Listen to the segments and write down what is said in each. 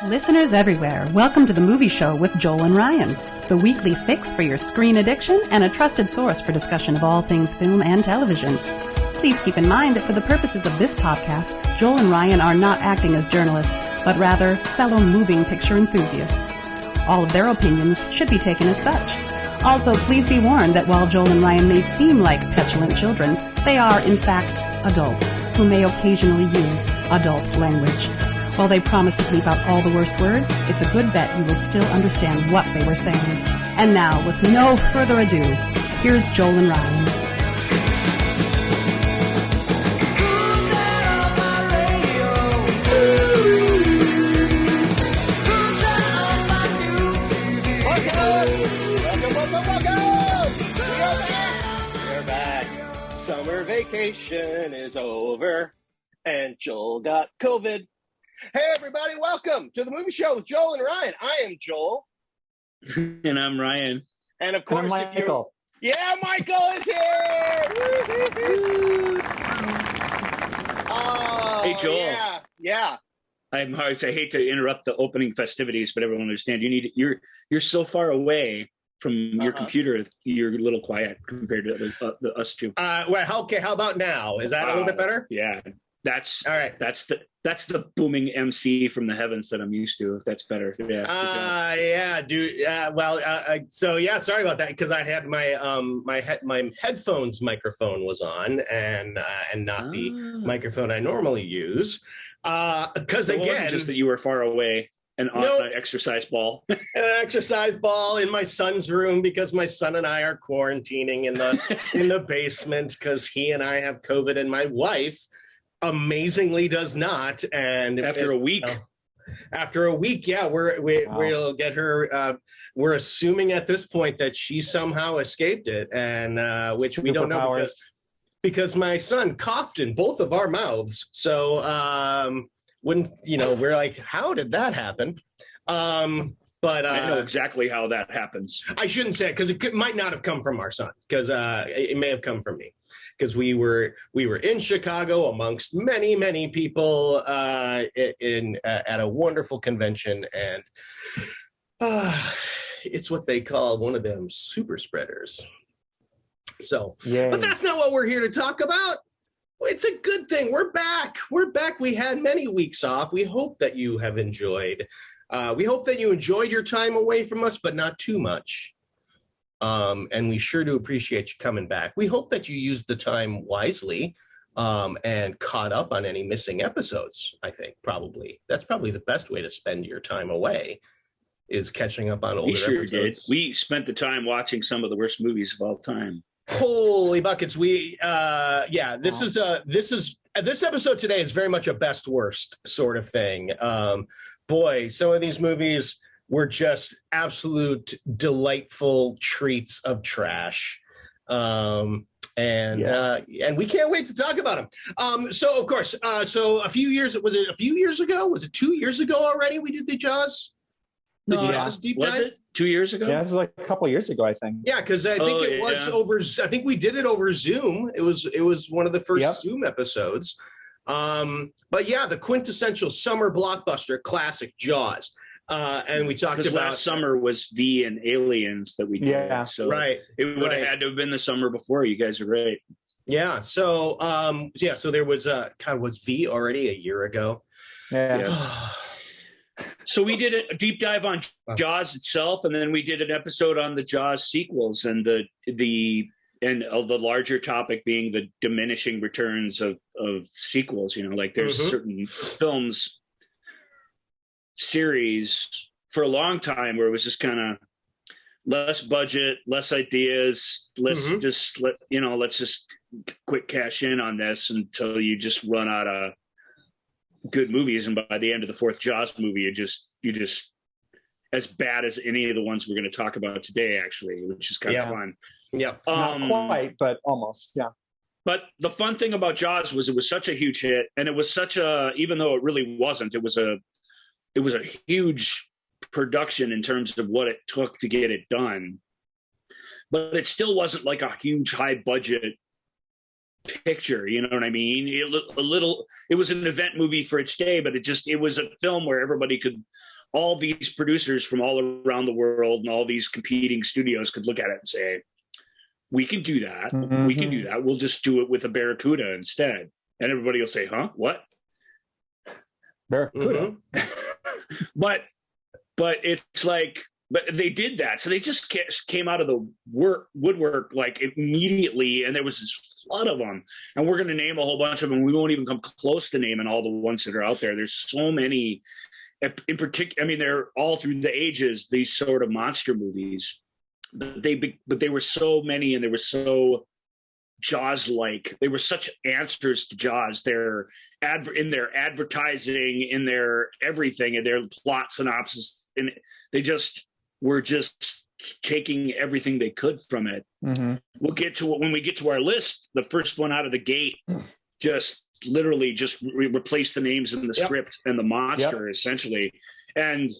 Listeners everywhere, welcome to the Movie Show with Joel and Ryan, the weekly fix for your screen addiction and a trusted source for discussion of all things film and television. Please keep in mind that for the purposes of this podcast, Joel and Ryan are not acting as journalists, but rather fellow moving picture enthusiasts. All of their opinions should be taken as such. Also, please be warned that while Joel and Ryan may seem like petulant children, they are, in fact, adults who may occasionally use adult language. While they promise to bleep out all the worst words, it's a good bet you will still understand what they were saying. And now, with no further ado, here's Joel and Ryan. We're back. Summer vacation is over, and Joel got COVID. Hey, everybody, welcome to the Movie Show with Joel and Ryan. I am Joel. And I'm Ryan. And of course, Michael. Michael is here! Oh, Hey, Joel. Yeah. I hate to interrupt the opening festivities, but everyone understand you're so far away from your computer, you're a little quiet compared to us two. Okay, how about now? Is that a little bit better? Yeah. That's all right. That's the booming MC from the heavens that I'm used to. If that's better, yeah. Dude. Sorry about that because I had my headphones microphone was on and not the microphone I normally use. Because it again, wasn't just that you were far away and on an exercise ball, an exercise ball in my son's room because my son and I are quarantining in the basement because he and I have COVID and my wife amazingly does not. And after a week, we'll get her. We're assuming at this point that she somehow escaped it, and which we don't know because my son coughed in both of our mouths. So we're like, how did that happen? But I know exactly how that happens. I shouldn't say it because it might not have come from our son because it may have come from me. Because we were in Chicago amongst many people at a wonderful convention, and it's what they call one of them super spreaders. So, But that's not what we're here to talk about. It's a good thing. We're back. We had many weeks off. We hope that you have enjoyed. We hope that you enjoyed your time away from us, but not too much. And we sure do appreciate you coming back. We hope that you used the time wisely and caught up on any missing episodes. I think that's probably the best way to spend your time away is catching up on older episodes. Did. We spent the time watching some of the worst movies of all time. Holy buckets. This episode today is very much a best worst sort of thing. Some of these movies were just absolute delightful treats of trash. And we can't wait to talk about them. So of course, a few years ago? Was it 2 years ago already we did the Jaws? Jaws deep dive? Was it 2 years ago? Yeah, it was like a couple of years ago, I think. Yeah, because I think it was over. I think we did it over Zoom. It was one of the first Zoom episodes. But yeah, the quintessential summer blockbuster classic Jaws. And we talked about last summer was V and Aliens that we did. Yeah, so it would have had to have been the summer before. You guys are right. Yeah. So so there was was V already a year ago. Yeah. So we did a deep dive on Jaws itself, and then we did an episode on the Jaws sequels and the larger topic being the diminishing returns of sequels. Like there's certain films series for a long time where it was just kind of less budget, less ideas, let's just quick cash in on this until you just run out of good movies, and by the end of the fourth Jaws movie you just as bad as any of the ones we're going to talk about today, actually, which is kind of fun. Not quite, but almost. But the fun thing about Jaws was it was such a huge hit, and it was even though it really wasn't, it was a huge production in terms of what it took to get it done. But it still wasn't like a huge high budget picture. You know what I mean? It was an event movie for its day, but it was a film where all these producers from all around the world and all these competing studios could look at it and say, we can do that. Mm-hmm. We can do that. We'll just do it with a Barracuda instead. And everybody will say, huh? What? Barracuda. Mm-hmm. but it's like, but they did that. So they just came out of the woodwork like immediately. And there was this flood of them. And we're going to name a whole bunch of them. We won't even come close to naming all the ones that are out there. There's so many in particular. I mean, they're all through the ages, these sort of monster movies. But they were so many, and they were so Jaws-like. They were such answers to Jaws. In their advertising, in their everything, in their plot synopsis, and they just were just taking everything they could from it. Mm-hmm. We'll get to it when we get to our list. The first one out of the gate, just literally just replace the names in the script and the monster essentially, and.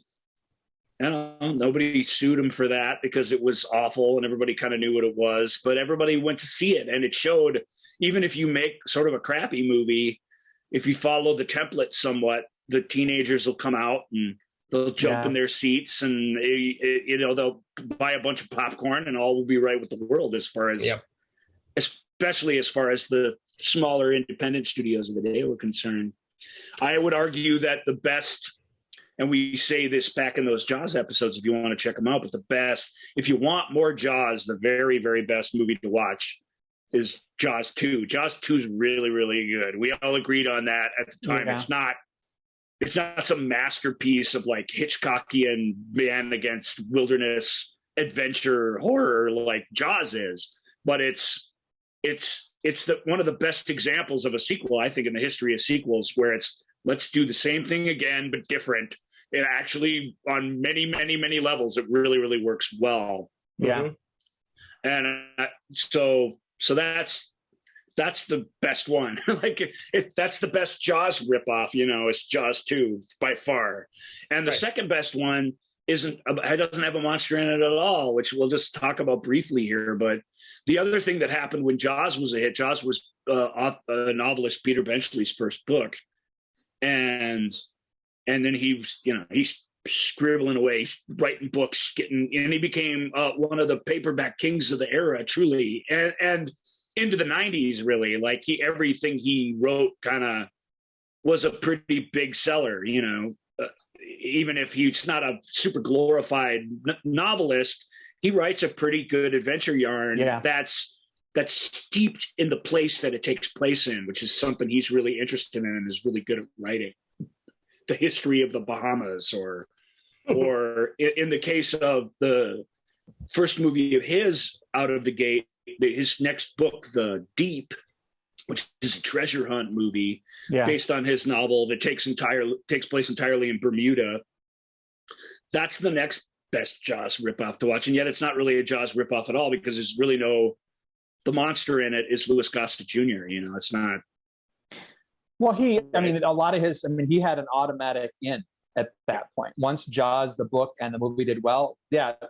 I don't know, nobody sued him for that because it was awful and everybody kind of knew what it was, but everybody went to see it. And it showed, even if you make sort of a crappy movie, if you follow the template somewhat, the teenagers will come out and they'll jump in their seats and, they'll buy a bunch of popcorn and all will be right with the world especially as far as the smaller independent studios of the day were concerned. I would argue that the best, and we say this back in those Jaws episodes, if you want to check them out, but the best, if you want more Jaws, the very, very best movie to watch is Jaws 2. Jaws 2 is really, really good. We all agreed on that at the time. Yeah. It's not some masterpiece of like Hitchcockian man against wilderness adventure horror like Jaws is, but it's one of the best examples of a sequel, I think, in the history of sequels, where it's, let's do the same thing again, but different. It actually, on many, many, many levels, it really, really works well. Yeah. And so that's the best one. That's the best Jaws ripoff, it's Jaws 2 by far. And the second best one doesn't have a monster in it at all, which we'll just talk about briefly here. But the other thing that happened when Jaws was a hit, Jaws was a novelist Peter Benchley's first book. And then he's scribbling away, writing books, and he became one of the paperback kings of the era, truly. And into the 90s, really, like everything he wrote kind of was a pretty big seller, even if he's not a super glorified novelist, he writes a pretty good adventure yarn that's steeped in the place that it takes place in, which is something he's really interested in and is really good at writing. The history of the Bahamas, or in the case of the first movie of his out of the gate, his next book, The Deep, which is a treasure hunt movie based on his novel that takes place entirely in Bermuda. That's the next best Jaws ripoff to watch, and yet it's not really a Jaws ripoff at all, because there's really the monster in it is Louis Gossett Jr. It's not. Well, he had an automatic in at that point. Once Jaws, the book, and the movie did well,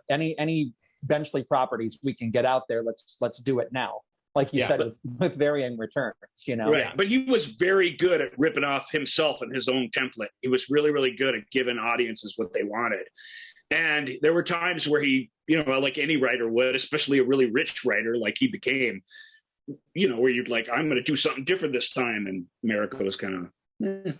any Benchley properties we can get out there, let's do it now. Like you said, with varying returns, Right. But he was very good at ripping off himself and his own template. He was really, really good at giving audiences what they wanted. And there were times where he, like any writer would, especially a really rich writer like he became, where you'd like, I'm going to do something different this time. And America was kind of,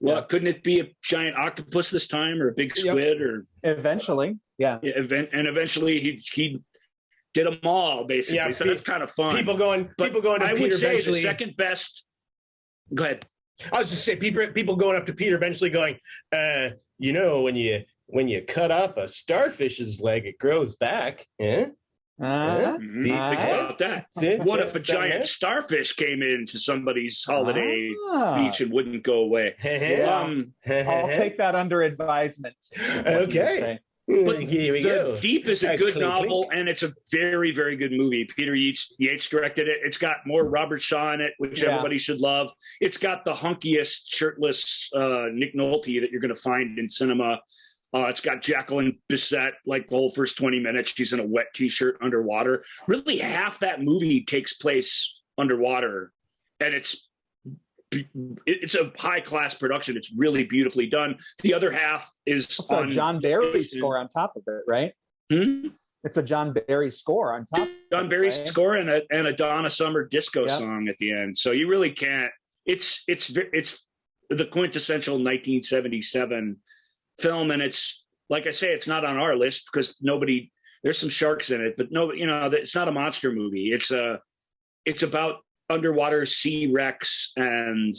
Well, couldn't it be a giant octopus this time, or a big squid, or eventually, eventually he did them all, basically. Yeah, so that's kind of fun. People going to I Peter would say Benchley. The second best. Go ahead. I was just say people going up to Peter Benchley going, when you cut off a starfish's leg, it grows back. Think about that. What if a giant starfish came into somebody's holiday beach and wouldn't go away? I'll take that under advisement. Okay. But The Deep is a good novel, and it's a very, very good movie. Peter Yates directed it. It's got more Robert Shaw in it, which everybody should love. It's got the hunkiest, shirtless Nick Nolte that you're going to find in cinema. It's got Jacqueline Bisset, like the whole first 20 minutes. She's in a wet T-shirt underwater. Really, half that movie takes place underwater, and it's a high-class production. It's really beautifully done. The other half is it's a John Barry score on top of it, right? It's a John Barry score on top. John Barry score and a Donna Summer disco song at the end. So you really can't. It's the quintessential 1977 film, and it's like I say, it's not on our list because there's some sharks in it, but it's not a monster movie. It's about underwater sea wrecks, and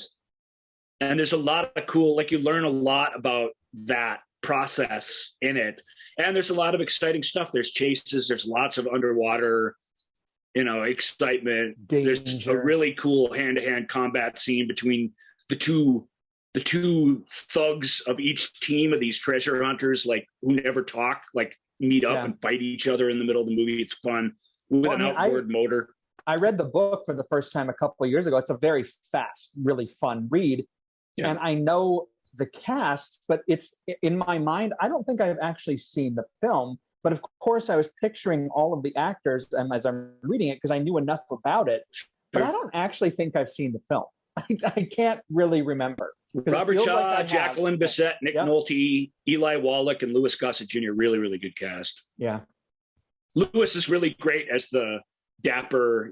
there's a lot of cool, like you learn a lot about that process in it, and there's a lot of exciting stuff. There's chases, there's lots of underwater excitement. Danger. There's a really cool hand-to-hand combat scene between the two thugs of each team of these treasure hunters, like who never talk, like meet up and fight each other in the middle of the movie. It's fun with an outboard motor. I read the book for the first time a couple of years ago. It's a very fast, really fun read. Yeah. And I know the cast, but it's in my mind, I don't think I've actually seen the film, but of course I was picturing all of the actors as I'm reading it because I knew enough about it, but I don't actually think I've seen the film. I can't really remember. Robert Shaw, Jacqueline Bisset, Nick Nolte, Eli Wallach, and Louis Gossett Jr. Really, really good cast. Yeah. Louis is really great as the dapper,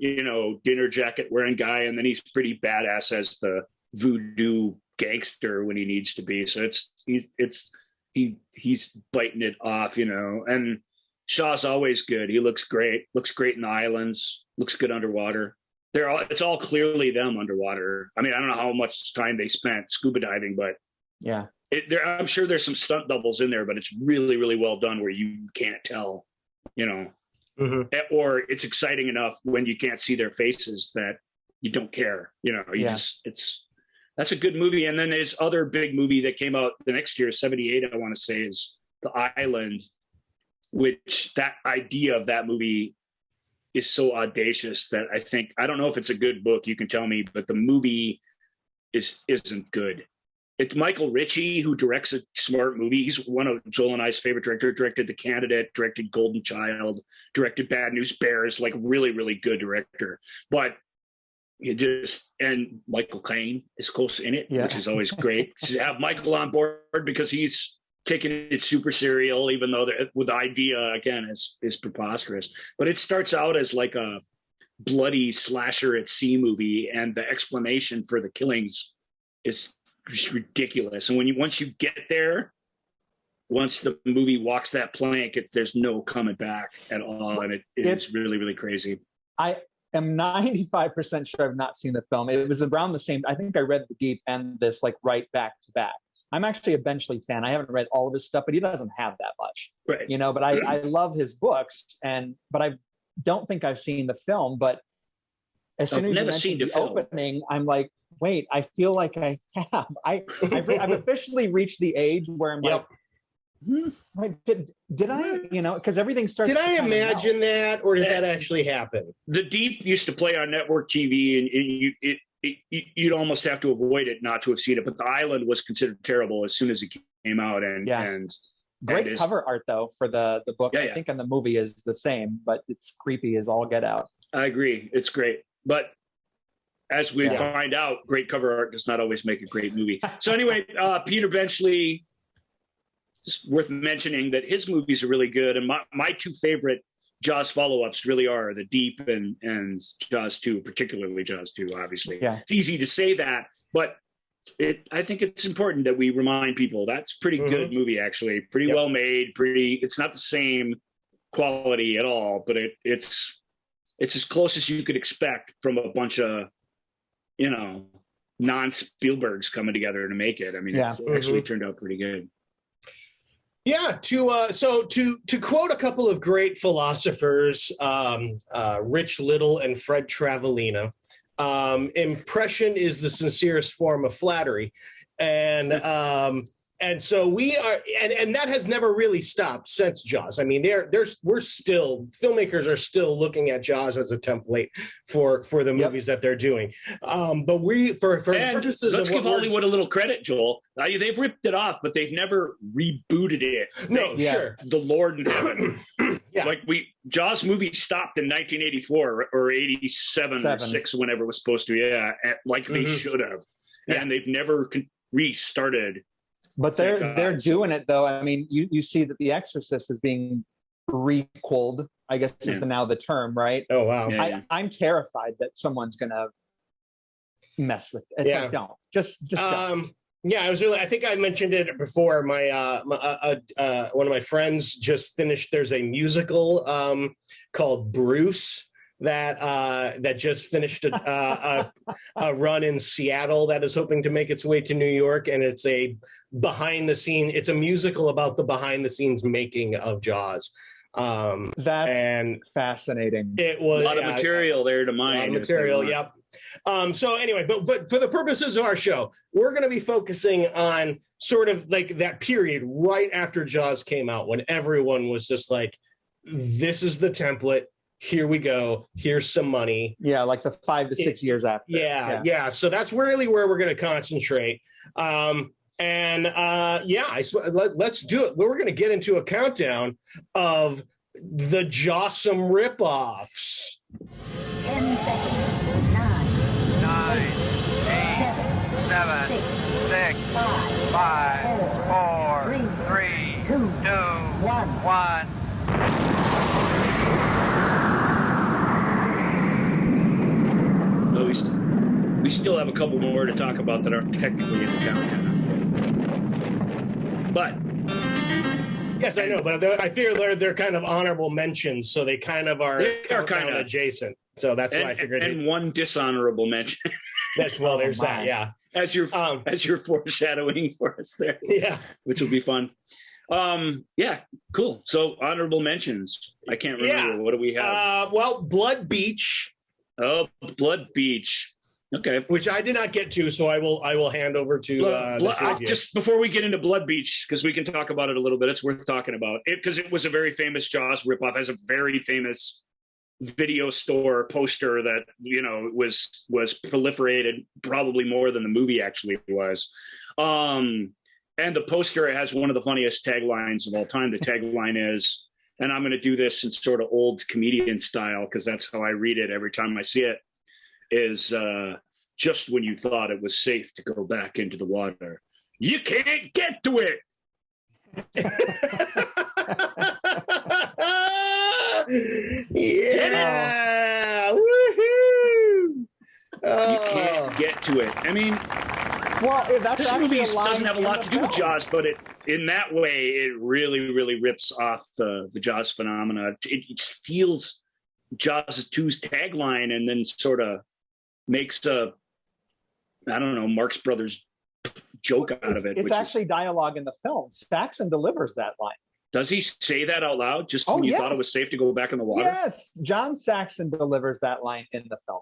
dinner jacket wearing guy, and then he's pretty badass as the voodoo gangster when he needs to be. So he's biting it off, and Shaw's always good. He looks great in the islands, looks good underwater. It's all clearly them underwater. I mean, I don't know how much time they spent scuba diving, but yeah, I'm sure there's some stunt doubles in there, but it's really, really well done where you can't tell, or it's exciting enough when you can't see their faces that you don't care, that's a good movie. And then there's other big movie that came out the next year, 78, I want to say, is The Island, which that idea of that movie is so audacious that I don't know if it's a good book, you can tell me, but the movie isn't good. It's Michael Ritchie who directs a smart movie. He's one of Joel and I's favorite directors. Directed The Candidate, directed Golden Child, directed Bad News Bears, like really, really good director. But and Michael Caine is close in it, which is always great. To have Michael on board because he's taking it super serial, even though the idea again is preposterous. But it starts out as like a bloody slasher at sea movie, and the explanation for the killings is just ridiculous. And once you get there, once the movie walks that plank, there's no coming back at all, and it's really, really crazy. I'm 95% sure I've not seen the film. It was around the same. I think I read The Deep and this like right back to back. I'm actually a Benchley fan. I haven't read all of his stuff, but he doesn't have that much, right? But I love his books, but I don't think I've seen the film. But as soon as you mentioned the opening, I'm like, wait, I feel like I have. I've officially reached the age where I'm like, wait, did I? Because everything starts. Did I imagine that, or did that actually happen? The Deep used to play on network TV, and you'd almost have to avoid it not to have seen it. But The Island was considered terrible as soon as it came out, and great cover art though for the book. I think in the movie is the same, but it's creepy as all get out. I agree, it's great, but as we find out, great cover art does not always make a great movie. So anyway, Peter Benchley. It's worth mentioning that his movies are really good, and my two favorite Jaws follow-ups really are The Deep and Jaws 2, particularly Jaws 2, obviously. Yeah. It's easy to say that, but I think it's important that we remind people that's pretty good movie, actually. Pretty well made, it's not the same quality at all, but it's as close as you could expect from a bunch of, non-Spielbergs coming together to make it. I mean, it's actually turned out pretty good. Yeah, to quote a couple of great philosophers, Rich Little and Fred Travellina, impression is the sincerest form of flattery, and And so we are, and that has never really stopped since Jaws. I mean, filmmakers are still looking at Jaws as a template for the movies that they're doing. But we, for purposes let's of give Hollywood a little credit, Joel. They've ripped it off, but they've never rebooted it. Sure. The Lord in heaven. Yeah. Like Jaws movie stopped in 1984 or 87 or 6, whenever it was supposed to. Yeah, like they should have. And they've never restarted. But they're doing it though. I mean, you see that The Exorcist is being requelled, I guess is now the term, right? Oh wow. I'm terrified that someone's gonna mess with it. It's like, don't. Just don't. Yeah, I think I mentioned it before. My one of my friends just finished. There's a musical called Bruce that just finished a run in Seattle that is hoping to make its way to New York, and it's a musical about the behind the scenes making of Jaws. That's fascinating. It was a lot of material there to mine. A lot of material, yep. So anyway, but for the purposes of our show, we're going to be focusing on sort of like that period right after Jaws came out, when everyone was just like, this is the template. Here we go. Here's some money. Yeah, like the 5 to 6 years after. Yeah. So that's really where we're going to concentrate. Let's do it. We're going to get into a countdown of the Jawsome ripoffs. 10 seconds. 9, 8, 7, 6, 5, 4, 3, 2, 1. We still have a couple more to talk about that aren't technically in the countdown. But yes, I know, but I fear they're kind of honorable mentions, so they kind of are kind of adjacent. So that's why I figured. And one dishonorable mention. There's that, yeah. As you're foreshadowing for us there, yeah, which will be fun. Yeah, cool. So honorable mentions. I can't remember. What do we have? Blood Beach. Oh, Blood Beach. Okay. Which I did not get to, so I will hand over to just before we get into Blood Beach, because we can talk about it a little bit. It's worth talking about it because it was a very famous Jaws ripoff. Has a very famous video store poster that was proliferated probably more than the movie actually was. And the poster has one of the funniest taglines of all time. The tagline is, and I'm going to do this in sort of old comedian style because that's how I read it every time I see it, is just when you thought it was safe to go back into the water, you can't get to it. Yeah. Woohoo. You can't get to it. I mean, this movie doesn't have a lot to do with Jaws, but in that way, it really, really rips off the Jaws phenomena. It steals Jaws 2's tagline and then sort of makes Marx Brothers joke out of it. It's actually dialogue in the film. Saxon delivers that line. Does he say that out loud just when you thought it was safe to go back in the water? Yes, John Saxon delivers that line in the film.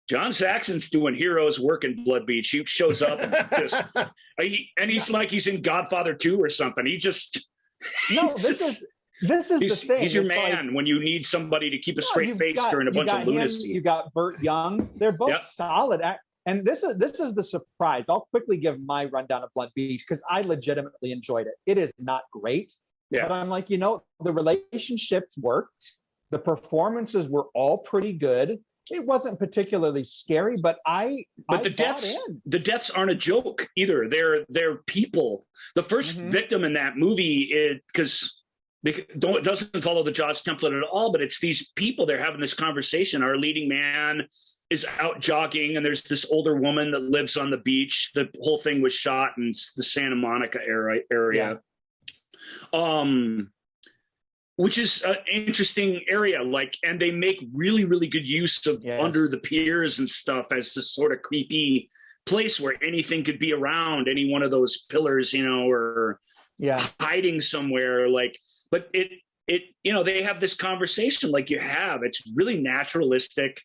John Saxon's doing heroes work in Blood Beach. He shows up and he's like he's in Godfather 2 or something. He just this is the thing. He's your man when you need somebody to keep a straight face during a bunch of lunacy. You got Burt Young. They're both solid. And this is the surprise. I'll quickly give my rundown of Blood Beach because I legitimately enjoyed it. It is not great, but I'm like, the relationships worked. The performances were all pretty good. It wasn't particularly scary, but the deaths aren't a joke either. They're people. The first victim in that movie, it doesn't follow the Jaws template at all, but it's these people. They're having this conversation. Our leading man is out jogging, and there's this older woman that lives on the beach. The whole thing was shot in the Santa Monica area. Which is an interesting area, and they make really, really good use of under the piers and stuff as this sort of creepy place where anything could be around, any one of those pillars, or hiding somewhere. But it they have this conversation like you have. It's really naturalistic.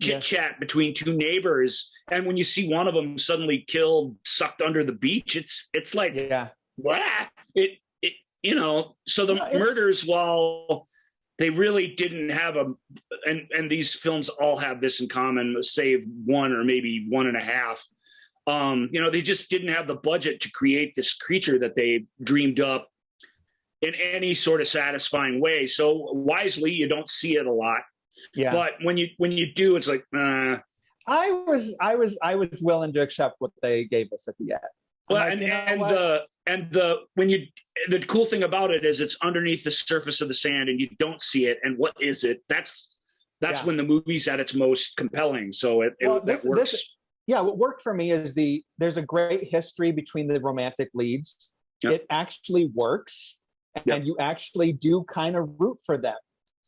chit chat between two neighbors, and when you see one of them suddenly killed, sucked under the beach, it's like, what? So the murders, while they really didn't have and these films all have this in common, save one or maybe one and a half. They just didn't have the budget to create this creature that they dreamed up in any sort of satisfying way. So wisely, you don't see it a lot. Yeah. But when you do, it's like, I was willing to accept what they gave us at the end. Well, the cool thing about it is it's underneath the surface of the sand and you don't see it. And what is it? That's when the movie's at its most compelling. So that works. What worked for me is there's a great history between the romantic leads. Yep. It actually works, and you actually do kind of root for them.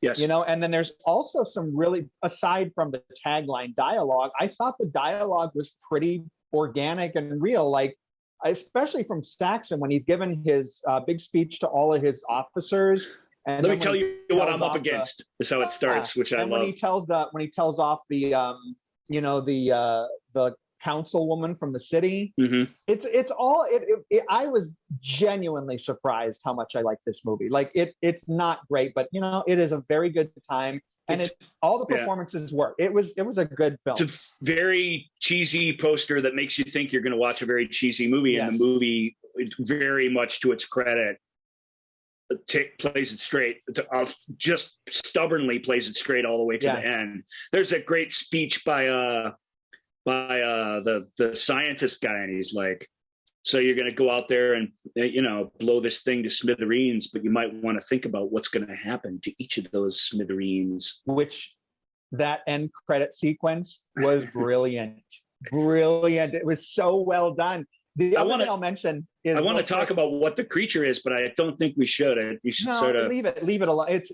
Yes. And then there's also some really, aside from the tagline dialogue, I thought the dialogue was pretty organic and real, like especially from Saxon when he's given his big speech to all of his officers. And let me tell you what I'm up against. Is how it starts, which I love. When he tells off the councilwoman from the city, it's all. I was genuinely surprised how much I like this movie. Like it's not great, but it is a very good time, and all the performances work. It was a good film. It's a very cheesy poster that makes you think you're going to watch a very cheesy movie, and the movie, very much to its credit, plays it straight, just stubbornly plays it straight all the way to the end. There's a great speech by the scientist guy, and he's like, so you're going to go out there and blow this thing to smithereens, but you might want to think about what's going to happen to each of those smithereens. Which that end credit sequence was brilliant. Brilliant. It was so well done. The other thing I'll mention is I want to talk about what the creature is, but I don't think we should. We should leave it alone. It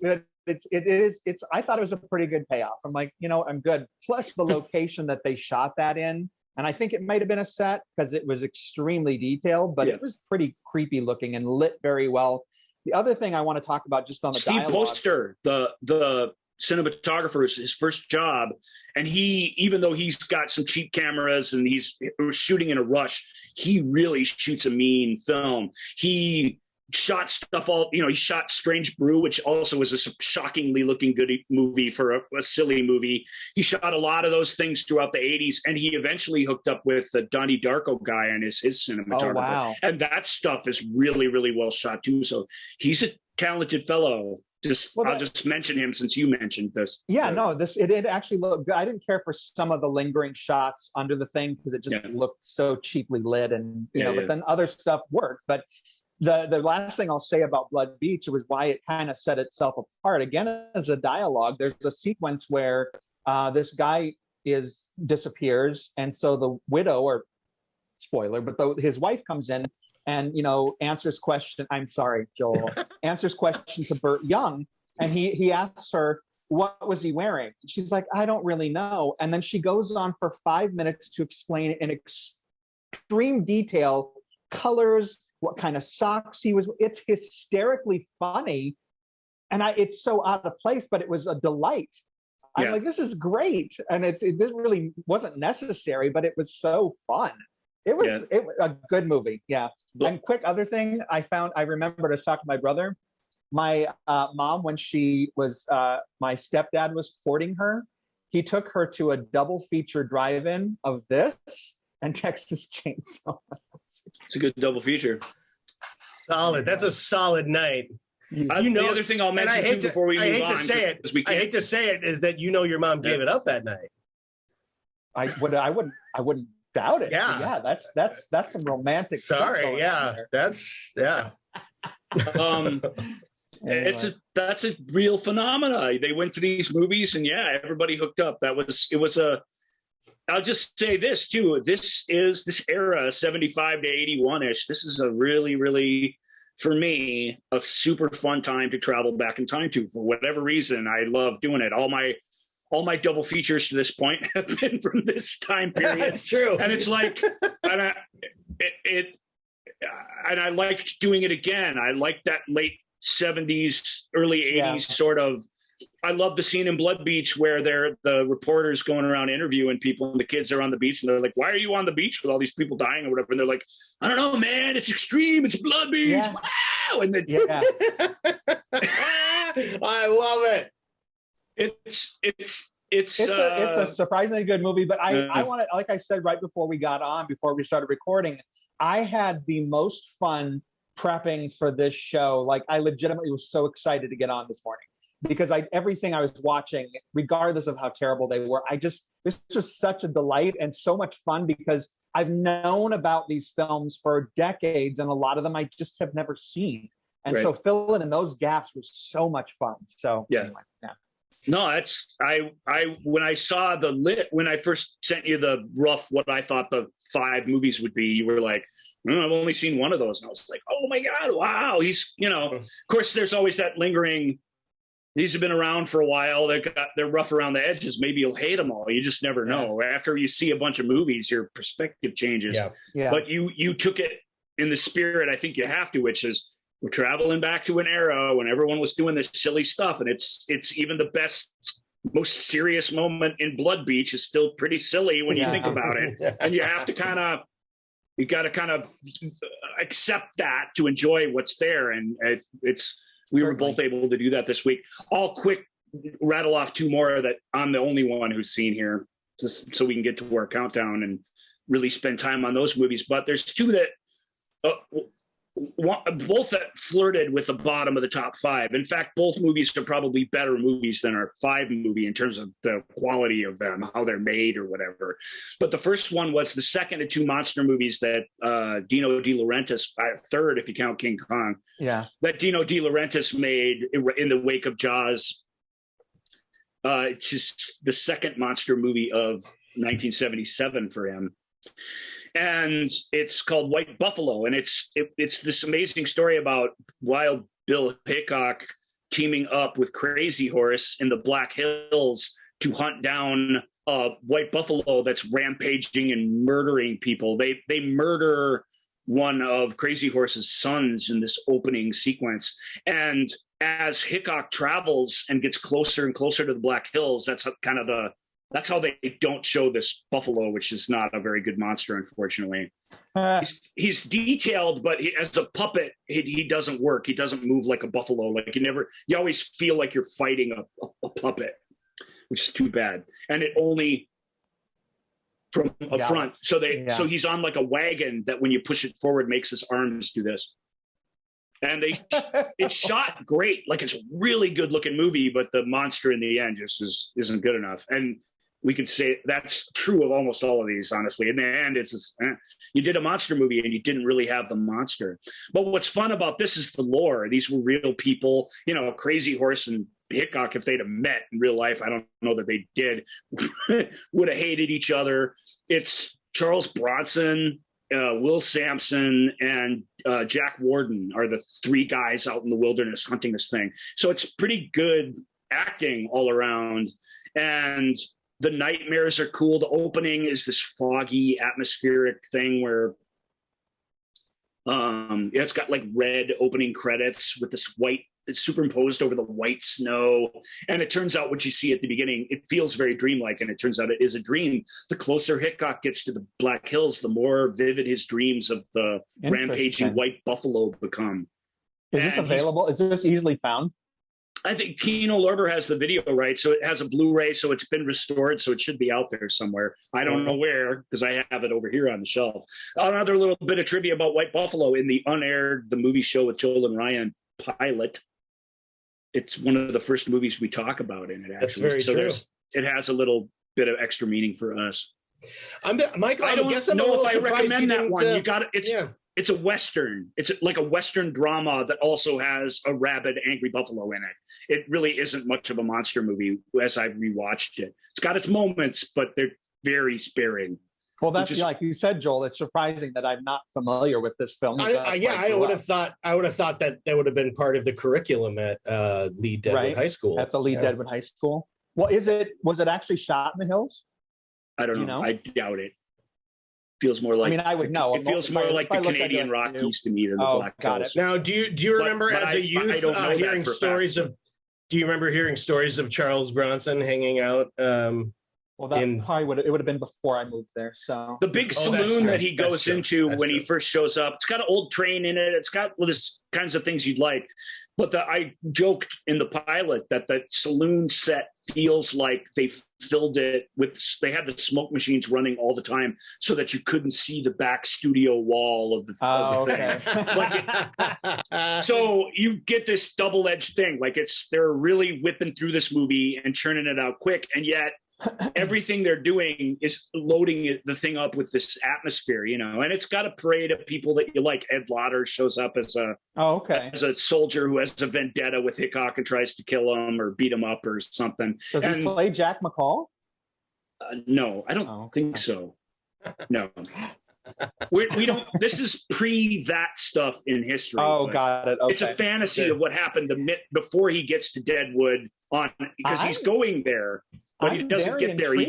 is. I thought it was a pretty good payoff. I'm like, I'm good. Plus the location that they shot that in, and I think it might have been a set because it was extremely detailed, but it was pretty creepy looking and lit very well. The other thing I want to talk about just on the Steve dialogue, Poster, the cinematographer, is his first job, and even though he's got some cheap cameras and he's shooting in a rush, he really shoots a mean film. He shot stuff he shot Strange Brew, which also was a shockingly looking good movie for a silly movie. He shot a lot of those things throughout the 80s, and he eventually hooked up with the Donnie Darko guy and his cinematographer. Oh, wow. And that stuff is really, really well shot too. So he's a talented fellow. I'll just mention him since you mentioned this. It actually looked good. I didn't care for some of the lingering shots under the thing because it just looked so cheaply lit, and but then other stuff worked. But the last thing I'll say about Blood Beach was why it kind of set itself apart. Again, as a dialogue, there's a sequence where this guy disappears, and so the widow, or spoiler, but his wife comes in and answers question. I'm sorry, Joel. Answers question to Burt Young, and he asks her, what was he wearing? She's like, I don't really know. And then she goes on for 5 minutes to explain in extreme detail colors, what kind of socks he was. It's hysterically funny, and it's so out of place, but it was a delight. I'm like, this is great, and it really wasn't necessary, but it was so fun. It was a good movie. Yeah. And quick other thing I remembered, I was talking to my brother. My mom, when she was, my stepdad was courting her, he took her to a double feature drive-in of this and Texas Chainsaw. It's a good double feature. Solid. That's a solid night. The other thing I'll mention too before we move on. I hate to say it is that your mom gave it up that night. I wouldn't doubt it. Yeah, that's some romantic stuff. Sorry, that's Anyway. That's a real phenomena. They went to these movies and everybody hooked up. I'll just say this too. This era, 75 to 81-ish. This is a really, really, for me, a super fun time to travel back in time to. For whatever reason, I love doing it. All my double features to this point have been from this time period. That's true. And it's like, and I liked doing it again. I liked that late 70s, early 80s sort of I love the scene in Blood Beach where the reporters going around interviewing people, and the kids are on the beach, and they're like, "Why are you on the beach with all these people dying or whatever?" And they're like, "I don't know, man. It's extreme. It's Blood Beach. Yeah. Wow!" And then, I love it. It's a surprisingly good movie. But I want to, like I said right before we started recording, I had the most fun prepping for this show. Like, I legitimately was so excited to get on this morning, because everything I was watching, regardless of how terrible they were, this was such a delight and so much fun, because I've known about these films for decades, and a lot of them I just have never seen. And so filling in those gaps was so much fun. So anyway, yeah. No, when I saw when I first sent you the rough, what I thought the 5 movies would be, you were like, I've only seen one of those. And I was like, oh my God, wow. He's, of course there's always that lingering, these have been around for a while. They're rough around the edges. Maybe you'll hate them all. You just never know. After you see a bunch of movies, your perspective changes. Yeah. But you took it in the spirit, I think you have to, which is, we're traveling back to an era when everyone was doing this silly stuff. And it's even the most serious moment in Blood Beach is still pretty silly when you think about it. And you have to you got to kind of accept that to enjoy what's there. And we were both able to do that this week. I'll quick rattle off 2 more that I'm the only one who's seen here, just so we can get to our countdown and really spend time on those movies. But there's 2 that, both that flirted with the bottom of the top 5. In fact, both movies are probably better movies than our 5 movie in terms of the quality of them, how they're made or whatever. But the first one was the second of 2 monster movies that Dino De Laurentiis, third if you count King Kong, that Dino De Laurentiis made in the wake of Jaws. It's just the second monster movie of 1977 for him. And it's called White Buffalo, and it's this amazing story about Wild Bill Hickok teaming up with Crazy Horse in the Black Hills to hunt down a white buffalo that's rampaging and murdering people. They murder one of Crazy Horse's sons in this opening sequence, and as Hickok travels and gets closer and closer to the Black Hills, that's how they don't show this buffalo, which is not a very good monster, unfortunately. He's detailed, but as a puppet, he doesn't work. He doesn't move like a buffalo. Like you always feel like you're fighting a puppet, which is too bad. And it only from a front. So he's on like a wagon that when you push it forward makes his arms do this. And it's shot great. Like, it's a really good looking movie, but the monster in the end just isn't good enough. And we could say that's true of almost all of these, honestly. In the end, it's just, you did a monster movie and you didn't really have the monster. But what's fun about this is the lore. These were real people. Crazy Horse and Hickok, if they'd have met in real life, I don't know that they did, would have hated each other. It's Charles Bronson, Will Sampson, and Jack Warden are the 3 guys out in the wilderness hunting this thing. So it's pretty good acting all around. And the nightmares are cool. The opening is this foggy, atmospheric thing where it's got like red opening credits with this white, it's superimposed over the white snow. And it turns out what you see at the beginning, it feels very dreamlike, and it turns out it is a dream. The closer Hickok gets to the Black Hills, the more vivid his dreams of the rampaging white buffalo become. Is this available? Is this easily found? I think Kino Lorber has the video right, so it has a Blu-ray, so it's been restored, so it should be out there somewhere. I don't know where, because I have it over here on the shelf. Another little bit of trivia about White Buffalo in the unaired The Movie Show with Joel and Ryan pilot. It's one of the first movies we talk about in it, actually. That's very true. It has a little bit of extra meaning for us. Michael, I don't know if I recommend that one. You got it. It's a Western. It's like a Western drama that also has a rabid, angry buffalo in it. It really isn't much of a monster movie as I rewatched it. It's got its moments, but they're very sparing. Well, that's like you said, Joel. It's surprising that I'm not familiar with this film. I would have thought that would have been part of the curriculum at Lee Deadwood High School. At the Lee Deadwood High School. Well, was it actually shot in the hills? I don't know. I doubt it. Feels more like I would know. It feels more like the Canadian Rockies to me than the Black Hills. Now, do you remember as a youth hearing stories of Do you remember hearing stories of Charles Bronson hanging out? Well, that probably would have been before I moved there. So the big saloon that he goes into when he first shows up, it's got an old train in it. It's got this kinds of things you'd like. But I joked in the pilot that the saloon set feels like they filled it with. They had the smoke machines running all the time so that you couldn't see the back studio wall of the thing. So you get this double-edged thing. Like they're really whipping through this movie and churning it out quick, and yet everything they're doing is loading the thing up with this atmosphere, and it's got a parade of people that you like. Ed Lauter shows up as a soldier who has a vendetta with Hickok and tries to kill him or beat him up or something. Does he play Jack McCall? No, I don't think so. No. We don't. This is pre that stuff in history. Oh, got it. Okay. It's a fantasy of what happened before he gets to Deadwood because he's going there. But he doesn't get there. He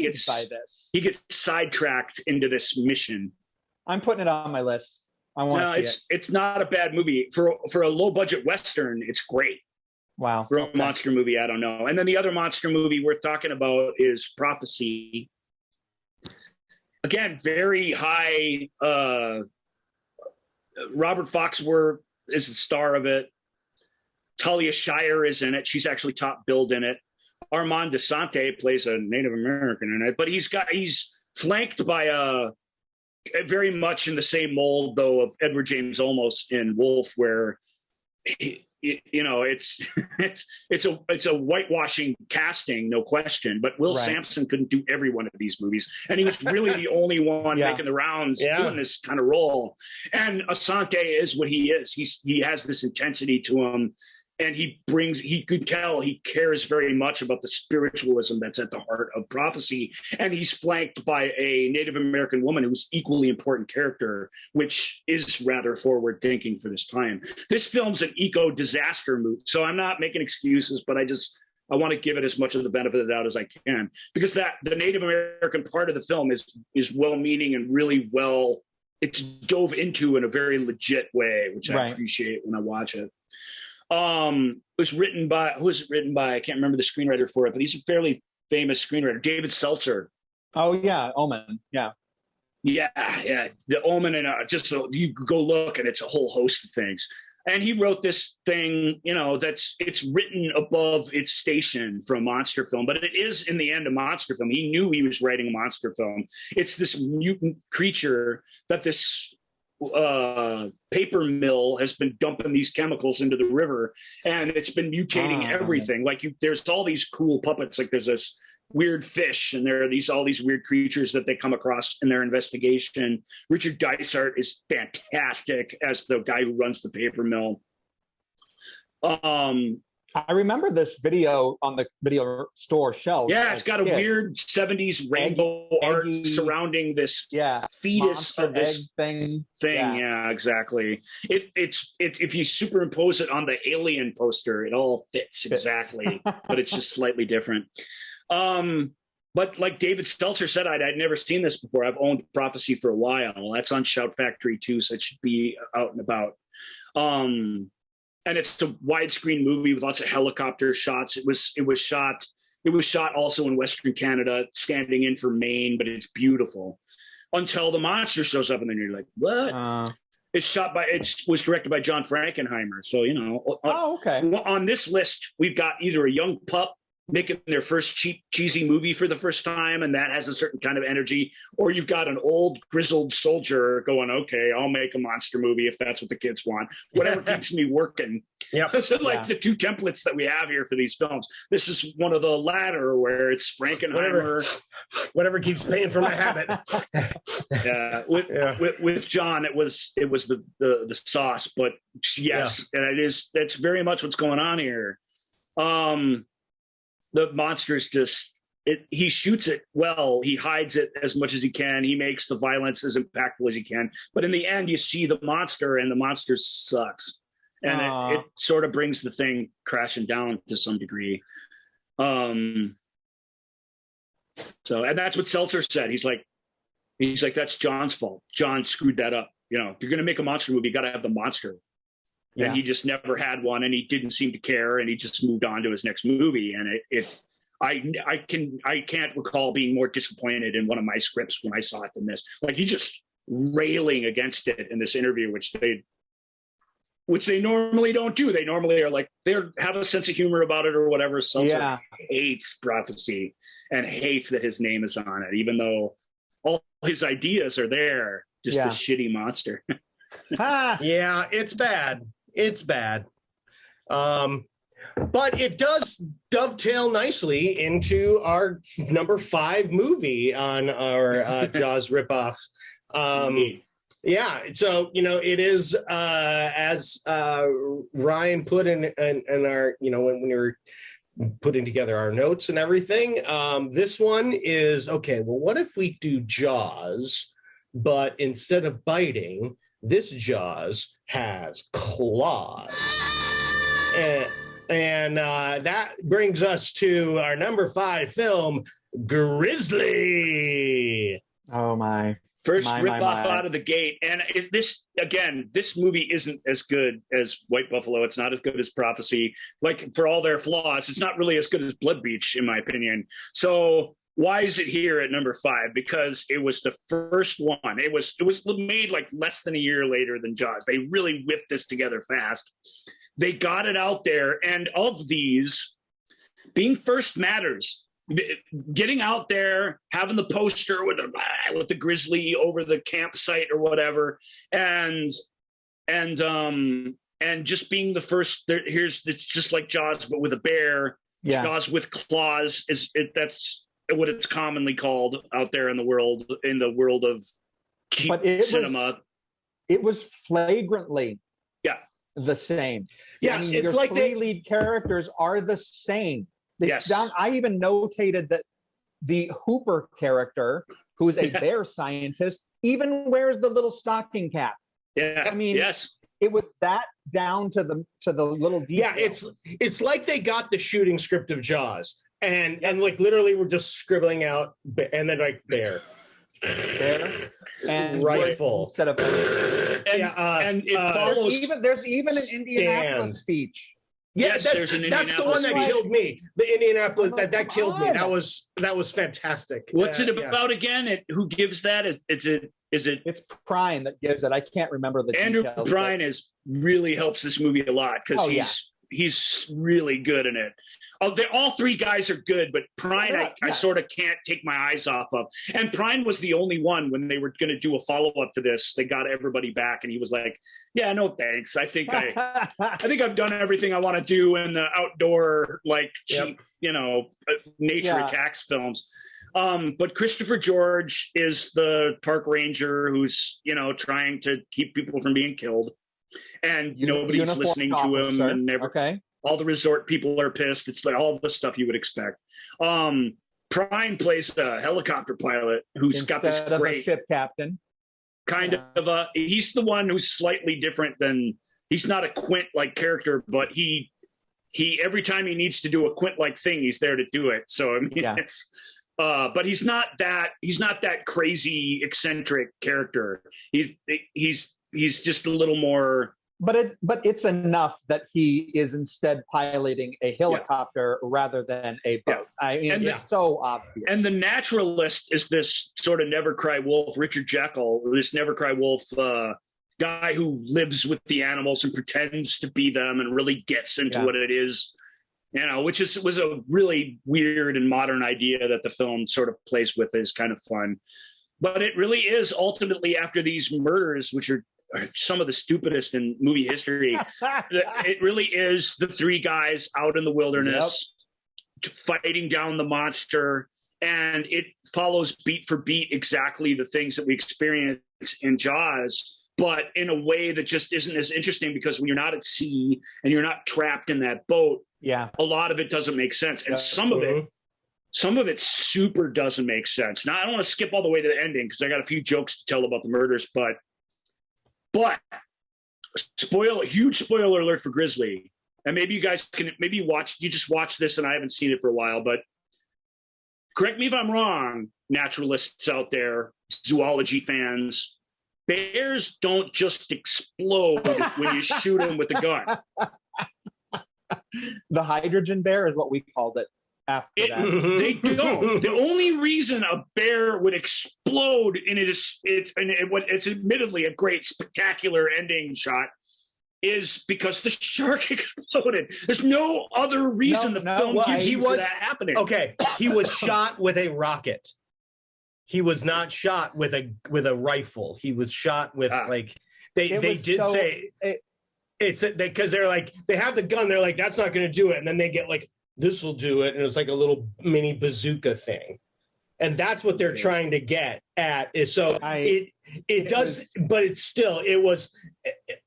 gets sidetracked into this mission. I'm putting it on my list. I want to see it. It's not a bad movie for a low budget Western. It's great. Wow. For a monster movie, I don't know. And then the other monster movie worth talking about is Prophecy. Again, very high. Robert Foxworth is the star of it. Talia Shire is in it. She's actually top billed in it. Armand Desante plays a Native American in it, but he's flanked by very much in the same mold though of Edward James Olmos in Wolf, where it's a whitewashing casting, no question. But Will Sampson couldn't do every one of these movies, and he was really the only one making the rounds doing this kind of role. And Asante is what he is. He has this intensity to him. And he could tell he cares very much about the spiritualism that's at the heart of Prophecy. And he's flanked by a Native American woman who's equally important character, which is rather forward thinking for this time. This film's an eco-disaster movie. So I'm not making excuses, but I want to give it as much of the benefit of the doubt as I can, because the Native American part of the film is well-meaning and really it's dove into in a very legit way, which I appreciate when I watch it. It was written by, who was it written by? I can't remember the screenwriter for it, but he's a fairly famous screenwriter, David Seltzer. Oh yeah, Omen. Yeah. The Omen, and just so you go look, and it's a whole host of things. And he wrote this thing, it's written above its station for a monster film, but it is in the end a monster film. He knew he was writing a monster film. It's this mutant creature that this paper mill has been dumping these chemicals into the river, and it's been mutating everything. Like there's all these cool puppets. Like there's this weird fish, and there are all these weird creatures that they come across in their investigation. Richard Dysart is fantastic as the guy who runs the paper mill. I remember this video on the video store shelf. Yeah, it's got a weird 70s rainbow art surrounding this fetus of this thing. Yeah, exactly. It's if you superimpose it on the Alien poster, it all fits exactly, but it's just slightly different. But like David Stelzer said, I'd never seen this before. I've owned Prophecy for a while. That's on Shout Factory too, so it should be out and about. And it's a widescreen movie with lots of helicopter shots. It was shot also in Western Canada, standing in for Maine, but it's beautiful until the monster shows up, and then you're like, what? It was directed by John Frankenheimer. So, okay. On this list, we've got either a young pup making their first cheap, cheesy movie for the first time, and that has a certain kind of energy, or you've got an old, grizzled soldier going, okay, I'll make a monster movie if that's what the kids want. Whatever keeps me working. Yeah. So the two templates that we have here for these films. This is one of the latter where it's Frankenheimer. Whatever keeps paying for my habit. With John, it was the sauce, but yes, and that's very much what's going on here. The monster's he shoots it well. He hides it as much as he can. He makes the violence as impactful as he can. But in the end, you see the monster, and the monster sucks. And it sort of brings the thing crashing down to some degree. And that's what Seltzer said. He's like, that's John's fault. John screwed that up. If you're going to make a monster movie, you got to have the monster. and he just never had one, and he didn't seem to care, and he just moved on to his next movie. And I can't recall being more disappointed in one of my scripts when I saw it than this. Like, he's just railing against it in this interview, which they normally don't do. They normally are like, they have a sense of humor about it or whatever. Seltzer hates Prophecy and hates that his name is on it, even though all his ideas are there. Just a shitty monster. Yeah, it's bad. It's bad. But it does dovetail nicely into our number 5 movie on our Jaws ripoffs. Yeah, so it is as Ryan put in our, when we were putting together our notes and everything. This one is okay. Well, what if we do Jaws, but instead of biting, this Jaws has claws, and that brings us to our number 5 film, Grizzly. Oh my. First rip-off out of the gate. And this movie isn't as good as White Buffalo. It's not as good as Prophecy. Like, for all their flaws, it's not really as good as Blood Beach, in my opinion. So why is it here at number 5? Because it was the first one. It was made like less than a year later than Jaws. They really whipped this together fast. They got it out there. And of these, being first matters. Getting out there, having the poster with the grizzly over the campsite or whatever, and just being the first. It's just like Jaws, but with a bear. Yeah. Jaws with claws that's what it's commonly called out there in the world of cheap cinema. It was flagrantly the same. Yeah, it's your like three lead characters are the same. Yes. I even notated that the Hooper character, who is a bear scientist, even wears the little stocking cap. Yeah, I mean, it was that down to the little detail. Yeah, it's like they got the shooting script of Jaws and like literally we're just scribbling out and then like bear and rifle instead of and it follows. There's even an Indianapolis speech. Yeah, that's the one that killed me. The Indianapolis that killed me. That was fantastic. What's it about again? Who gives that? Is it? It's Prine that gives it. I can't remember the Andrew details. Prine really helps this movie a lot because he's really good in it. All 3 guys are good, but Prine I sort of can't take my eyes off of. And Prine was the only one when they were going to do a follow-up to this. They got everybody back, and he was like, "Yeah, no thanks. I think I've done everything I want to do in the outdoor, like cheap, nature attacks films." But Christopher George is the park ranger who's trying to keep people from being killed, and nobody's listening to him, and all the resort people are pissed. It's like all the stuff you would expect. Prine plays a helicopter pilot who's got this great of a ship captain. He's the one who's slightly different than. He's not a Quint-like character, but he every time he needs to do a Quint-like thing, he's there to do it. So I mean, it's. But he's not that crazy eccentric character. He's just a little more. But it's enough that he is instead piloting a helicopter rather than a boat. I mean, it's so obvious. And the naturalist is this sort of never cry wolf, Richard Jekyll, this never cry wolf guy who lives with the animals and pretends to be them and really gets into what it is. Which was a really weird and modern idea that the film sort of plays with, is kind of fun. But it really is ultimately after these murders, which are some of the stupidest in movie history, it really is the 3 guys out in the wilderness fighting down the monster. And it follows beat for beat exactly the things that we experience in Jaws, but in a way that just isn't as interesting, because when you're not at sea and you're not trapped in that boat, a lot of it doesn't make sense. And some of it super doesn't make sense. Now, I don't want to skip all the way to the ending because I got a few jokes to tell about the murders, but huge spoiler alert for Grizzly. And maybe you guys can just watch this, and I haven't seen it for a while, but correct me if I'm wrong, naturalists out there, zoology fans. bears don't just explode when you shoot them with a gun. The hydrogen bear is what we called it after that. They don't. The only reason a bear would explode, and it's admittedly a great spectacular ending shot, is because the shark exploded. There's no other reason the film gives you for that happening. Okay, he was shot with a rocket. He was not shot with a rifle. He was shot with it's because they're like, they have the gun. They're like, that's not going to do it. And then they get like, this will do it. And it's like a little mini bazooka thing. And that's what they're trying to get at. Is so it does, but it's still, it was,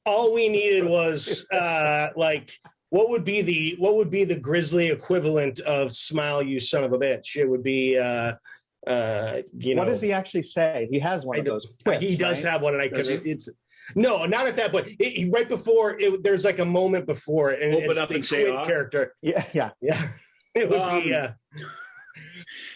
all we needed was like, what would be the Grizzly equivalent of "smile, you son of a bitch"? It would be, what does he actually say? He has one of those. Quips, he does have one, and it's no, not at that point. Right before it, there's like a moment before it, and open up the and say character. Yeah. It would be.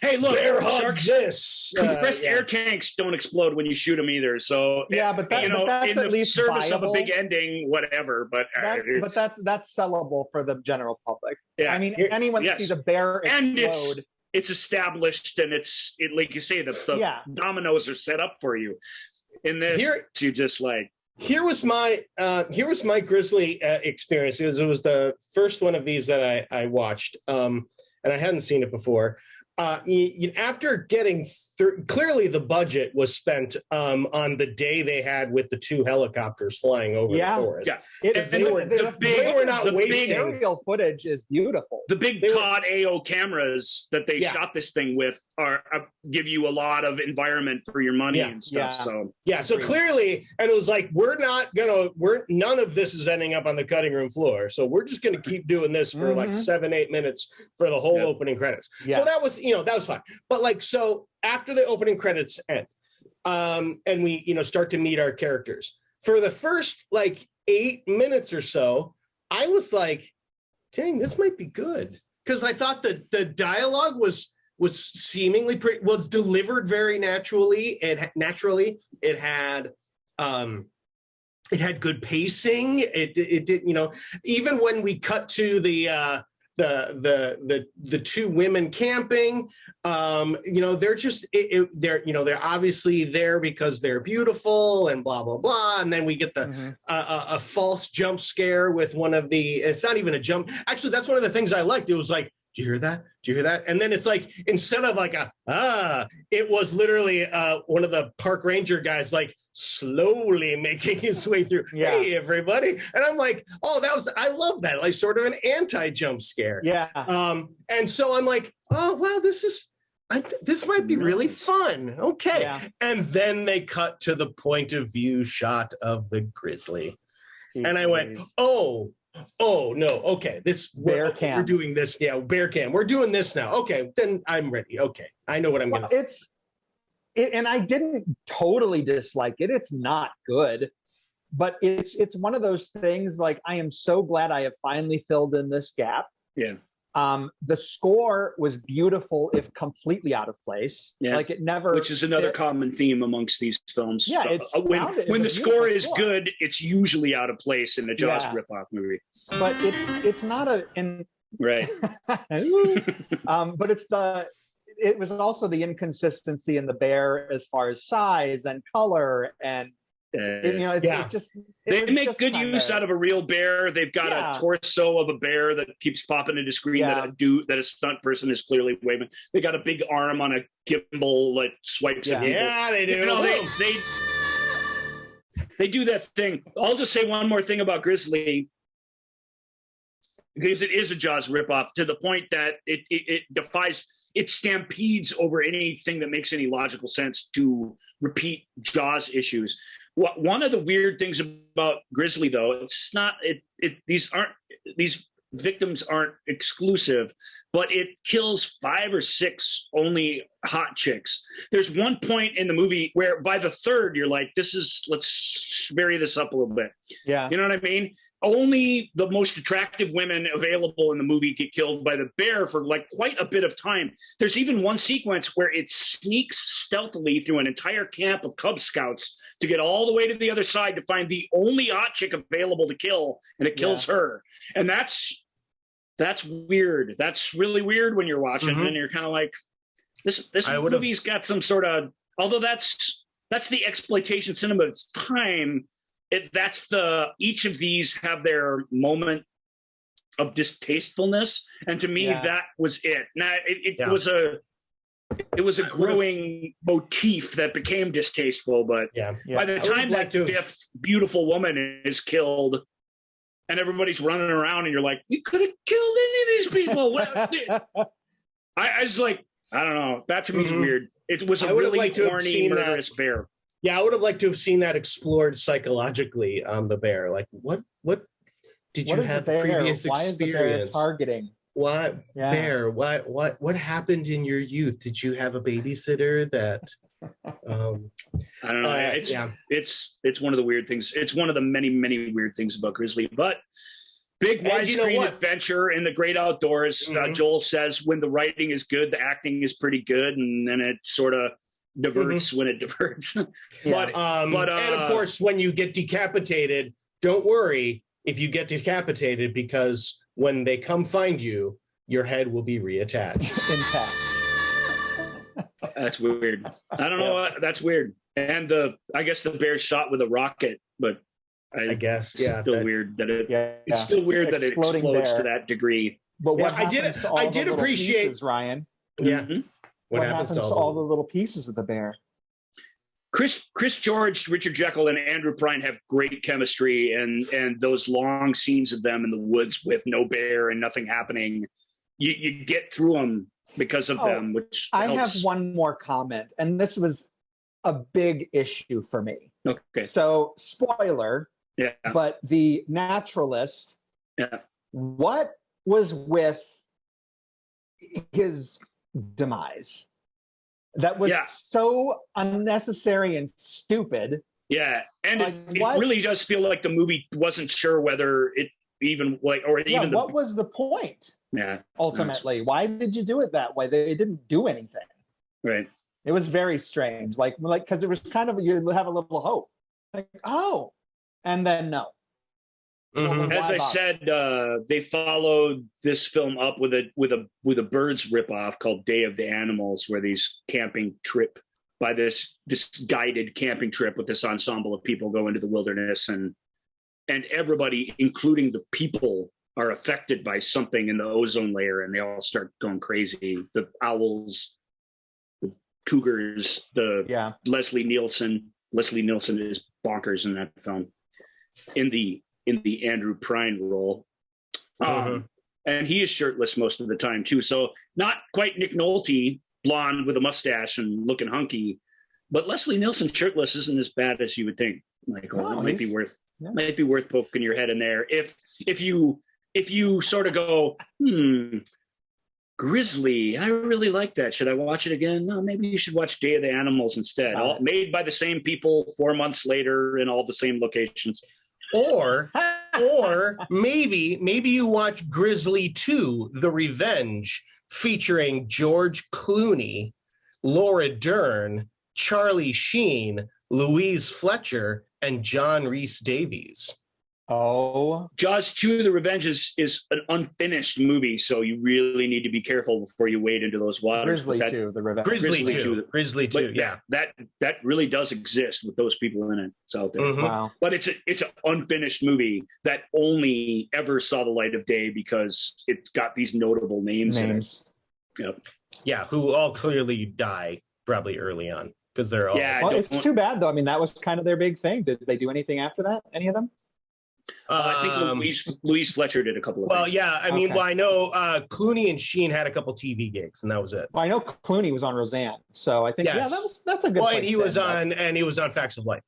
Hey, look, sharks. Compressed air tanks don't explode when you shoot them either. So but that's in at least the service viable. of a big ending, whatever. But that's sellable for the general public. Yeah. I mean, anyone sees a bear explode. It's established, and it's like you say, the dominoes are set up for you. In this, you just like. Here was my Grizzly experience. It was the first one of these that I watched, and I hadn't seen it before. After getting clearly the budget was spent on the day they had with the 2 helicopters flying over the forest. Yeah, they were not wasting. Aerial footage is beautiful. The big Todd AO cameras that they shot this thing with are give you a lot of environment for your money and stuff. So clearly, and it was like, none of this is ending up on the cutting room floor. So we're just gonna keep doing this for like 7-8 minutes for the whole opening credits. So that was that was fine. But like, so after the opening credits end, and we start to meet our characters, for the first like 8 minutes or so, I was like, dang, this might be good, because I thought that the dialogue was seemingly was delivered very naturally. It had good pacing. It did, even when we cut to the 2 women camping, they're just they're obviously there because they're beautiful and blah blah blah, and then we get the a false jump scare with one of the, it's not even a jump, actually that's one of the things I liked. It was like, do you hear that? Do you hear that? And then it's like, instead of like it was literally one of the park ranger guys like slowly making his way through. Hey everybody. And I'm like, I love that, like sort of an anti-jump scare. And so I'm like, oh wow, this might be really fun. Okay. And then they cut to the point of view shot of the Grizzly. And I went, oh no, okay, we're doing this. Bear cam, we're doing this now. Okay, then I'm ready. Okay, I know what I'm gonna do. And I didn't totally dislike it. It's not good, but it's one of those things, like, I am so glad I have finally filled in this gap. The score was beautiful, if completely out of place. Like, it never, which is another common theme amongst these films. When the score is good, it's usually out of place in a Jaws ripoff movie. But it's not right. But it was also the inconsistency in the bear as far as size and color, and they make good use out of a real bear. They've got a torso of a bear that keeps popping into screen that a stunt person is clearly waving. They got a big arm on a gimbal that swipes at people. Yeah, they do. They do that thing. I'll just say one more thing about Grizzly, because it is a Jaws ripoff, to the point that it stampedes over anything that makes any logical sense to repeat Jaws issues. One of the weird things about Grizzly, though, it's not these victims aren't exclusive, but it kills 5 or 6 only hot chicks. There's one point in the movie where by the third you're like, let's vary this up a little bit. You know what I mean? only the most attractive women available in the movie get killed by the bear for like quite a bit of time. There's even one sequence where it sneaks stealthily through an entire camp of Cub Scouts to get all the way to the other side to find the only hot chick available to kill, and it kills her. And that's weird. That's really weird when you're watching and you're kind of like, this movie's got some sort of, although that's the exploitation cinema of its time. Each of these have their moment of distastefulness, and to me that was it. Now it was a growing motif that became distasteful, but by the time that fifth beautiful woman is killed and everybody's running around and you're like, you could have killed any of these people. I was like, I don't know, that to me is weird. It was a really horny, murderous bear. Yeah, I would have liked to have seen that explored psychologically on the bear. Like, what did you have previous experience? Why is the bear targeting? Bear? What happened in your youth? Did you have a babysitter that? I don't know. It's one of the weird things. It's one of the many, many weird things about Grizzly. But big widescreen adventure in the great outdoors. Joel says when the writing is good, the acting is pretty good, and then it sort of diverts when it diverts. But and of course, when you get decapitated, don't worry if you get decapitated, because when they come find you, your head will be reattached. Intact. That's weird. I don't know. That's weird. And I guess the bear's shot with a rocket, but I guess still weird that it's still weird that it explodes to that degree. But what I did appreciate pieces, Ryan. Yeah. What happens to all the little pieces of the bear? Chris George, Richard Jekyll, and Andrew Prine have great chemistry, and those long scenes of them in the woods with no bear and nothing happening, you get through them because of them. Which I have one more comment, and this was a big issue for me. Okay. So, spoiler. Yeah. But the naturalist. Yeah. What was with his demise? That was so unnecessary and stupid. Yeah, and it really does feel like the movie wasn't sure whether it even what was the point? Yeah, ultimately, why did you do it that way? They didn't do anything. Right. It was very strange. Like because it was kind of, you have a little hope, like and then no. Mm-hmm. As I said, they followed this film up with a Birds ripoff called Day of the Animals, where these camping trip by this guided camping trip with this ensemble of people go into the wilderness, and everybody, including the people, are affected by something in the ozone layer, and they all start going crazy. The owls, the cougars, Leslie Nielsen. Leslie Nielsen is bonkers in that film. In the Andrew Prine role. And he is shirtless most of the time too. So not quite Nick Nolte, blonde with a mustache and looking hunky, but Leslie Nielsen shirtless isn't as bad as you would think. Like, it might be worth poking your head in there. If you sort of go, Grizzly, I really like that. Should I watch it again? No, maybe you should watch Day of the Animals instead. All made by the same people 4 months later in all the same locations. Or maybe you watch Grizzly 2, The Revenge, featuring George Clooney, Laura Dern, Charlie Sheen, Louise Fletcher, and John Rhys Davies. Jaws 2, The Revenge is an unfinished movie, so you really need to be careful before you wade into those waters. Grizzly 2, The Revenge. Grizzly 2, yeah. That really does exist with those people in it. It's out there. Mm-hmm. Wow. But it's an unfinished movie that only ever saw the light of day because it's got these notable names in it. Yep. Yeah, who all clearly die probably early on because they're all... Yeah, it's too bad, though. I mean, that was kind of their big thing. Did they do anything after that? Any of them? I think Louise Fletcher did a couple of things. Well, yeah. I know Clooney and Sheen had a couple TV gigs, and that was it. Well, I know Clooney was on Roseanne, so I think that's a good. Well, and he was on Facts of Life.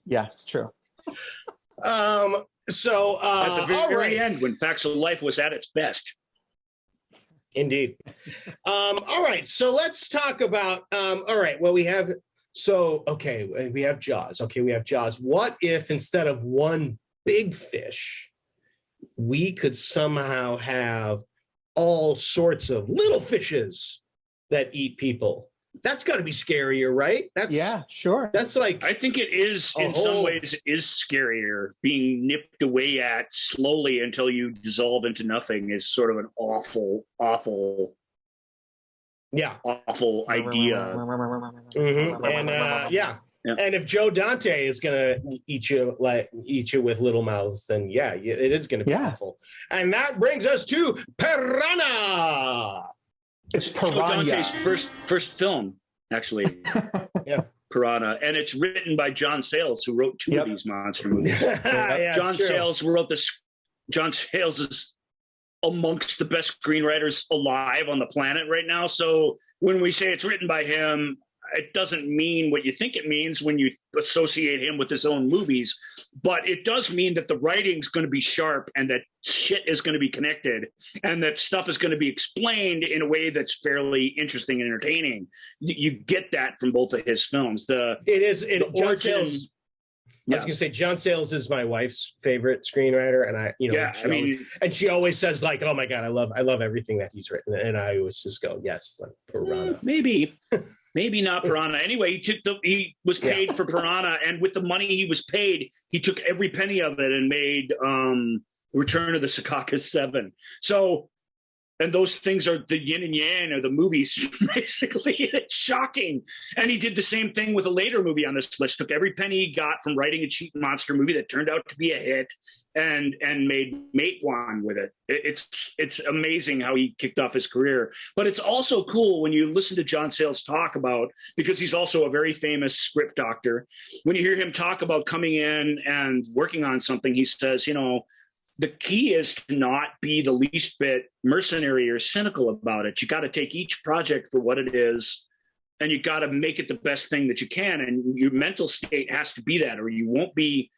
Yeah, it's true. So at the very end, when Facts of Life was at its best. Indeed. All right. So let's talk about. All right. Well, we have. So we have Jaws. Okay, we have Jaws. What if instead of one big fish we could somehow have all sorts of little fishes that eat people. That's got to be scarier, right? Yeah, sure. That's like, I think it is in some ways is scarier. Being nipped away at slowly until you dissolve into nothing is sort of an awful idea. Mm-hmm. And yeah. And if Joe Dante is gonna eat you with little mouths, then it is gonna be awful. And that brings us to Piranha. It's Piranha. Joe Dante's first film, actually. Yeah. Piranha, and it's written by John Sayles, who wrote two of these monster movies. John Sayles wrote this. John Sayles is amongst the best screenwriters alive on the planet right now. So when we say it's written by him, it doesn't mean what you think it means when you associate him with his own movies, but it does mean that the writing's going to be sharp and that shit is going to be connected and that stuff is going to be explained in a way that's fairly interesting and entertaining. You get that from both of his films. John Sayles. I was going to say John Sayles is my wife's favorite screenwriter, and and she always says like, "Oh my God, I love everything that he's written," and I always just go, "Yes, like Piranha." Maybe not Piranha. Anyway, he was paid for Piranha, and with the money he was paid, he took every penny of it and made Return of the Secaucus 7. So, and those things are the yin and yang of the movies, basically. It's shocking. And he did the same thing with a later movie on this list. Took every penny he got from writing a cheap monster movie that turned out to be a hit and made Matewan with it. It's amazing how he kicked off his career. But it's also cool when you listen to John Sayles talk about, because he's also a very famous script doctor, when you hear him talk about coming in and working on something, he says, the key is to not be the least bit mercenary or cynical about it. You got to take each project for what it is, and you got to make it the best thing that you can. And your mental state has to be that, or you won't be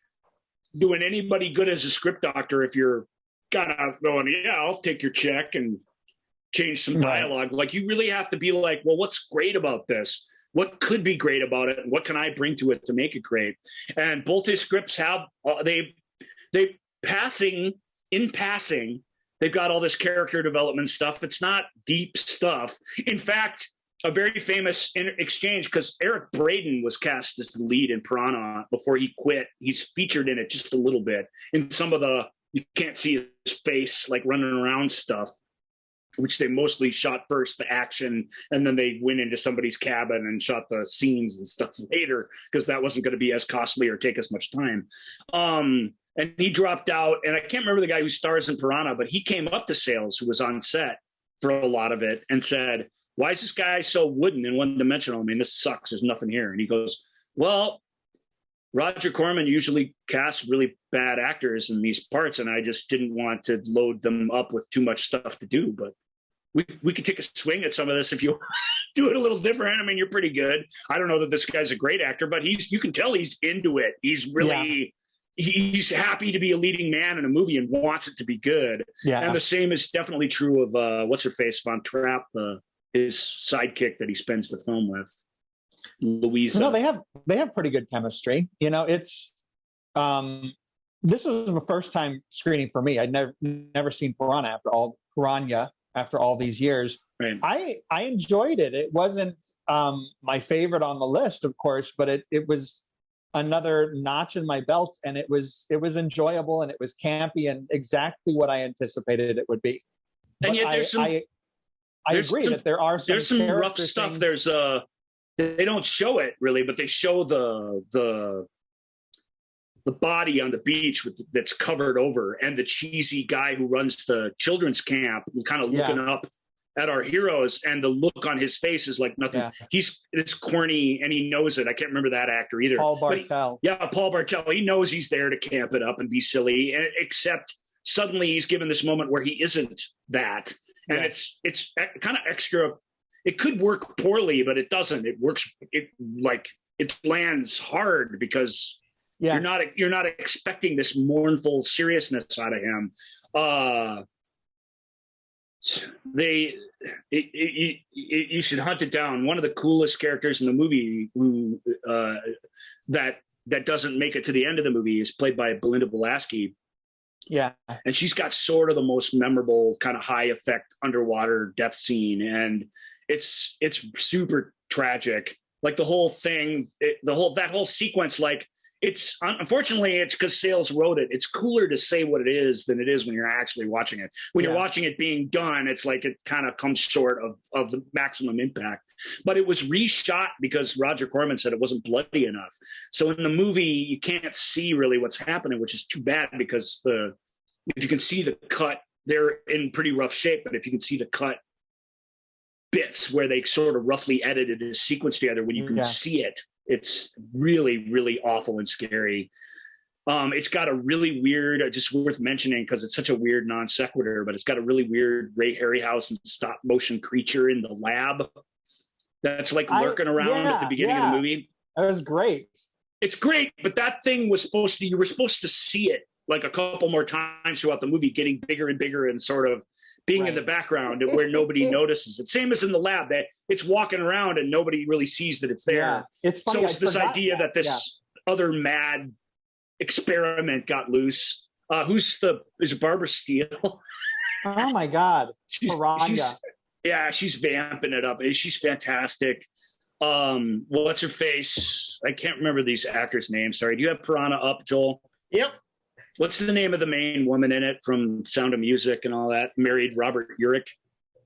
doing anybody good as a script doctor if you're kind of going, I'll take your check and change some dialogue. Like, you really have to be like, well, what's great about this? What could be great about it? And what can I bring to it to make it great? And both his scripts have, in passing, they've got all this character development stuff. It's not deep stuff. In fact, a very famous exchange, because Eric Braeden was cast as the lead in Piranha before he quit. He's featured in it just a little bit in some of you can't see his face, like running around stuff, which they mostly shot first, the action, and then they went into somebody's cabin and shot the scenes and stuff later, because that wasn't going to be as costly or take as much time. And he dropped out, and I can't remember the guy who stars in Piranha, but he came up to Sayles, who was on set for a lot of it, and said, why is this guy so wooden and one-dimensional? I mean, this sucks. There's nothing here. And he goes, well, Roger Corman usually casts really bad actors in these parts, and I just didn't want to load them up with too much stuff to do. But we could take a swing at some of this if you do it a little different. I mean, you're pretty good. I don't know that this guy's a great actor, but you can tell he's into it. He's really... He's happy to be a leading man in a movie and wants it to be good. Yeah. And the same is definitely true of what's her face, Von Trapp, his sidekick that he spends the film with, Louisa. No, they have pretty good chemistry. It's this was the first time screening for me. I'd never seen Piranha after all these years. Right. I enjoyed it. It wasn't my favorite on the list, of course, but it was another notch in my belt, and it was enjoyable, and it was campy, and exactly what I anticipated it would be. And but yet I agree that there are some rough stuff. Things. They don't show it really, but they show the body on the beach that's covered over, and the cheesy guy who runs the children's camp, kind of looking up at our heroes, and the look on his face is like nothing. Yeah. It's corny, and he knows it. I can't remember that actor either. Paul Bartel. Paul Bartel. He knows he's there to camp it up and be silly, except suddenly he's given this moment where he isn't that, and it's kind of extra. It could work poorly, but it doesn't. It works. It lands hard because you're not expecting this mournful seriousness out of him. You should hunt it down. One of the coolest characters in the movie who that doesn't make it to the end of the movie is played by Belinda Bulaski, Yeah. And she's got sort of the most memorable kind of high effect underwater death scene. And it's super tragic. Like the whole thing, that whole sequence, like it's unfortunately it's because Sayles wrote it. It's cooler to say what it is than it is when you're actually watching it. When you're watching it being done, it's like it kind of comes short of the maximum impact. But it was reshot because Roger Corman said it wasn't bloody enough. So in the movie, you can't see really what's happening, which is too bad because if you can see the cut, they're in pretty rough shape. But if you can see the cut bits where they sort of roughly edited this sequence together, when you can see it, it's really, really awful and scary. It's got a really weird, just worth mentioning because it's such a weird non sequitur, but it's got a really weird Ray Harryhausen stop motion creature in the lab that's like lurking around at the beginning of the movie. That was great. It's great, but that thing you were supposed to see it like a couple more times throughout the movie, getting bigger and bigger and sort of being in the background where nobody notices it. Same as in the lab, that it's walking around and nobody really sees that it's there. Yeah. It's funny. So it's this idea that this other mad experiment got loose. Is it Barbara Steele? Oh my God. she's vamping it up. She's fantastic. What's her face? I can't remember these actors' names. Sorry. Do you have Piranha up, Joel? Yep. What's the name of the main woman in it from Sound of Music and all that? Married Robert Urich.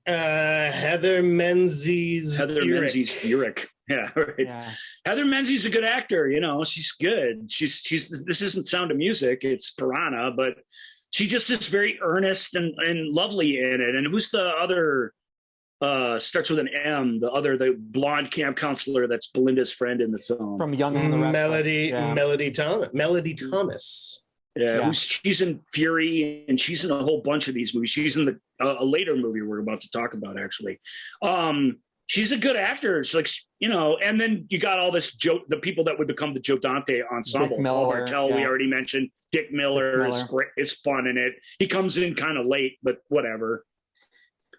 Heather Menzies. Urich. Yeah, right. Yeah. Heather Menzies is a good actor. You know, she's good. She's. This isn't Sound of Music. It's Piranha, but she just is very earnest and lovely in it. And who's the other? Starts with an M. The blonde camp counselor that's Belinda's friend in the film from Young and the Restless. Melody Thomas. Yeah. She's in Fury, and she's in a whole bunch of these movies. She's in a later movie we're about to talk about, actually. She's a good actor. It's like, you know, and then you got all this the people that would become the Joe Dante ensemble. Paul Hartel, we already mentioned. Dick Miller is great. It's fun in it. He comes in kind of late, but whatever.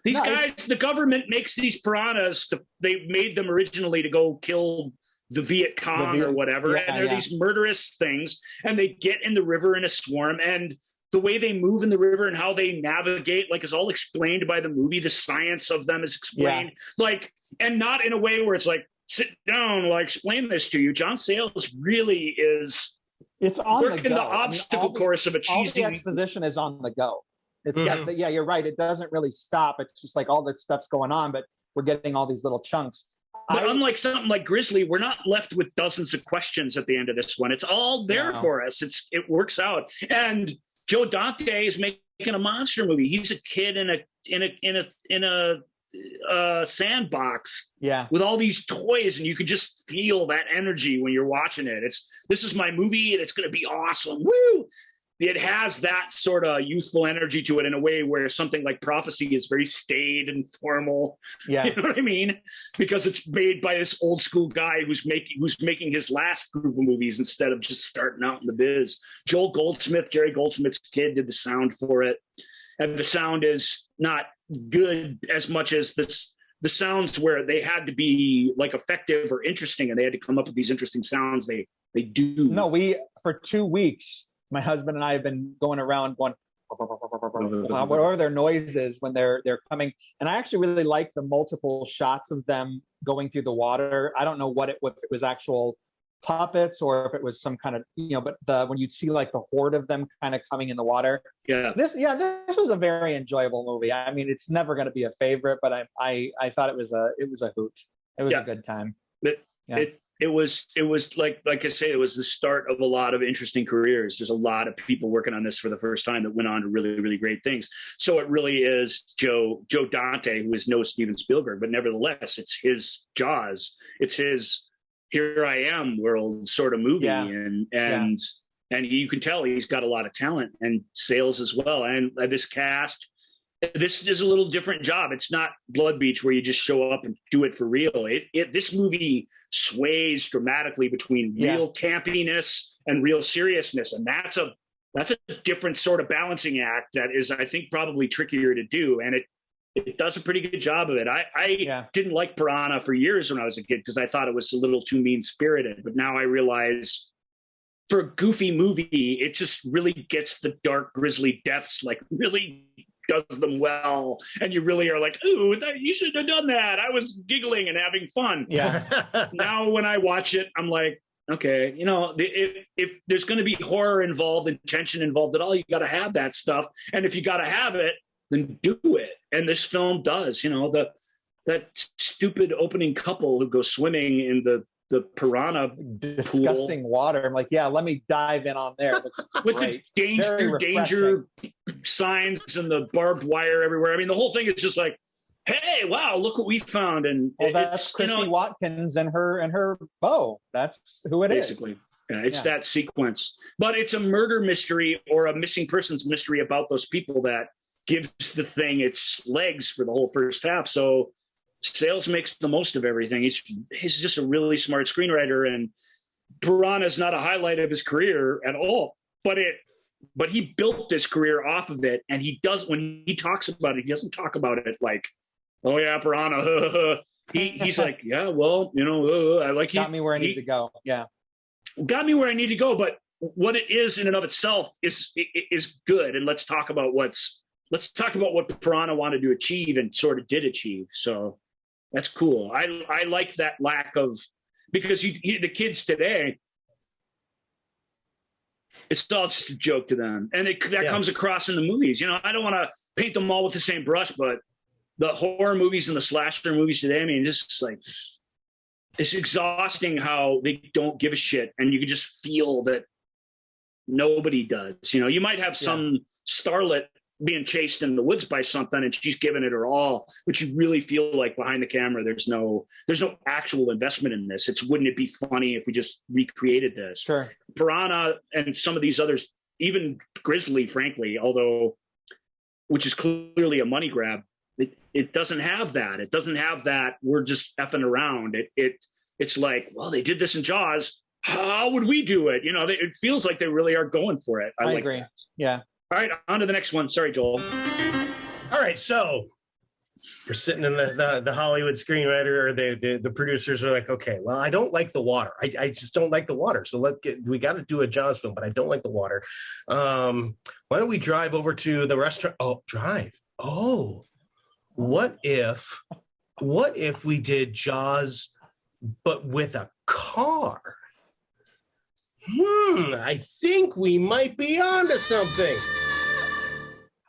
These guys, the government makes these piranhas. They made them originally to go kill the Viet Cong or whatever. And they're these murderous things. And they get in the river in a swarm. And the way they move in the river and how they navigate, like, is all explained by the movie. The science of them is explained. Like, and not in a way where it's like, sit down while I explain this to you. John Sayles really is working the obstacle course of a cheesy. All the exposition is on the go. It's you're right. It doesn't really stop. It's just like all this stuff's going on, but we're getting all these little chunks. But unlike something like Grizzly, we're not left with dozens of questions at the end of this one. It's all there for us. It works out. And Joe Dante is making a monster movie. He's a kid in a sandbox with all these toys, and you can just feel that energy when you're watching it. This is my movie, and it's going to be awesome. Woo! It has that sort of youthful energy to it in a way where something like Prophecy is very staid and formal. Yeah. You know what I mean? Because it's made by this old school guy who's making his last group of movies instead of just starting out in the biz. Joel Goldsmith, Jerry Goldsmith's kid, did the sound for it. And the sound is not good as much as the sounds where they had to be like effective or interesting, and they had to come up with these interesting sounds. They do. No, for 2 weeks, my husband and I have been going around going, whatever their noise is when they're coming. And I actually really like the multiple shots of them going through the water. I don't know if it was actual puppets or if it was some kind of, but when you see like the horde of them kind of coming in the water. Yeah. This was a very enjoyable movie. I mean, it's never going to be a favorite, but I thought it was a hoot. It was a good time. It was like I say, it was the start of a lot of interesting careers. There's a lot of people working on this for the first time that went on to really, really great things. So it really is Joe Dante, who is no Steven Spielberg, but nevertheless, it's his Jaws. It's his Here I Am world sort of movie. And you can tell he's got a lot of talent, and Sayles as well. And this cast. This is a little different job. It's not Blood Beach where you just show up and do it for real. This movie sways dramatically between real campiness and real seriousness, and that's a different sort of balancing act that is, I think, probably trickier to do. And it does a pretty good job of it. I didn't like Piranha for years when I was a kid because I thought it was a little too mean spirited. But now I realize for a goofy movie, it just really gets the dark, grisly deaths, like really does them well. And you really are like, ooh, you shouldn't have done that. I was giggling and having fun. Yeah. Now when I watch it, I'm like, okay, if there's going to be horror involved and tension involved at all, you got to have that stuff. And if you got to have it, then do it. And this film does, that stupid opening couple who go swimming in the piranha disgusting pool. Water. I'm like, yeah, let me dive in on there. With the danger signs and the barbed wire everywhere. I mean, the whole thing is just like, hey, wow, look what we found. And that's Chrissy Watkins and her bow. That's who it basically. is. It's that sequence. But it's a murder mystery or a missing persons mystery about those people that gives the thing its legs for the whole first half. So Sayles makes the most of everything. He's just a really smart screenwriter, and Piranha is not a highlight of his career at all. But he built his career off of it, and he does. When he talks about it, he doesn't talk about it like, "Oh yeah, Piranha." He's like, "Yeah, well, I like." Got me where I need to go. Yeah, got me where I need to go. But what it is in and of itself is good. And let's talk about what Piranha wanted to achieve and sort of did achieve. So. That's cool. I like that lack of, because the kids today, it's all just a joke to them. And that comes across in the movies. I don't want to paint them all with the same brush, but the horror movies and the slasher movies today, I mean, just like, it's exhausting how they don't give a shit. And you can just feel that nobody does. You might have some starlet being chased in the woods by something and she's giving it her all, but you really feel like behind the camera there's no actual investment in this. Wouldn't it be funny if we just recreated this? Sure. Piranha and some of these others, even Grizzly, frankly, although which is clearly a money grab, it doesn't have that. It doesn't have that we're just effing around. It's like, well, they did this in Jaws, how would we do it? It feels like they really are going for it. I agree. That. Yeah. All right, on to the next one. Sorry, Joel. All right, so we're sitting in the Hollywood screenwriter or the producers are like, okay, well, I don't like the water. I just don't like the water. So we got to do a Jaws film, but I don't like the water. Why don't we drive over to the restaurant? Oh, drive. Oh, what if we did Jaws, but with a car? I think we might be onto something.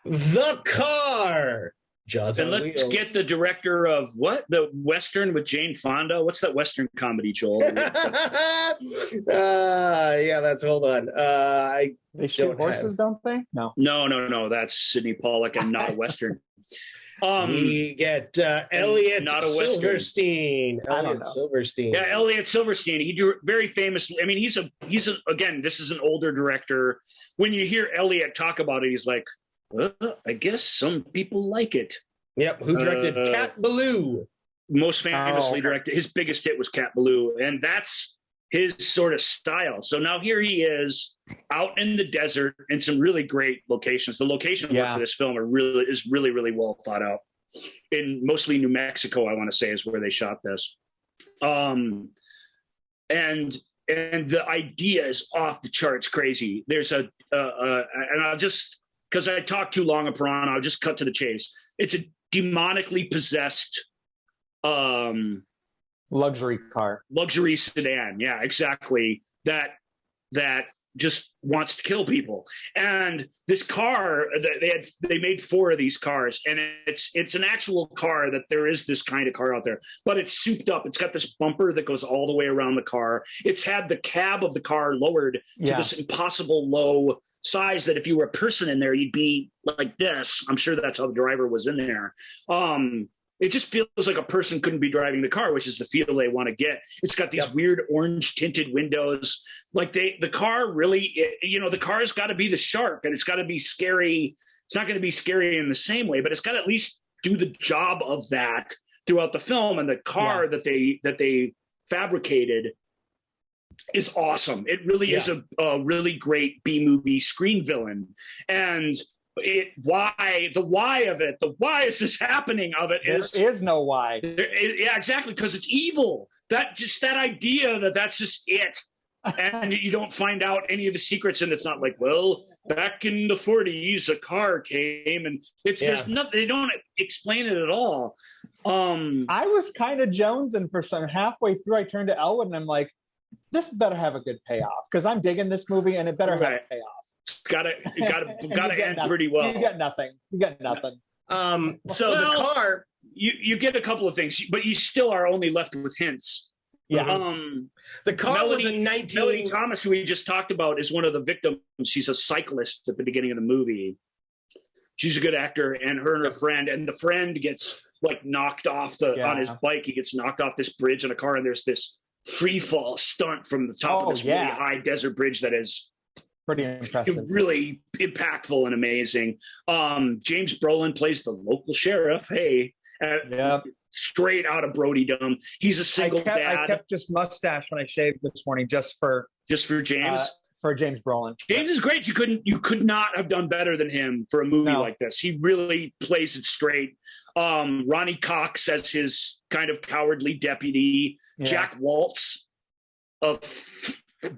The Car. Jaws and let's wheels. Get the director of what? The Western with Jane Fonda? What's that Western comedy, Joel? Yeah, hold on. They shoot horses, don't they? No. No. That's Sidney Pollack and not a Western. We get Elliot Silverstein. Yeah, Elliot Silverstein. He drew very famously. I mean, he's again, this is an older director. When you hear Elliot talk about it, he's like, I guess some people like it. Yep. Who directed Cat Ballou? Most famously directed. His biggest hit was Cat Ballou, and that's his sort of style. So now here he is out in the desert in some really great locations. The location work for this film is really, really well thought out. In mostly New Mexico, I want to say, is where they shot this. And the idea is off the charts crazy. There's and I'll just, because I talked too long of Piranha, I'll just cut to the chase. It's a demonically possessed luxury sedan. Yeah, exactly. That just wants to kill people. And this car, they made 4 of these cars, and it's an actual car that there is this kind of car out there, but it's souped up. It's got this bumper that goes all the way around the car. It's had the cab of the car lowered to this impossible low size that if you were a person in there, you'd be like this. I'm sure that's how the driver was in there. It just feels like a person couldn't be driving the car, which is the feel they want to get. It's got these weird orange tinted windows. Like the car really, the car's got to be the shark, and it's got to be scary. It's not going to be scary in the same way, but it's got to at least do the job of that throughout the film. And the car that they fabricated is awesome. It really is a really great B-movie screen villain. And the why is this happening of it there is no why. Yeah, exactly, because it's evil. That idea that's just it. and you don't find out any of the secrets. And it's not like, well, back in the 40s, a car came, and there's nothing. They don't explain it at all. I was kind of jonesing for some. Halfway through, I turned to Elwood, and I'm like, this better have a good payoff because I'm digging this movie, and it better have a payoff. Got to end pretty well. You got nothing. The car. You get a couple of things, but you still are only left with hints. Yeah. The car was a 19. Melody Thomas, who we just talked about, is one of the victims. She's a cyclist at the beginning of the movie. She's a good actor, and her friend, and the friend gets like knocked off on his bike. He gets knocked off this bridge in a car, and there's this free fall stunt from the top of this really high desert bridge that is pretty impressive, really impactful and amazing. James Brolin plays the local sheriff. Hey. Straight out of Brody-dom. He's a single dad. I kept just mustache when I shaved this morning, just for James. For James Brolin. James is great. You could not have done better than him for a movie like this. He really plays it straight. Ronnie Cox as his kind of cowardly deputy. Yeah. Jack Waltz of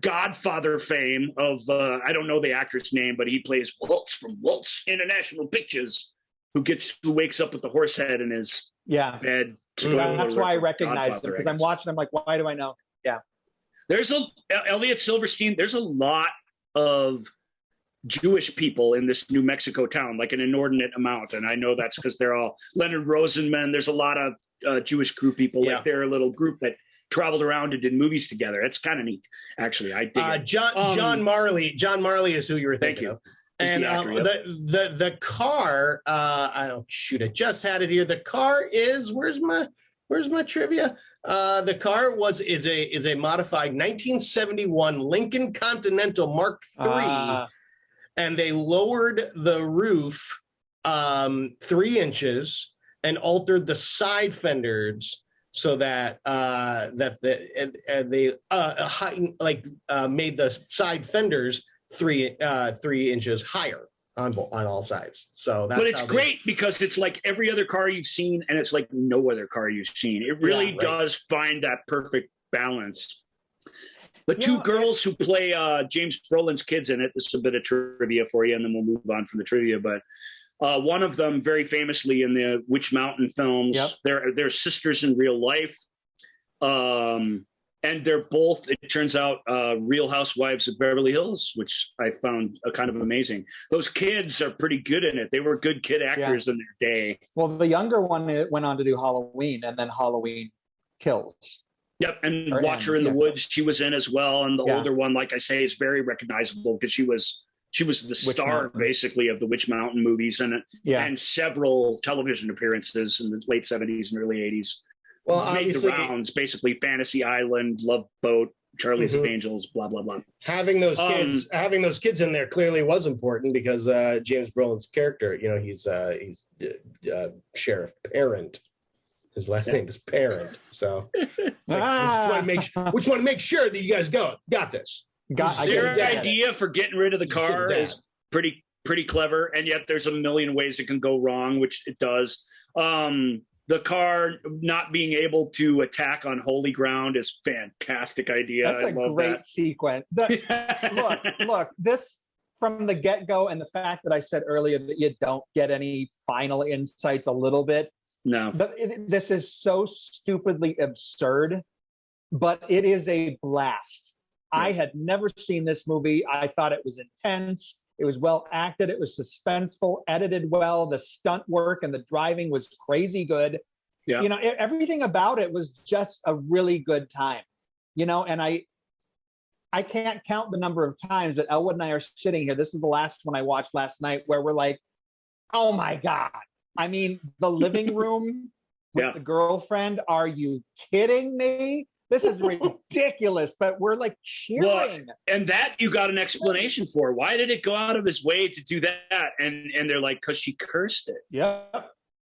Godfather fame of I don't know the actor's name, but he plays Waltz from Waltz International Pictures, who wakes up with the horse head in his bed. That's why I recognize him, because I'm watching. I'm like, why do I know? Yeah. There's Elliot Silverstein. There's a lot of Jewish people in this New Mexico town, like an inordinate amount. And I know that's because they're all Leonard Rosenman. There's a lot of Jewish crew people. Like they're a little group that traveled around and did movies together. It's kind of neat, actually. I dig it. John Marley. John Marley is who you were thinking of. And the car, I just had it here. The car is where's my trivia? The car is a modified 1971 Lincoln Continental Mark III, and they lowered the roof 3 inches and altered the side fenders so that they made the side fenders 3 inches higher on all sides. So that's, but it's great because it's like every other car you've seen, and it's like no other car you've seen. It really does find that perfect balance. The two girls who play James Brolin's kids in it, this is a bit of trivia for you, and then we'll move on from the trivia. But one of them, very famously in the Witch Mountain films, they're sisters in real life. And they're both, it turns out, Real Housewives of Beverly Hills, which I found kind of amazing. Those kids are pretty good in it. They were good kid actors in their day. Well, the younger one went on to do Halloween, and then Halloween Kills. Yep, and Watch Her in the Woods, she was in as well. And the older one, like I say, is very recognizable because she was the star, basically, of the Witch Mountain movies and several television appearances in the late 70s and early 80s. Well, made the rounds, basically Fantasy Island, Love Boat, Charlie's Angels, blah blah blah. Having those kids in there clearly was important because James Brolin's character, he's Sheriff Parent. His last name is Parent. So just want to make sure that you guys got this. Their idea for getting rid of the car is pretty clever, and yet there's a million ways it can go wrong, which it does. The car not being able to attack on holy ground is a fantastic idea. That's a great sequence. Look, this from the get-go, and the fact that I said earlier that you don't get any final insights a little bit. No. But this is so stupidly absurd, but it is a blast. Yeah. I had never seen this movie. I thought it was intense. It was well acted. It was suspenseful, edited well. The stunt work and the driving was crazy good. Yeah. Everything about it was just a really good time. And I can't count the number of times that Elwood and I are sitting here. This is the last one I watched last night where we're like, oh my God. I mean, the living room with the girlfriend. Are you kidding me? This is ridiculous, but we're like cheering. Look, and that you got an explanation for. Why did it go out of his way to do that? And they're like, because she cursed it. Yeah.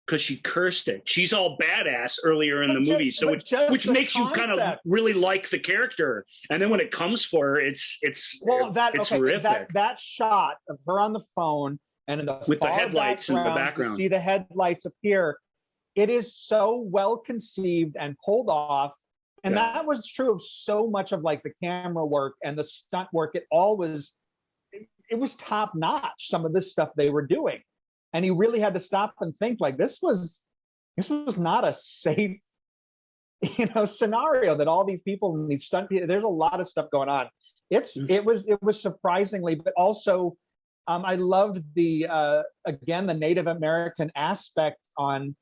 Because she cursed it. She's all badass earlier in the movie, so which makes you kind of really like the character. And then when it comes for her, it's horrific. That shot of her on the phone and in the with the headlights in the background, you see the headlights appear. It is so well conceived and pulled off. And that was true of so much of like the camera work and the stunt work. It was top notch, some of this stuff they were doing. And he really had to stop and think like this was not a safe, scenario that all these people and these stunt people, there's a lot of stuff going on. It was surprisingly, but also I loved the Native American aspect on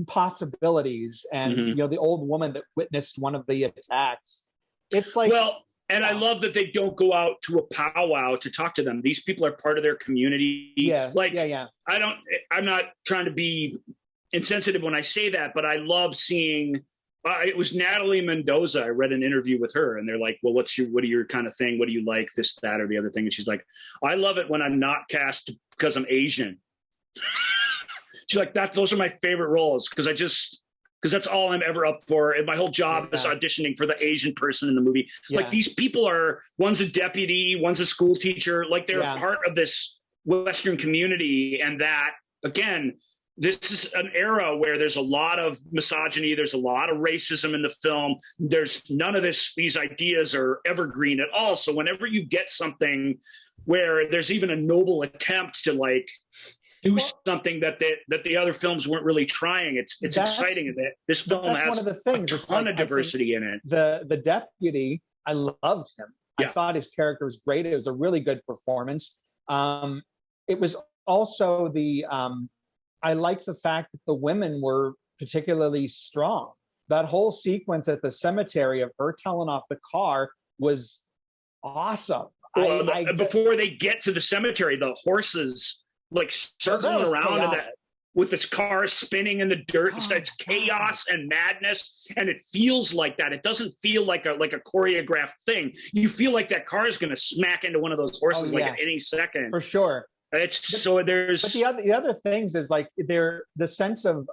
possibilities and the old woman that witnessed one of the attacks. It's like, and I love that they don't go out to a powwow to talk to them. These people are part of their community. Yeah. I'm not trying to be insensitive when I say that, but I love seeing, it was Natalie Mendoza. I read an interview with her and they're like, well, what are your kind of thing? What do you like? This, that, or the other thing. And she's like, I love it when I'm not cast because I'm Asian. She's like, those are my favorite roles because that's all I'm ever up for. And my whole job is auditioning for the Asian person in the movie. Yeah. Like these people one's a deputy, one's a school teacher. Like they're part of this Western community. And that, again, this is an era where there's a lot of misogyny. There's a lot of racism in the film. There's none of these ideas are evergreen at all. So whenever you get something where there's even a noble attempt to like, do something that the other films weren't really trying. It's exciting that this film has one of the things, a ton of diversity in it. The deputy, I loved him. I thought his character was great. It was a really good performance. It was also I liked the fact that the women were particularly strong. That whole sequence at the cemetery of her telling off the car was awesome. Well, before they get to the cemetery, the horses like circling around and with its car spinning in the dirt. It's chaos and madness, and it feels like that. It doesn't feel like a choreographed thing. You feel like that car is going to smack into one of those horses at any second. For sure. But the other things is like the sense of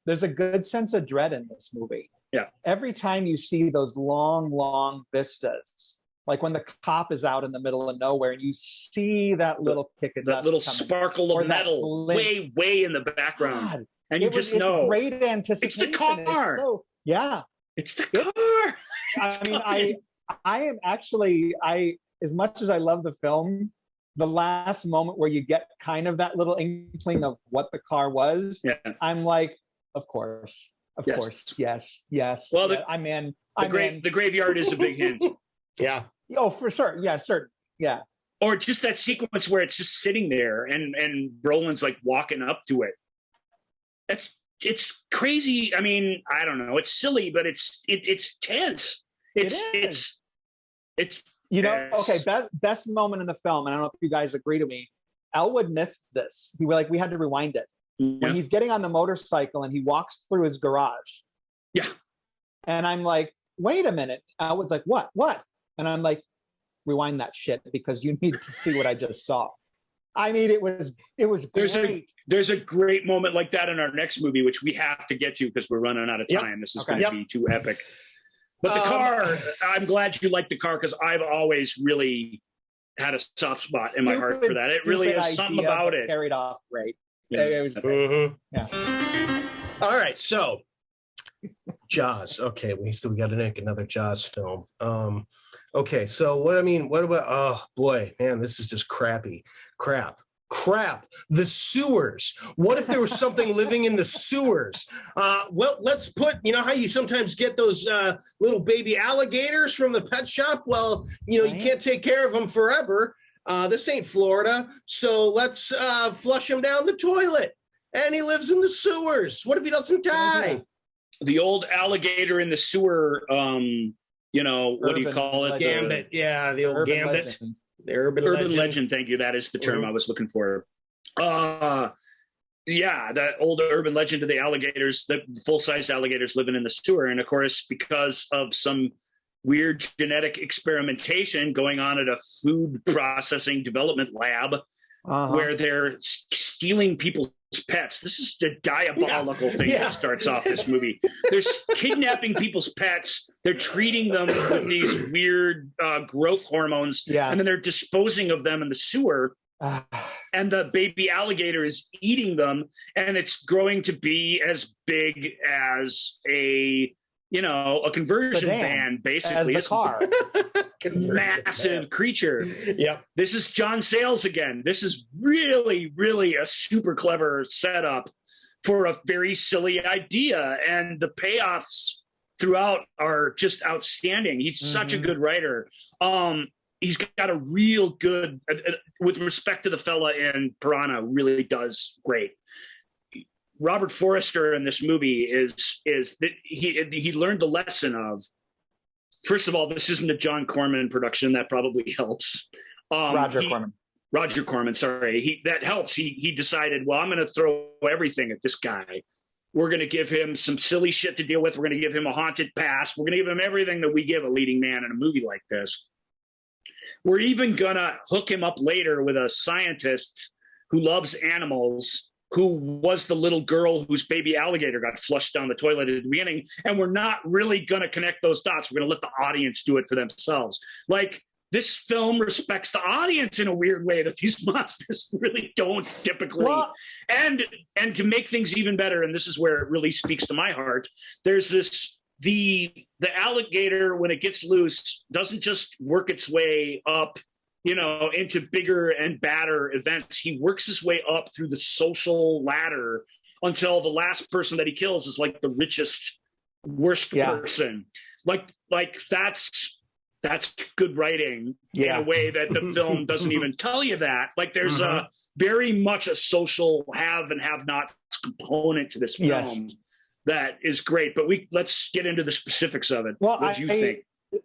there's a good sense of dread in this movie. Yeah. Every time you see those long vistas, like when the cop is out in the middle of nowhere and you see that little kick of dust, that little sparkle of metal way in the background. God, and you just know. It's great anticipation. It's the car. It's the car. I mean, I am actually, as much as I love the film, the last moment where you get kind of that little inkling of what the car was, I'm like, of course, yes. Well, I'm in. The graveyard is a big hint. Yeah. Oh, for sure. Yeah, certain. Yeah. Or just that sequence where it's just sitting there and Brolin's like walking up to it. It's crazy. I mean, I don't know. It's silly, but it's tense. It's okay. Best moment in the film, and I don't know if you guys agree to me. Elwood missed this. We had to rewind it. When he's getting on the motorcycle and he walks through his garage. Yeah. And I'm like, wait a minute. Elwood's like, what? And I'm like, rewind that shit because you need to see what I just saw. I mean, it was great. There's a great moment like that in our next movie, which we have to get to because we're running out of time. This is going to be too epic. But the car, I'm glad you like the car because I've always really had a soft spot in my heart for that. It really is something about it. Carried off great. Yeah. It was great. Yeah. All right, so Jaws. Okay, we got to make another Jaws film. Okay, so what about, oh boy, man, this is just crap. The sewers. What if there was something living in the sewers? Well, let's put, how you sometimes get those little baby alligators from the pet shop? Well, you can't take care of them forever. This ain't Florida. So let's flush him down the toilet. And he lives in the sewers. What if he doesn't die? The old alligator in the sewer, what do you call it? Gambit. Yeah, the old Gambit. Legend. The urban legend. Thank you. That is the term I was looking for. That old urban legend of the alligators, the full-sized alligators living in the sewer. And of course, because of some weird genetic experimentation going on at a food processing development lab where they're stealing people's pets. This is the diabolical thing that starts off this movie. They're kidnapping people's pets. They're treating them with these weird growth hormones, and then they're disposing of them in the sewer. And the baby alligator is eating them, and it's growing to be as big as a a conversion van, basically. As the car. Massive creature. Yep. This is John Sayles again. This is really, really a super clever setup for a very silly idea. And the payoffs throughout are just outstanding. He's such a good writer. He's got a real good, with respect to the fella in Piranha, really does great. Robert Forster in this movie is that he learned the lesson of, first of all, this isn't a John Corman production. That probably helps. Roger Corman, sorry. That helps. He decided, well, I'm going to throw everything at this guy. We're going to give him some silly shit to deal with. We're going to give him a haunted past. We're going to give him everything that we give a leading man in a movie like this. We're even going to hook him up later with a scientist who loves animals, who was the little girl whose baby alligator got flushed down the toilet at the beginning. And we're not really going to connect those dots. We're going to let the audience do it for themselves. Like, this film respects the audience in a weird way that these monsters really don't typically. Well, and to make things even better, and this is where it really speaks to my heart, there's this, the alligator, when it gets loose, doesn't just work its way up, into bigger and badder events. He works his way up through the social ladder until the last person that he kills is like the richest, worst person. Like that's good writing in a way that the film doesn't even tell you that. Like, there's a very much a social have and have not component to this film that is great. But let's get into the specifics of it. Well, what do you think?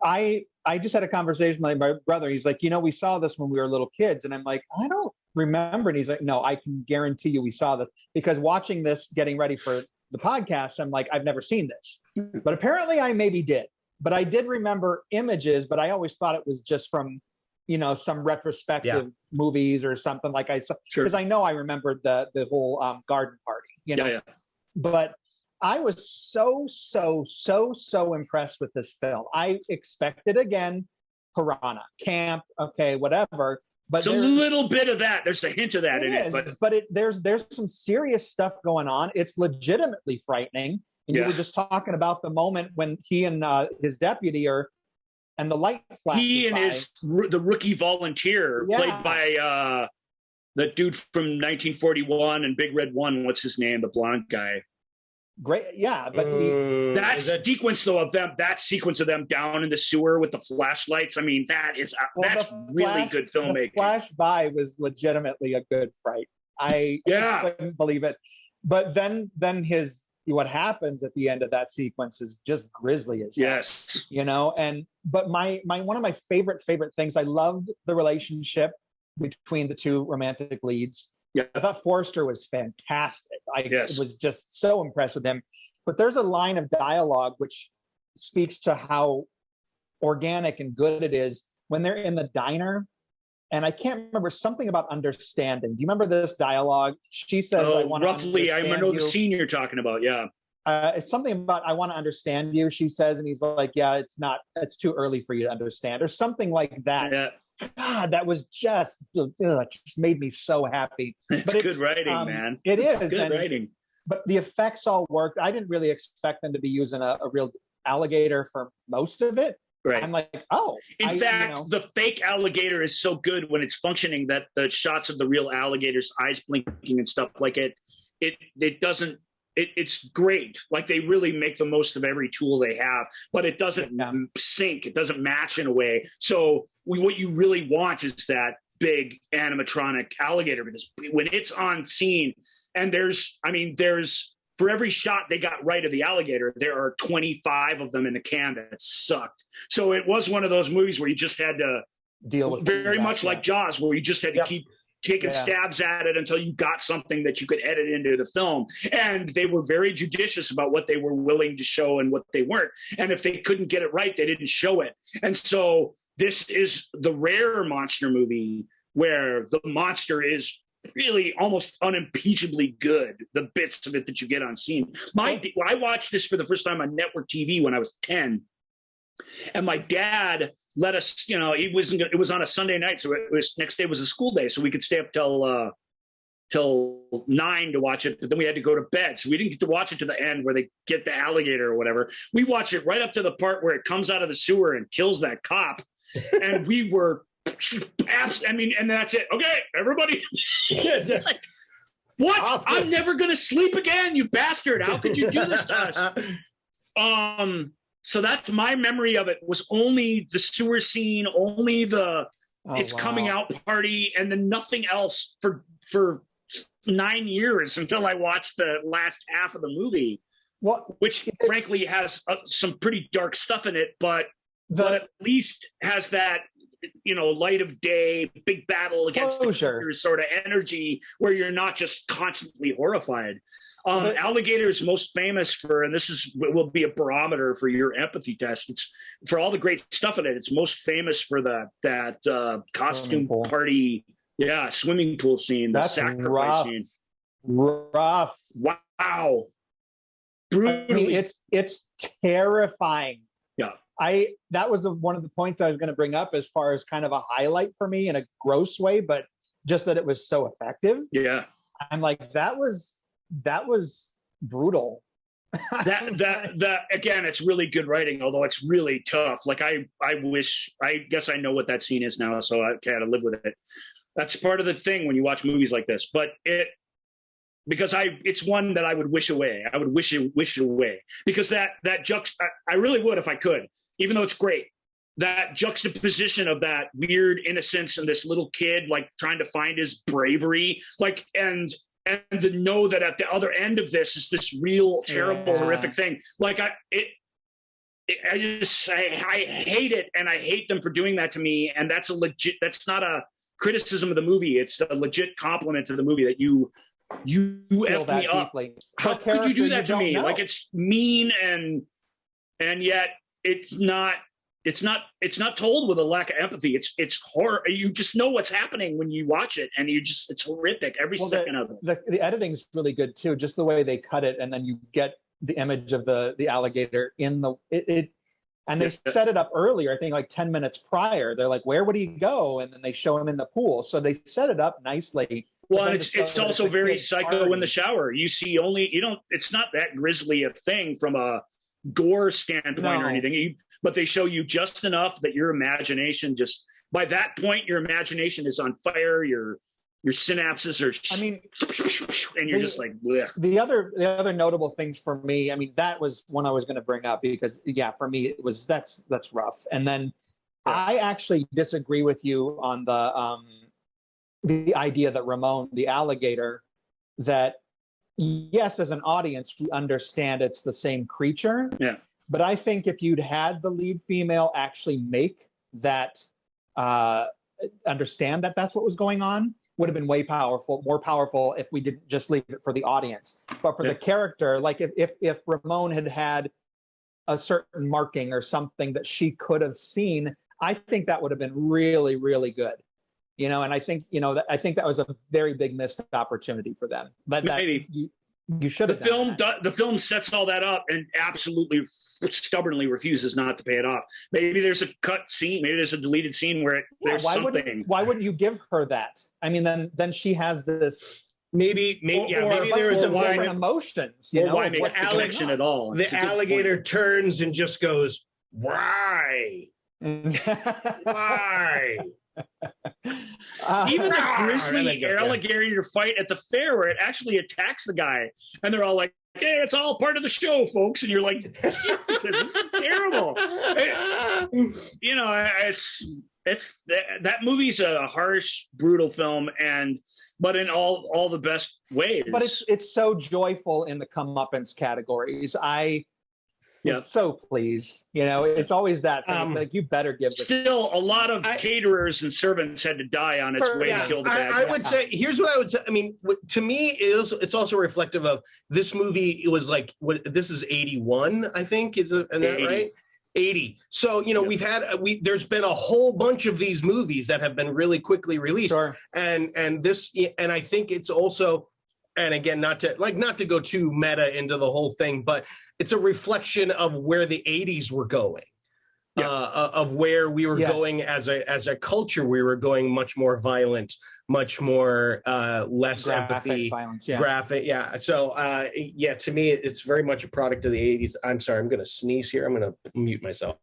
I just had a conversation with my brother. He's like, we saw this when we were little kids. And I'm like, I don't remember. And he's like, no, I can guarantee you we saw this, because watching this, getting ready for the podcast, I'm like, I've never seen this. But apparently I maybe did. But I did remember images, but I always thought it was just from, some retrospective movies or something like I saw. Because I know I remembered the whole garden party, But I was so impressed with this film. I expected, again, Piranha, camp, okay, whatever. But there's a little bit of that. There's a hint of that in it. But there's some serious stuff going on. It's legitimately frightening. And you were just talking about the moment when he and his deputy and the light flashes. He and the rookie volunteer, played by the dude from 1941 and Big Red One. What's his name? The blonde guy. Great, but sequence of them down in the sewer with the flashlights. I mean, that's really good filmmaking. The flash by was legitimately a good fright. I couldn't believe it. But then what happens at the end of that sequence is just grisly as hell, but one of my favorite things, I loved the relationship between the two romantic leads. I thought Forster was fantastic. I was just so impressed with him. But there's a line of dialogue which speaks to how organic and good it is when they're in the diner. And I can't remember, something about understanding. Do you remember this dialogue? She says, I want to roughly, I know the scene you're talking about, it's something about, I want to understand you, she says. And he's like, it's too early for you to understand, or something like that. Yeah. God, that was just made me so happy. It's good writing, man. It is good writing. But the effects all worked. I didn't really expect them to be using a real alligator for most of it. Right. I'm like, oh. In fact, the fake alligator is so good when it's functioning that the shots of the real alligator's eyes blinking and stuff like it doesn't. It's great. Like, they really make the most of every tool they have, but it doesn't sync. It doesn't match in a way. So what you really want is that big animatronic alligator, because when it's on scene, and there's for every shot they got right of the alligator, there are 25 of them in the can that sucked. So it was one of those movies where you just had to deal with very much like Jaws, where you just had to keep taking stabs at it until you got something that you could edit into the film. And they were very judicious about what they were willing to show and what they weren't. And if they couldn't get it right, they didn't show it. And so this is the rare monster movie where the monster is really almost unimpeachably good, the bits of it that you get on scene. I watched this for the first time on network TV when I was 10. And my dad let us, it was on a Sunday night, so next day was a school day, so we could stay up till till 9 to watch it, but then we had to go to bed, so we didn't get to watch it to the end where they get the alligator or whatever. We watched it right up to the part where it comes out of the sewer and kills that cop, and we were, and that's it. Okay, everybody. Like, what? I'm never going to sleep again, you bastard. How could you do this to us? So that's my memory of it, was only the sewer scene, only the coming out party, and then nothing else for 9 years until I watched the last half of the movie, which frankly has some pretty dark stuff in it, but at least has that, light of day, big battle against the sort of energy where you're not just constantly horrified. Alligator's most famous for, and this will be a barometer for your empathy test, it's for all the great stuff in it. It's most famous for that costume party, swimming pool scene, that's the sacrifice scene. Rough. Wow. Brutally. I mean, it's terrifying. Yeah. That was one of the points I was going to bring up as far as kind of a highlight for me in a gross way, but just that it was so effective. Yeah. I'm like, that was brutal. that again, it's really good writing, although it's really tough. Like I guess I know what that scene is now, so I kind of live with it. That's part of the thing when you watch movies like this, but it's one that I would wish away. I would wish it away, because I really would if I could, even though it's great. That juxtaposition of that weird innocence and this little kid like trying to find his bravery, like and to know that at the other end of this is this real terrible horrific thing. Like I hate it, and I hate them for doing that to me. And that's not a criticism of the movie. It's a legit compliment to the movie that you effed me up. How could you do that to me? Like, it's mean, and yet it's not told with a lack of empathy. It's horror. You just know what's happening when you watch it, and it's horrific every second of it. The editing's really good too, just the way they cut it, and then you get the image of the alligator in and they set it up earlier, I think like 10 minutes prior. They're like, where would he go? And then they show him in the pool. So they set it up nicely. Well, and it's also very psycho in the shower. You see it's not that grisly a thing from a gore standpoint or anything, but they show you just enough that your imagination by that point, your imagination is on fire. Your synapses are, and you're just like, blech. The other notable things for me, that was one I was going to bring up, because for me that's rough. And then I actually disagree with you on the idea that Ramon, the alligator, that yes, as an audience, we understand it's the same creature. Yeah. But I think if you'd had the lead female actually make that understand that that's what was going on, would have been more powerful if we didn't just leave it for the audience. But for the character, like if Ramon had a certain marking or something that she could have seen, I think that would have been really, really good. And I think, I think that was a very big missed opportunity for them. But maybe you should have. The film sets all that up and absolutely stubbornly refuses not to pay it off. Maybe there's a cut scene, maybe there's a deleted scene where there's something. Why wouldn't you give her that? Then she has this. Maybe there is different emotions. Why make a connection at all? The alligator turns and just goes, "Why? Why?" Even the grizzly alligator fight at the fair, where it actually attacks the guy, and they're all like, "Hey, it's all part of the show, folks," and you're like, "This is terrible." It's that movie's a harsh, brutal film, but in all the best ways. But it's so joyful in the comeuppance categories. So pleased, it's always that thing. It's like, you better give this. Still, a lot of caterers and servants had to die on its way to kill the bad guy. I would say, here's what I would say. To me, it's also reflective of this movie. It was like, this is 81, I think. Is that right? 80. So, there's been a whole bunch of these movies that have been really quickly released. Sure. And I think it's also, and again, not to go too meta into the whole thing, but it's a reflection of where the 80s were going. of where we were going as a culture. We were going much more violent, much more less graphic empathy, violence, graphic. Yeah. So to me, it's very much a product of the 80s. I'm sorry, I'm going to sneeze here. I'm going to mute myself.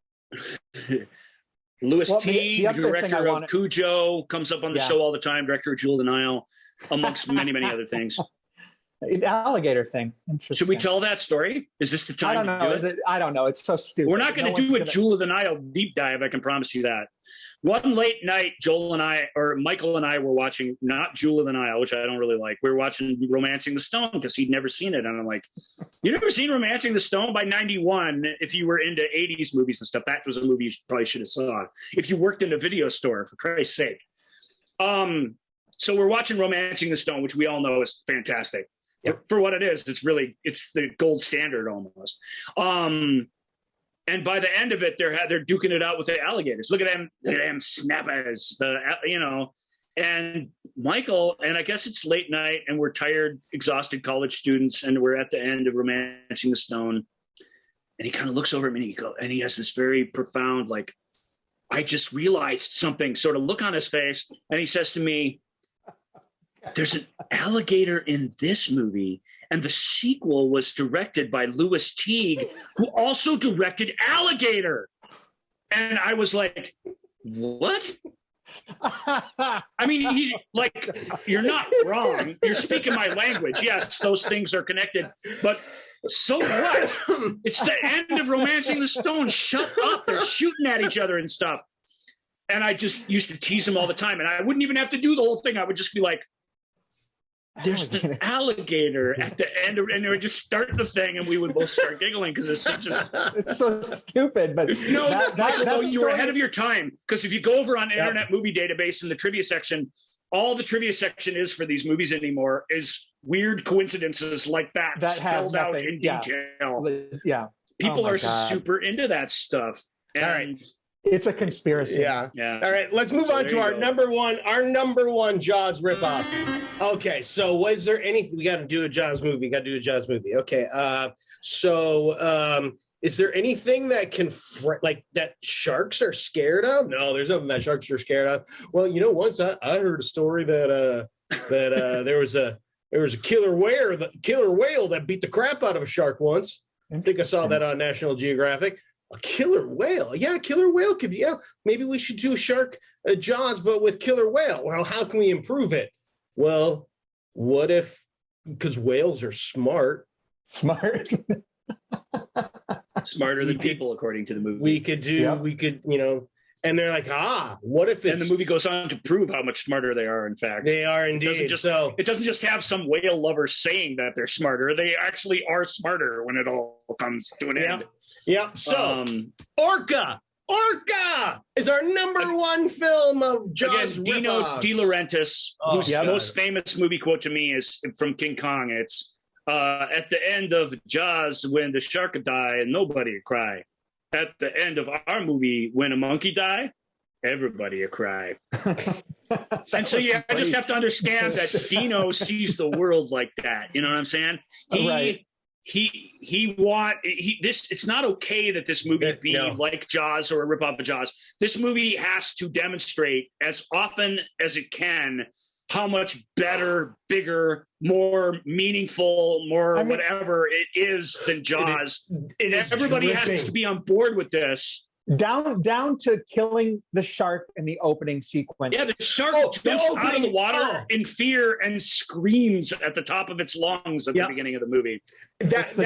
Louis Teague, director of Cujo, comes up on the show all the time, director of Jewel of the Nile, amongst many, many other things. The alligator thing. Should we tell that story? Is this the time? I don't know. To do it? I don't know. It's so stupid. We're not going to do a Jewel of the Nile deep dive. I can promise you that. One late night, Michael and I were watching not Jewel of the Nile, which I don't really like. We were watching Romancing the Stone because he'd never seen it. And I'm like, you never seen Romancing the Stone? By 91, if you were into 80s movies and stuff, that was a movie you probably should have saw. If you worked in a video store, for Christ's sake. So we're watching Romancing the Stone, which we all know is fantastic. For what it is, it's the gold standard almost. And by the end of it, they're duking it out with the alligators. Look at them snappers, and Michael, and I guess it's late night and we're tired, exhausted college students, and we're at the end of Romancing the Stone. And he kind of looks over at me and he has this very profound, like, I just realized something sort of look on his face. And he says to me, there's an alligator in this movie, and the sequel was directed by Louis Teague, who also directed Alligator. And I was like, what? I mean, you're not wrong. You're speaking my language. Yes, those things are connected, but so what? It's the end of Romancing the Stone. Shut up. They're shooting at each other and stuff. And I just used to tease him all the time. And I wouldn't even have to do the whole thing. I would just be like, there's an alligator at the end and they would just start the thing and we would both start giggling because it's such a... It's so stupid, but... No, you were ahead of your time, because if you go over on Internet Movie Database in the trivia section, all the trivia section is for these movies anymore is weird coincidences like that spelled out in detail. Yeah. People are super into that stuff. And all right. It's a conspiracy. Yeah. All right, let's move on to our number one Jaws ripoff. Okay, so was there anything we got to do a Jaws movie? Okay, is there anything that can that sharks are scared of? No, there's nothing that sharks are scared of. Well, once I heard a story that there was a killer whale that beat the crap out of a shark once. I think I saw that on National Geographic. A killer whale. Yeah, a killer whale could be. Yeah, maybe we should do a Jaws, but with killer whale. Well, how can we improve it? Well, what if, because whales are smart. Smarter than people, according to the movie. We could, and they're like, what if it's... And the movie goes on to prove how much smarter they are, in fact. They are indeed. It doesn't just have some whale lover saying that they're smarter. They actually are smarter when it all comes to an end. Yeah. So, Orca is our number one film of Jaws. Again, Dino De Laurentiis, whose most famous movie quote to me is from King Kong. It's, at the end of Jaws, when the shark die and nobody cry. At the end of our movie, when a monkey die, everybody cry. And so I just have to understand that Dino sees the world like that. You know what I'm saying? It's not okay that this movie be like Jaws or a ripoff of Jaws. This movie has to demonstrate as often as it can how much better, bigger, more meaningful, whatever it is than Jaws. Everybody has to be on board with this. Down to killing the shark in the opening sequence. Yeah, the shark jumps out of the water in fear and screams at the top of its lungs at the beginning of the movie. That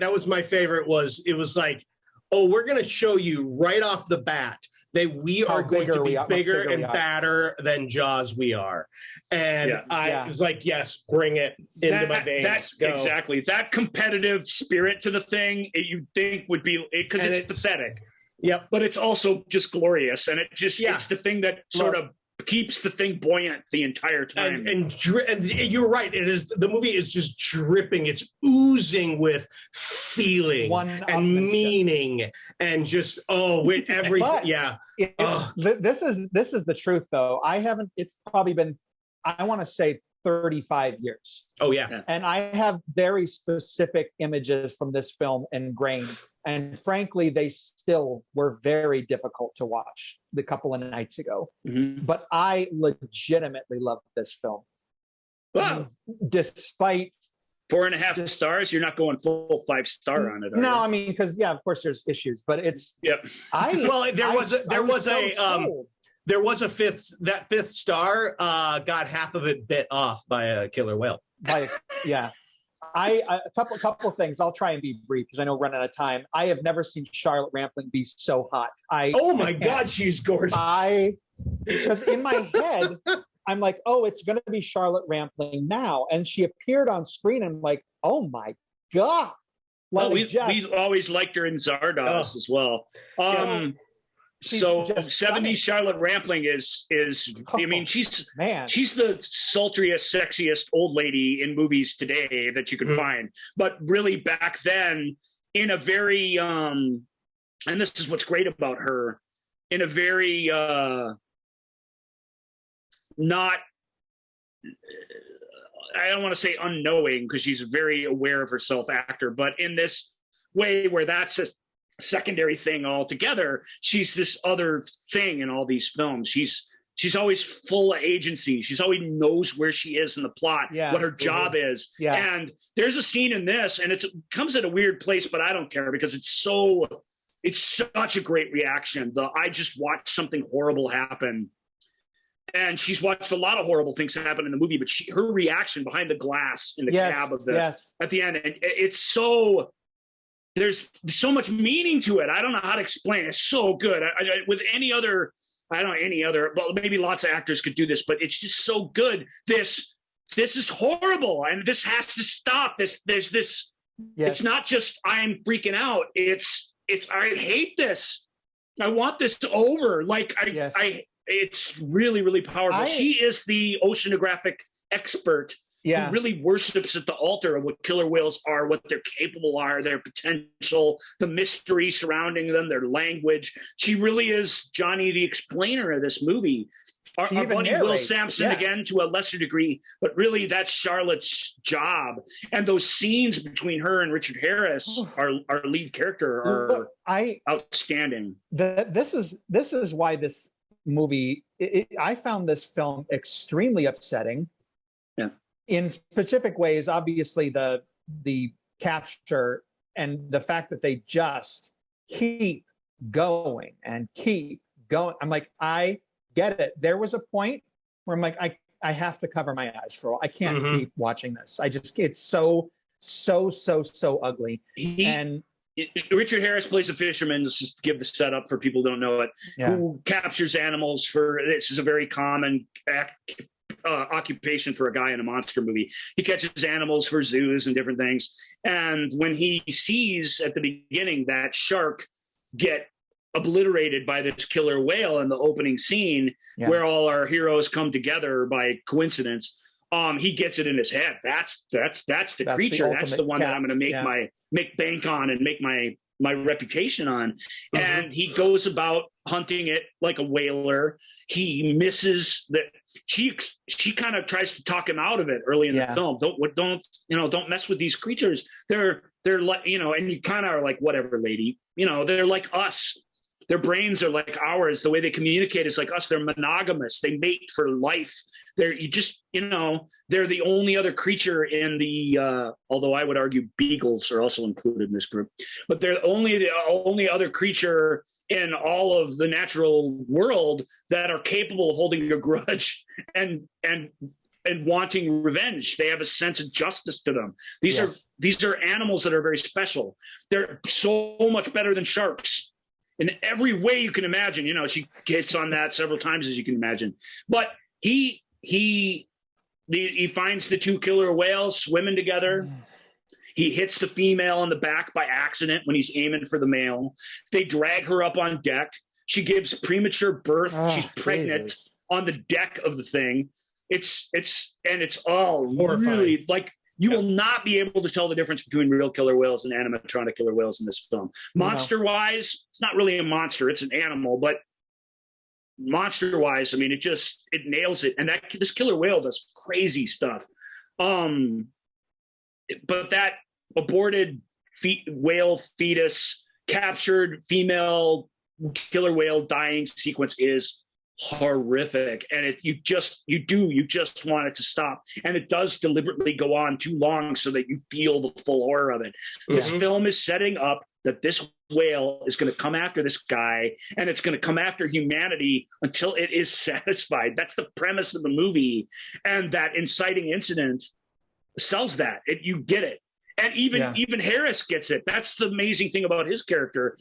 was my favorite. It was like, we're going to show you right off the bat that we are going to be bigger and badder than Jaws we are. And I was like, yes, bring it into my veins. Exactly. That competitive spirit to the thing, you'd think would be, because it's pathetic. Yep. But it's also just glorious. And it's the thing that sort of keeps the thing buoyant the entire time. And you're right. It is. The movie is just dripping. It's oozing with feeling and meaning and just with everything. This is the truth, though. It's probably been, I want to say, 35 years. Oh, yeah. And I have very specific images from this film ingrained. And frankly, they still were very difficult to watch the couple of nights ago. Mm-hmm. But I legitimately loved this film. Wow. I mean, despite 4.5 stars, you're not going full 5-star on it. No, I mean, because yeah, of course there's issues, but it's yep. There was a fifth star got half of it bit off by a killer whale. Yeah. A couple of things. I'll try and be brief because I know we're running out of time. I have never seen Charlotte Rampling be so hot. Oh my God, she's gorgeous. Because in my head, I'm like, oh, it's going to be Charlotte Rampling now, and she appeared on screen. And I'm like, oh my God. Well, we always liked her in Zardoz as well. So 70s Charlotte Rampling is I mean, she's the sultriest, sexiest old lady in movies today that you could find. But really back then, in a very and this is what's great about her, in a very not, I don't want to say unknowing, because she's a very aware of herself actor, but in this way where that's a secondary thing altogether, she's this other thing in all these films. She's always full of agency. She's always knows where she is in the plot, what her job is. Yeah. And there's a scene in this, and it comes at a weird place, but I don't care because it's such a great reaction. I just watched something horrible happen. And she's watched a lot of horrible things happen in the movie, but her reaction behind the glass in the cab of at the end, and it's so, there's so much meaning to it. I don't know how to explain it. It's so good. With any other, but maybe lots of actors could do this, but it's just so good. This is horrible, and this has to stop. There's this. Yes. It's not just I'm freaking out. It's I hate this. I want this over. It's really, really powerful. She is the oceanographic expert who really worships at the altar of what killer whales are, what they're capable are, their potential, the mystery surrounding them, their language. She really is Johnny the Explainer of this movie. Our buddy Will Sampson, again, to a lesser degree, but really that's Charlotte's job. And those scenes between her and Richard Harris, our lead character, are outstanding. This is why this movie, I found this film extremely upsetting. Yeah. In specific ways, obviously the capture and the fact that they just keep going and keep going. I'm like, I get it. There was a point where I'm like, I have to cover my eyes for all. I can't keep watching this. It's so ugly. Richard Harris plays a fisherman. Let's just give the setup for people who don't know it. Who captures animals this is a very common occupation for a guy in a monster movie. He catches animals for zoos and different things. And when he sees at the beginning that shark get obliterated by this killer whale in the opening scene, where all our heroes come together by coincidence, he gets it in his head. That's the creature. That's the one that I'm going to make bank on and make my reputation on. And he goes about hunting it like a whaler. He misses that. She kind of tries to talk him out of it early in the film. Don't mess with these creatures. They're like, and you kind of are like, whatever, lady. They're like us. Their brains are like ours. The way they communicate is like us. They're monogamous. They mate for life. They're the only other creature in the, although I would argue beagles are also included in this group, but they're the only other creature in all of the natural world that are capable of holding a grudge and wanting revenge. They have a sense of justice to them. These are animals that are very special. They're so much better than sharks in every way you can imagine. She hits on that several times, as you can imagine. But he finds the two killer whales swimming together. He hits the female in the back by accident when he's aiming for the male. They drag her up on deck. She gives premature birth. She's pregnant on the deck of the thing. It's all horrifying. Really like, you will not be able to tell the difference between real killer whales and animatronic killer whales in this film. Monster-wise, it's not really a monster. It's an animal, but monster wise, I mean, it nails it. And this killer whale does crazy stuff. But that aborted whale fetus captured female killer whale dying sequence is horrific, and you just want it to stop, and it does deliberately go on too long so that you feel the full horror of it. This film is setting up that this whale is going to come after this guy, and it's going to come after humanity until it is satisfied. That's the premise of the movie, and that inciting incident sells that. You get it, and even Harris gets it. That's the amazing thing about his character.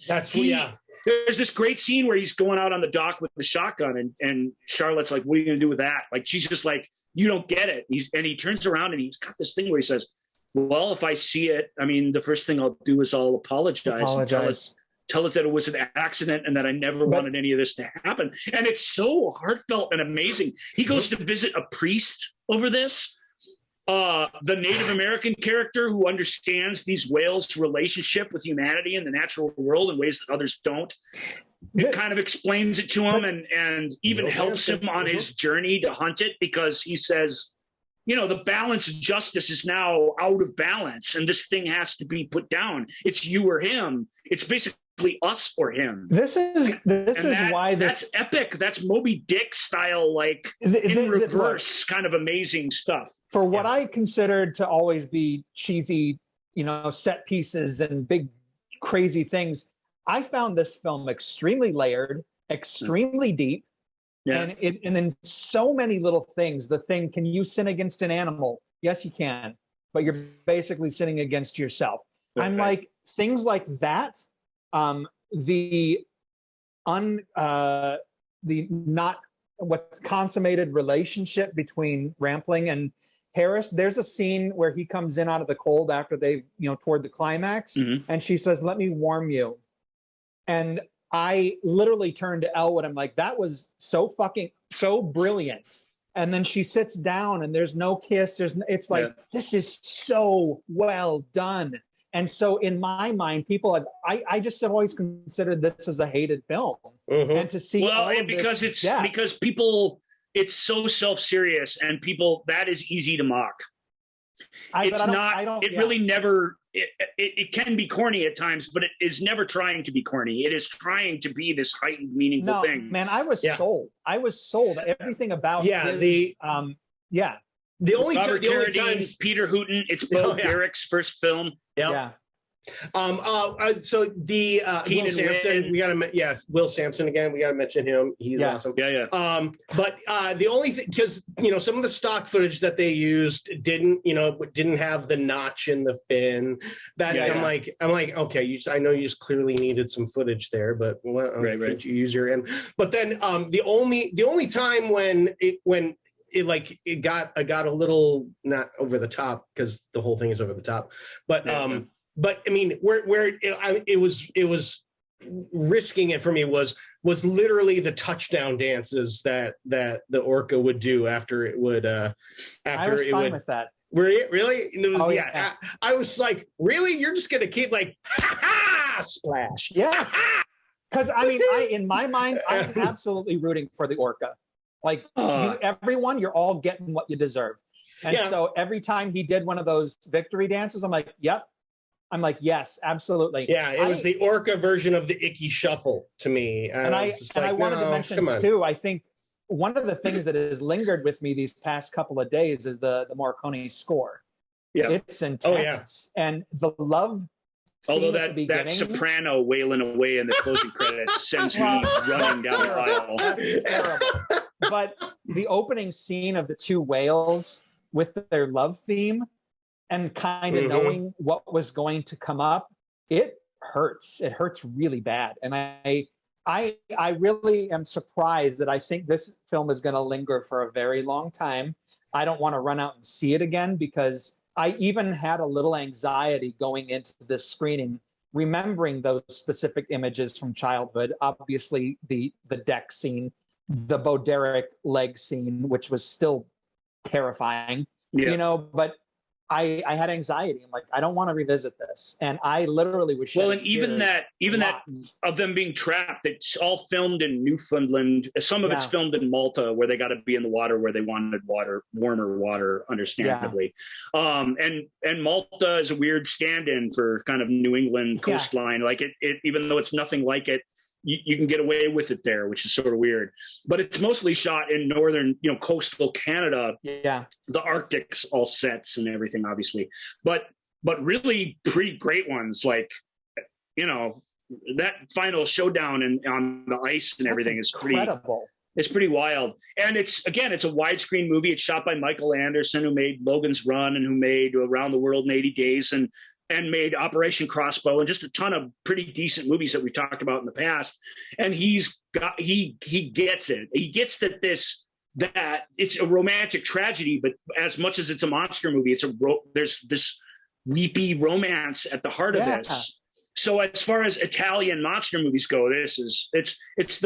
There's this great scene where he's going out on the dock with the shotgun, and Charlotte's like, "What are you going to do with that?" Like, she's just like, "You don't get it." And he turns around and he's got this thing where he says, "Well, if I see it, I mean, the first thing I'll do is I'll apologize. And tell it that it was an accident and that I never wanted any of this to happen." And it's so heartfelt and amazing. He goes to visit a priest over this. The Native American character who understands these whales' relationship with humanity and the natural world in ways that others don't. It kind of explains it to him and even helps him on his journey to hunt it, because he says, the balance of justice is now out of balance and this thing has to be put down. It's you or him. It's basically us or him. This is why that's epic. That's Moby Dick style, like in reverse kind of amazing stuff. For what I considered to always be cheesy, set pieces and big crazy things, I found this film extremely layered, extremely deep. Yeah. And then so many little things. The thing, can you sin against an animal? Yes, you can, but you're basically sinning against yourself. Okay. I'm like, things like that. The not what's consummated relationship between Rampling and Harris. There's a scene where he comes in out of the cold after they've, toward the climax, and she says, "Let me warm you." And I literally turned to Elwood. I'm like, that was so brilliant. And then she sits down and there's no kiss. It's like, this is so well done. And so in my mind, I just have always considered this as a hated film. And to see because people, it's so self-serious and people, that is easy to mock. It can be corny at times, but it is never trying to be corny. It is trying to be this heightened, meaningful thing. Man, I was sold. Everything about the only times Peter Hooton. It's Bo Derek's first film. Yeah. So the Will Sampson, Will Sampson again. We gotta mention him. He's awesome. But the only thing, because some of the stock footage that they used didn't have the notch in the fin. I'm like, okay, I know you just clearly needed some footage there, but could you use your end? But then the only time when it got a little not over the top, because the whole thing is over the top, but But I mean, where it was risking it for me was literally the touchdown dances that the orca would do after it would I was fine with that. Really? Oh, yeah. I was like, really? You're just gonna keep like splash? Yes. Because I mean, in my mind, I'm absolutely rooting for the orca. Like everyone, you're all getting what you deserve. And so every time he did one of those victory dances, I'm like, yep. I'm like, yes, absolutely. Yeah, it was the orca version of the Icky Shuffle to me. And I wanted to mention too, I think one of the things that has lingered with me these past couple of days is the Morricone score. Yeah. It's intense. Oh, yeah. And the love. Although that soprano wailing away in the closing credits sends me running down the aisle. That's terrible. But the opening scene of the two whales with their love theme, and kind of knowing what was going to come up, it hurts. It hurts really bad. And I really am surprised that I think this film is going to linger for a very long time. I don't want to run out and see it again, because I even had a little anxiety going into this screening, remembering those specific images from childhood. Obviously, the deck scene, the Bo Derek leg scene, which was still terrifying, but I had anxiety. I'm like, I don't want to revisit this. And I literally was well, and even that of them being trapped, it's all filmed in Newfoundland. Some of it's filmed in Malta, where they got to be in the water where they wanted warmer water, understandably. And Malta is a weird stand-in for kind of New England coastline. Like it even though it's nothing like it, you can get away with it there, which is sort of weird. But it's mostly shot in northern, coastal Canada. Yeah, the Arctic's all sets and everything, obviously, but really pretty great ones. Like, that final showdown on the ice and everything is pretty incredible. It's pretty wild. And it's a widescreen movie. It's shot by Michael Anderson, who made Logan's Run and who made Around the World in 80 Days and made Operation Crossbow and just a ton of pretty decent movies that we've talked about in the past. And he gets it. He gets that it's a romantic tragedy, but as much as it's a monster movie, there's this weepy romance at the heart of this. So as far as Italian monster movies go, it's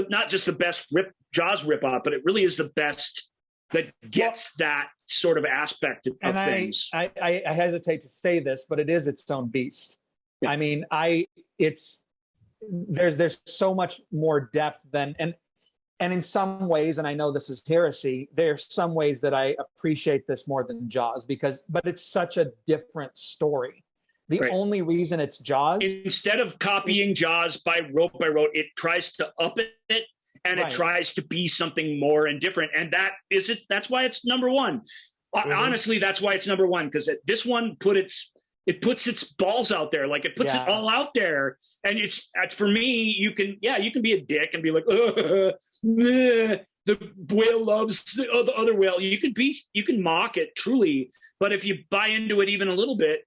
not just the best Jaws ripoff, but it really is the best that gets that sort of aspect of things. I hesitate to say this, but it is its own beast. Yeah. I mean, there's so much more depth than, and in some ways, and I know this is heresy, there's some ways that I appreciate this more than Jaws but it's such a different story. The only reason it's Jaws, instead of copying Jaws by rote, it tries to up it. And it tries to be something more and different. And that's why it's number one. Honestly, that's why it's number one, because this one puts its balls out there. Like, it puts it all out there. And it's, for me, you can be a dick and be like, the whale loves the other whale. You can mock it truly. But if you buy into it even a little bit,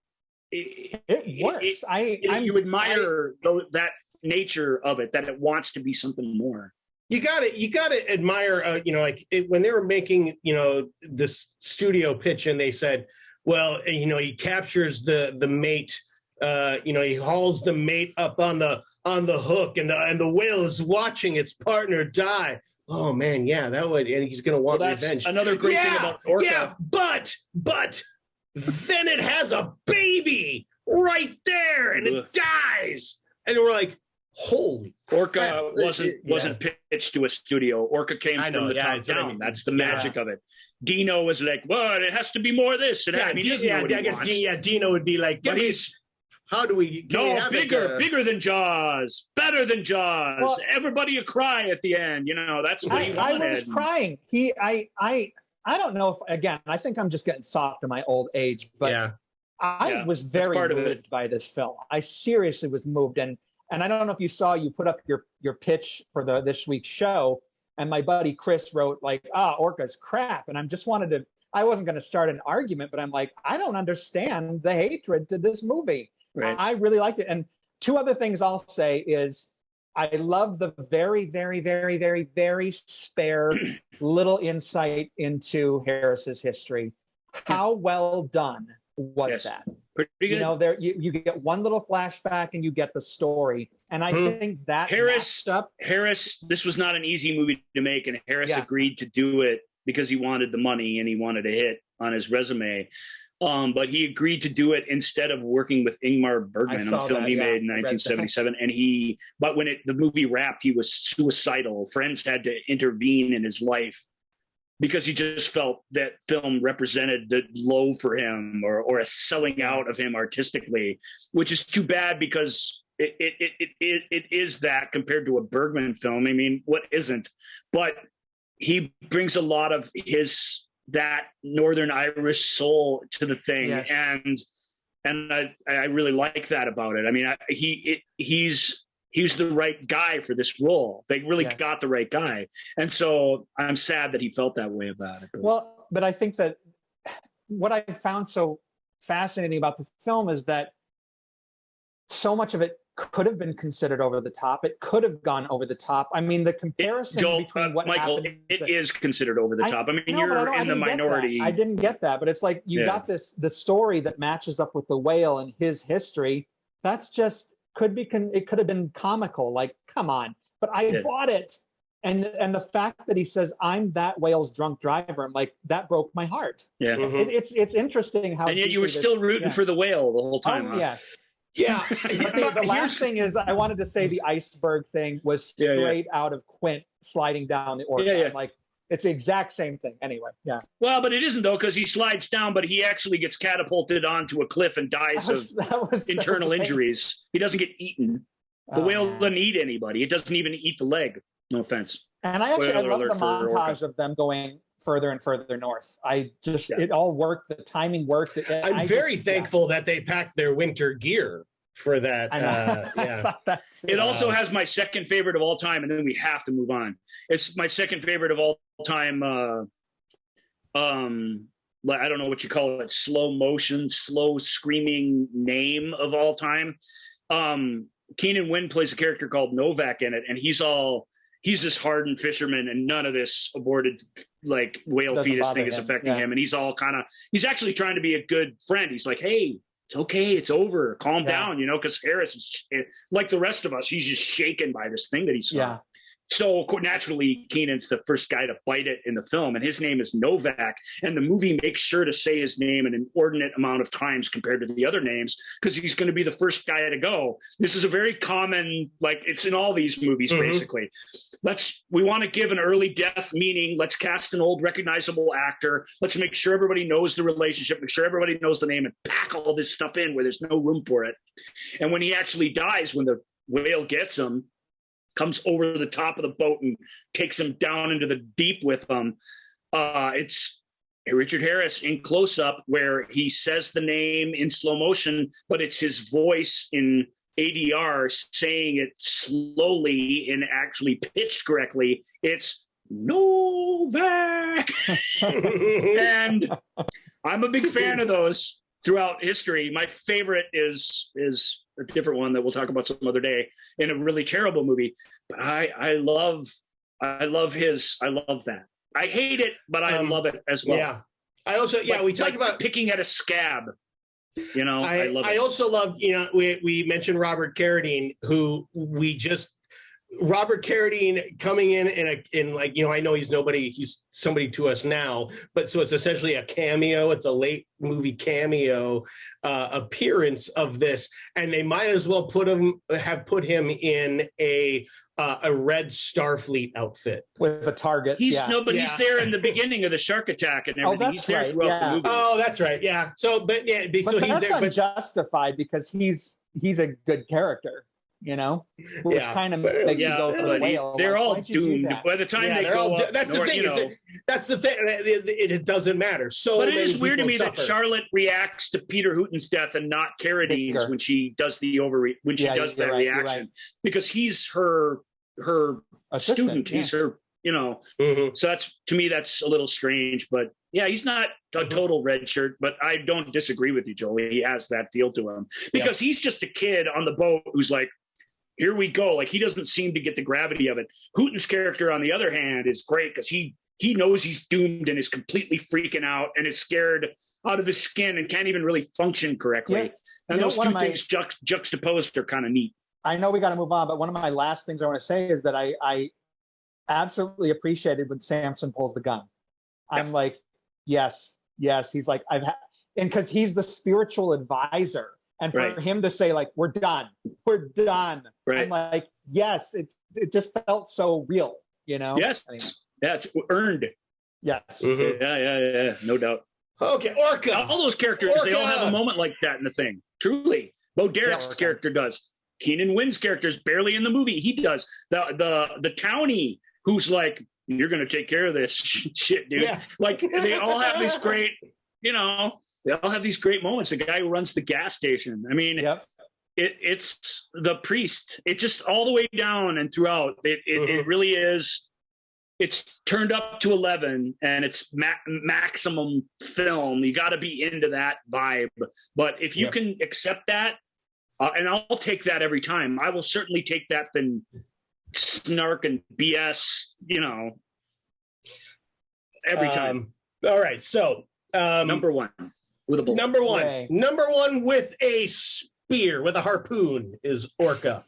it works. You admire that nature of it, that it wants to be something more. You got to admire, when they were making, this studio pitch, and they said, well, he captures the mate, he hauls the mate up on the hook, and the whale is watching its partner die. Oh man, yeah, that would, and he's going to want revenge. Another great thing about Orca. Yeah, but then it has a baby right there, and it dies, and we're like, holy Orca wasn't pitched to a studio. Orca came from the top down. I mean. That's the magic of it. Dino was like, well, it has to be more of this. And Dino would be like, but how do we bigger than Jaws, better than Jaws, everybody a cry at the end, that's what he wanted. I was crying. I don't know if, again, I think I'm just getting soft in my old age, but I was very moved by this film. I seriously was moved. And I don't know if you saw, you put up your pitch for this week's show, and my buddy Chris wrote like, Orca's crap. And I wasn't going to start an argument, but I'm like, I don't understand the hatred to this movie. Right. I really liked it. And two other things I'll say is, I love the very, very, very, very, very spare little insight into Harris's history. How well done was that? Pretty good. There you get one little flashback and you get the story, and I think that Harris. This was not an easy movie to make, and Harris agreed to do it because he wanted the money and he wanted a hit on his resume. But he agreed to do it instead of working with Ingmar Bergman on a film he made in 1977. And but when the movie wrapped, he was suicidal. Friends had to intervene in his life, because he just felt that film represented the low for him, or a selling out of him artistically, which is too bad, because it is that compared to a Bergman film. I mean, what isn't? But he brings a lot of that Northern Irish soul to the thing. Yes. And I really like that about it. I mean, he's the right guy for this role. They really got the right guy. And so I'm sad that he felt that way about it. Well, but I think that what I found so fascinating about the film is that so much of it could have been considered over the top. It could have gone over the top. I mean, the comparison between what Michael, happened... it is considered over the top. I mean, you're in the minority. I didn't get that, but it's like you got the story that matches up with the whale and his history. That's just... it could have been comical, like, come on. But I bought it. And the fact that he says, "I'm that whale's drunk driver," I'm like, that broke my heart. Yeah. It's interesting how. And yet you were still rooting for the whale the whole time. Oh, yes. Yeah. But the last thing is, I wanted to say the iceberg thing was straight out of Quint sliding down the orca. Yeah. Like, it's the exact same thing. Anyway, yeah. Well, but it isn't, though, because he slides down, but he actually gets catapulted onto a cliff and dies of internal injuries. He doesn't get eaten. The whale doesn't eat anybody. It doesn't even eat the leg. No offense. And I love the montage of them going further and further north. It all worked. The timing worked. I'm very thankful that they packed their winter gear for that. It also has my second favorite of all time, and then we have to move on. It's my second favorite of all time. I don't know what you call it. Slow motion, slow screaming name of all time. Keenan Wynn plays a character called Novak in it, and he's this hardened fisherman, and none of this aborted like whale fetus thing is affecting him. And he's he's actually trying to be a good friend. He's like, hey, it's okay. It's over. Calm down, because Harris is like the rest of us. He's just shaken by this thing that he saw. Yeah. So naturally, Keenan's the first guy to bite it in the film, and his name is Novak. And the movie makes sure to say his name an inordinate amount of times compared to the other names, because he's going to be the first guy to go. This is a very common, like it's in all these movies, basically. We want to give an early death meaning. Let's cast an old recognizable actor. Let's make sure everybody knows the relationship, make sure everybody knows the name, and pack all this stuff in where there's no room for it. And when he actually dies, when the whale gets him, comes over the top of the boat and takes him down into the deep with him. It's Richard Harris in close-up where he says the name in slow motion, but it's his voice in ADR saying it slowly and actually pitched correctly. It's Novak. And I'm a big fan of those throughout history. My favorite is a different one that we'll talk about some other day in a really terrible movie. But I love that. I hate it, but I love it as well. Yeah. I also, we talked about picking at a scab. I love it. I also love, we mentioned Robert Carradine, who Robert Carradine coming in like, I know he's somebody to us now, but so it's essentially a cameo. It's a late movie cameo appearance of this, and they might as well put him in a red Starfleet outfit with a target. He's there in the beginning of the shark attack and everything. He's there throughout the movie. Oh, that's right. Yeah. So, but he's that's there. Unjustified because he's a good character. Which kind of makes you go for the whale. They're all doomed by the time they go up. That's the thing. That's the thing. It doesn't matter. But it is weird to me that Charlotte reacts to Peter Hooton's death and not Carradine's when she does that reaction, because he's her student. He's her. So to me that's a little strange. But he's not a total red shirt, but I don't disagree with you, Joey. He has that feel to him because he's just a kid on the boat who's like, here we go. Like, he doesn't seem to get the gravity of it. Hooton's character, on the other hand, is great because he knows he's doomed and is completely freaking out and is scared out of his skin and can't even really function correctly. Yeah. And those two things juxtaposed are kind of neat. I know we got to move on, but one of my last things I want to say is that I absolutely appreciated when Samson pulls the gun. I'm like, yes. He's like, and because he's the spiritual advisor. And for him to say, like, we're done. Right. I'm like, yes, it just felt so real, Yes. Anyway. Yeah, it's earned. Yes. Mm-hmm. Yeah, no doubt. Okay, Orca. All those characters, they all have a moment like that in the thing. Truly. Bo Derek's character does. Keenan Wynn's character is barely in the movie. He does. The townie who's like, you're going to take care of this shit, dude. Yeah. Like, they all have this great, they all have these great moments. The guy who runs the gas station. I mean, it's the priest. It just all the way down and throughout. It really is. It's turned up to 11, and it's maximum film. You got to be into that vibe. But if you can accept that, and I'll take that every time. I will certainly take that than snark and BS. Every time. All right, so number one. With a bullet. Number one with a spear with a harpoon is Orca.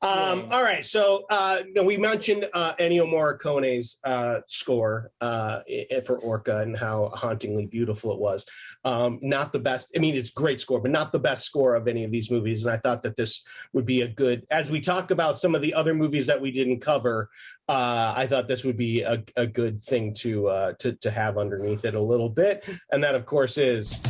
All right, so we mentioned Ennio Morricone's score for Orca and how hauntingly beautiful it was. Not the best. I mean, it's a great score, but not the best score of any of these movies. And I thought that this would be a good, as we talk about some of the other movies that we didn't cover, I thought this would be a good thing to have underneath it a little bit. And that, of course, is...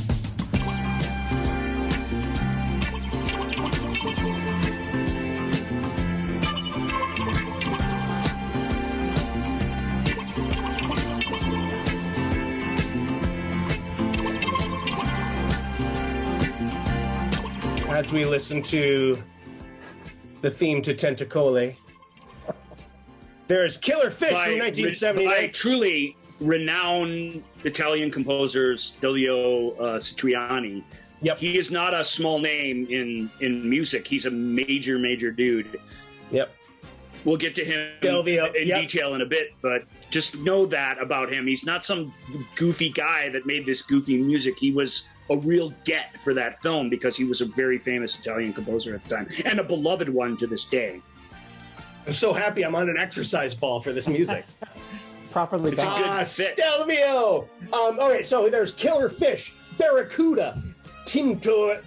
as we listen to the theme to Tentacole. There's Killer Fish from 1979. By truly renowned Italian composers, Delio Citriani. Yep. He is not a small name in music. He's a major dude. Yep. We'll get to him in detail in a bit, but just know that about him. He's not some goofy guy that made this goofy music. He was a real get for that film because he was a very famous Italian composer at the time and a beloved one to this day. I'm so happy I'm on an exercise ball for this music. Properly done. Stelvio! All right, so there's Killer Fish, Barracuda, Tintorera,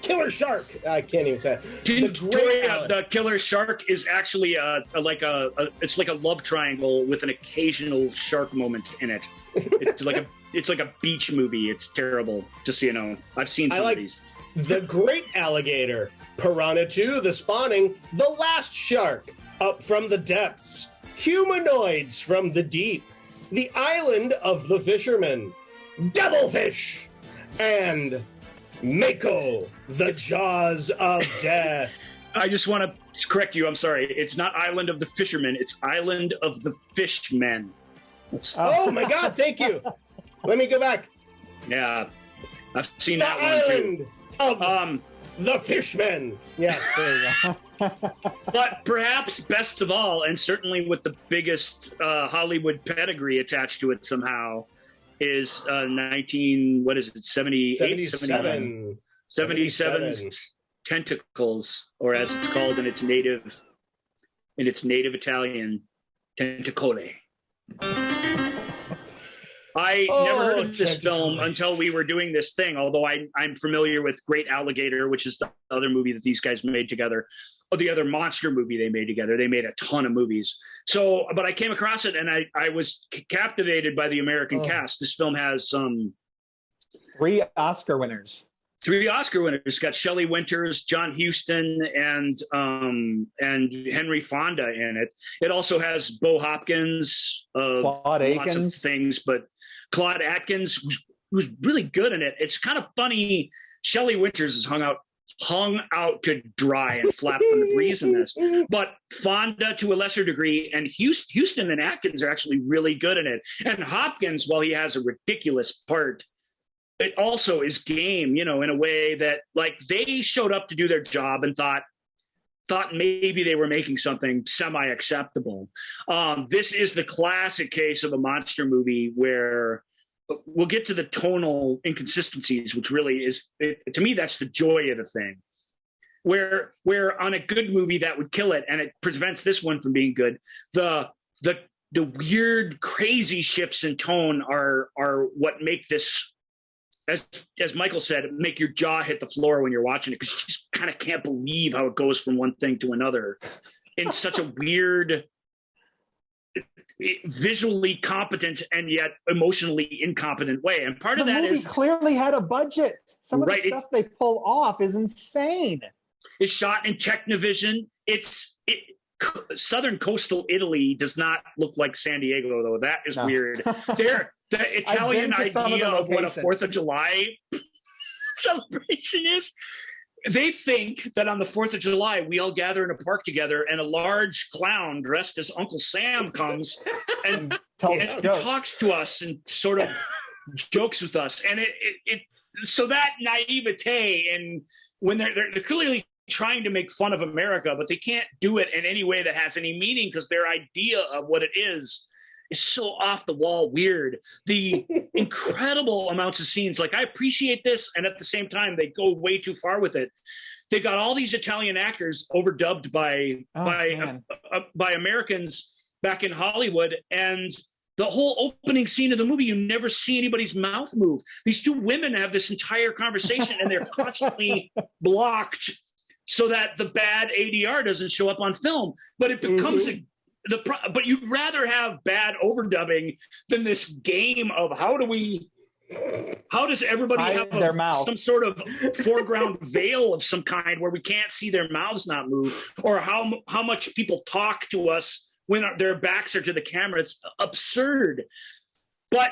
Killer Shark. I can't even say it. The Killer Shark is actually it's like a love triangle with an occasional shark moment in it. It's like a beach movie. It's terrible, just so you know. I've seen some of these. The Great Alligator, Piranha 2, The Spawning, The Last Shark, Up from the Depths, Humanoids from the Deep, The Island of the Fishermen, Devilfish, and Mako, The Jaws of Death. I just want to correct you. I'm sorry. It's not Island of the Fishermen. It's Island of the Fishmen. Oh my God! Thank you. Let me go back. Yeah, I've seen that one too. Of the Fishmen. Yes, there you go. But perhaps best of all, and certainly with the biggest Hollywood pedigree attached to it somehow, is 77's Tentacles, or as it's called in its native Italian, Tentacole. I never heard of this film until we were doing this thing, although I'm familiar with Great Alligator, which is the other movie that these guys made together, or the other monster movie they made together. They made a ton of movies. So, but I came across it, and I was captivated by the American cast. This film has 3 Oscar winners. 3 Oscar winners. It's got Shelley Winters, John Huston, and Henry Fonda in it. It also has Bo Hopkins, Claude Akins, lots of things, but Claude Atkins, who's really good in it. It's kind of funny. Shelley Winters is hung out to dry and flap on the breeze in this, but Fonda to a lesser degree, and Huston and Atkins are actually really good in it. And Hopkins, while he has a ridiculous part, it also is game, in a way that, like, they showed up to do their job and thought maybe they were making something semi-acceptable. This is the classic case of a monster movie where we'll get to the tonal inconsistencies, which really is, to me, that's the joy of the thing. Where on a good movie that would kill it, and it prevents this one from being good, the weird, crazy shifts in tone are what make this, as Michael said, make your jaw hit the floor when you're watching it, because you just kind of can't believe how it goes from one thing to another in such a weird, visually competent and yet emotionally incompetent way. And part of that is the movie clearly had a budget. Some of the stuff they pull off is insane. It's shot in Technivision. Southern coastal Italy does not look like San Diego, though. That is weird. The Italian idea of what a 4th of July celebration is, they think that on the 4th of July, we all gather in a park together and a large clown dressed as Uncle Sam comes and talks to us and sort of jokes with us. And so that naivete, and when they're clearly trying to make fun of America, but they can't do it in any way that has any meaning, because their idea of what it is is so off the wall weird. The incredible amounts of scenes, like I appreciate this, and at the same time they go way too far with it. They got all these Italian actors overdubbed by Americans back in Hollywood, and the whole opening scene of the movie, you never see anybody's mouth move. These two women have this entire conversation, and they're constantly blocked so that the bad ADR doesn't show up on film. But it becomes but you'd rather have bad overdubbing than this game of how does everybody have some sort of foreground veil of some kind where we can't see their mouths not move, or how much people talk to us when their backs are to the camera. It's absurd. But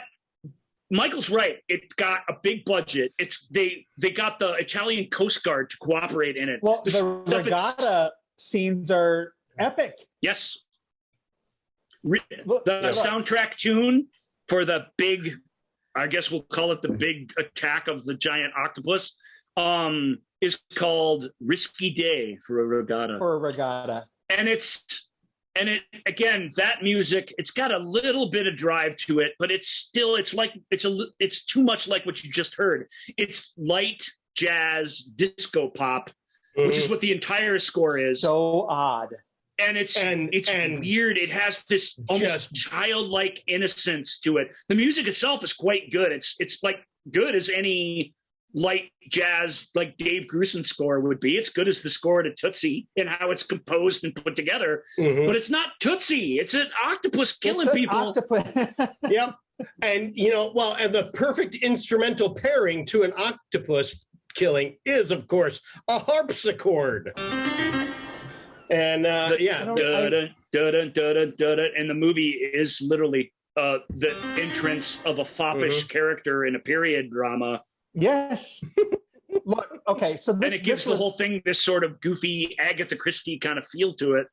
Michael's right. It got a big budget. They got the Italian Coast Guard to cooperate in it. Well, the regatta scenes are epic. Yes. The soundtrack tune for the big, I guess we'll call it the big attack of the giant octopus, is called Risky Day for a Regatta. And again, that music, it's got a little bit of drive to it, but it's too much like what you just heard. It's light jazz disco pop, which is what the entire score is. So odd. And it's weird. It has this almost childlike innocence to it. The music itself is quite good. It's like good as any light jazz like Dave Grusin score would be. It's good as the score to Tootsie and how it's composed and put together. But it's not Tootsie. It's an octopus killing people. Yep. And and the perfect instrumental pairing to an octopus killing is, of course, a harpsichord. And and the movie is literally the entrance of a foppish character in a period drama. Yes. Look, okay, so it gives the whole thing this sort of goofy Agatha Christie kind of feel to it.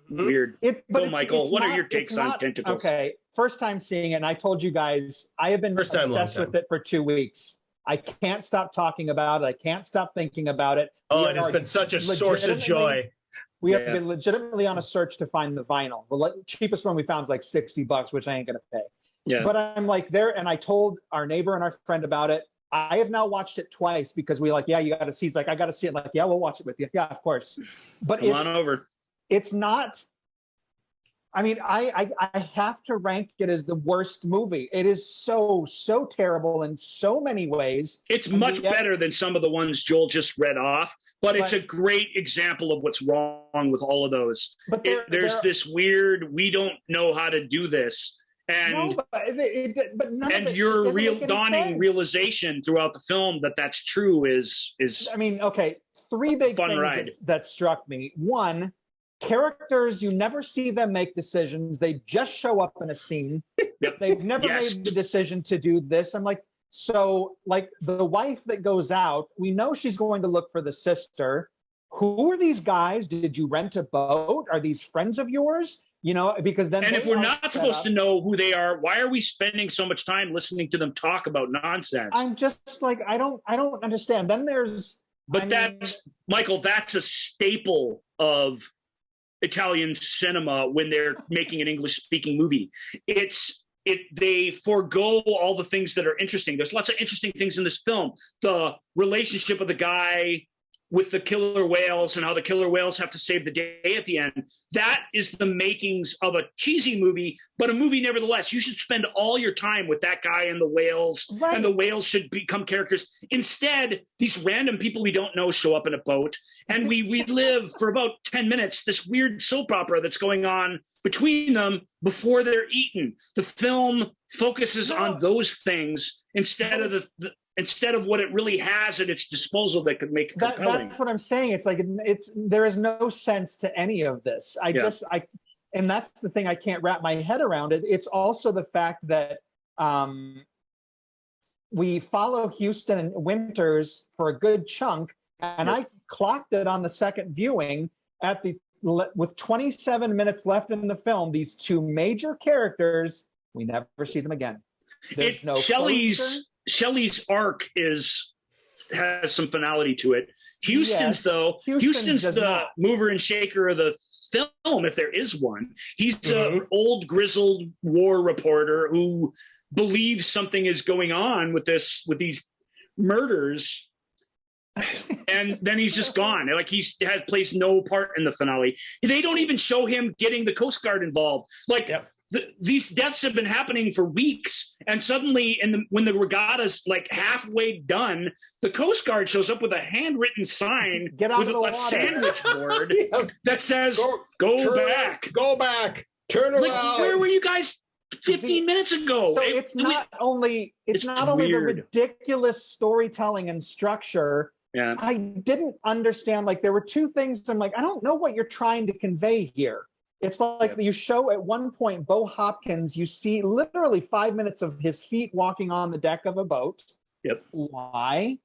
Weird. Michael, what are your takes on Tentacles? Okay, first time seeing it, and I told you guys, I have been obsessed with it for 2 weeks. I can't stop talking about it. I can't stop thinking about it. It has been such a source of joy. We have been legitimately on a search to find the vinyl. The cheapest one we found is like $60, which I ain't gonna pay. Yeah. But I'm like there, and I told our neighbor and our friend about it. I have now watched it twice because you got to see. He's like, I got to see it. Like, yeah, we'll watch it with you. Yeah, of course. But come on over. It's not. I mean, I have to rank it as the worst movie. It is so terrible in so many ways. It's much better than some of the ones Joel just read off, but it's a great example of what's wrong with all of those. But there's this weird, we don't know how to do this. And your dawning realization throughout the film that that's true is. I mean, okay, three big things that struck me. One, characters, you never see them make decisions. They just show up in a scene. Yep. They've never made the decision to do this. I'm like, so like the wife that goes out, we know she's going to look for the sister. Who are these guys? Did you rent a boat? Are these friends of yours? Because then. And if we're not supposed to know who they are, why are we spending so much time listening to them talk about nonsense? I'm just like, I don't understand. Then there's. Michael, that's a staple of Italian cinema when they're making an English-speaking movie. They forego all the things that are interesting. There's lots of interesting things in this film. The relationship of the guy with the killer whales and how the killer whales have to save the day at the end. That is the makings of a cheesy movie, but a movie nevertheless. You should spend all your time with that guy and the whales, and the whales should become characters. Instead, these random people we don't know show up in a boat, and we live for about 10 minutes this weird soap opera that's going on between them before they're eaten. The film focuses on those things instead of what it really has at its disposal that could make it compelling. That's what I'm saying. It's like there is no sense to any of this. And that's the thing I can't wrap my head around it. It's also the fact that we follow Houston and Winters for a good chunk, and I clocked it on the second viewing with 27 minutes left in the film. These two major characters, we never see them again. There's no Shelley's arc has some finality to it. Houston's the mover and shaker of the film, if there is one. He's an old grizzled war reporter who believes something is going on with these murders. And then he's just gone. Like plays no part in the finale. They don't even show him getting the Coast Guard involved. Like these deaths have been happening for weeks, and suddenly, when the regatta's like halfway done, the Coast Guard shows up with a handwritten sign with a sandwich board that says "Go back, go back, turn around." Like, where were you guys 15 minutes ago? So it's not only the ridiculous storytelling and structure. Yeah. I didn't understand. Like, there were two things. I'm like, I don't know what you're trying to convey here. It's like you show at one point Bo Hopkins, you see literally 5 minutes of his feet walking on the deck of a boat. Yep. Why?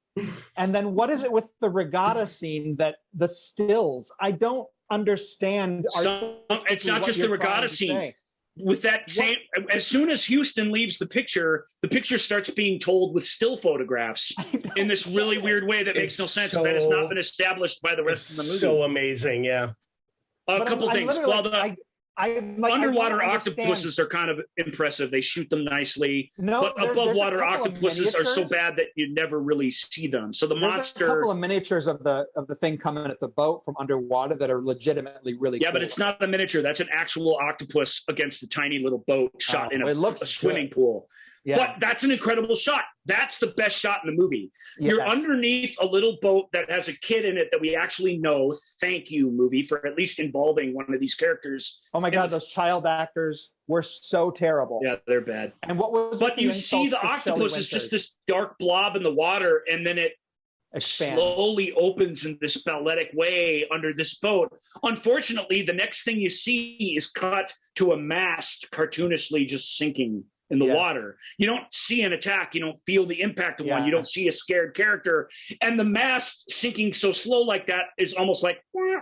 And then what is it with the regatta scene that the stills? I don't understand. It's not just the regatta scene. With that same, as soon as Houston leaves the picture starts being told with still photographs in this really weird way that makes no sense. That has not been established by the rest of the movie. So amazing, yeah. A couple things. Well, the underwater octopuses are kind of impressive. They shoot them nicely. But above water octopuses are so bad that you never really see them. So there's monster. A couple of miniatures of the thing coming at the boat from underwater that are legitimately really cool. But it's not a miniature. That's an actual octopus against a tiny little boat shot in a swimming pool. Yeah. But that's an incredible shot. That's the best shot in the movie. Yes. You're underneath a little boat that has a kid in it that we actually know. Thank you, movie, for at least involving one of these characters. Oh my God, those child actors were so terrible. Yeah, they're bad. And what was? But you see the octopus is just this dark blob in the water, and then it slowly opens in this balletic way under this boat. Unfortunately, the next thing you see is cut to a mast cartoonishly just sinking in the water. You don't see an attack. You don't feel the impact of one. You don't see a scared character. And the mast sinking so slow like that is almost like, like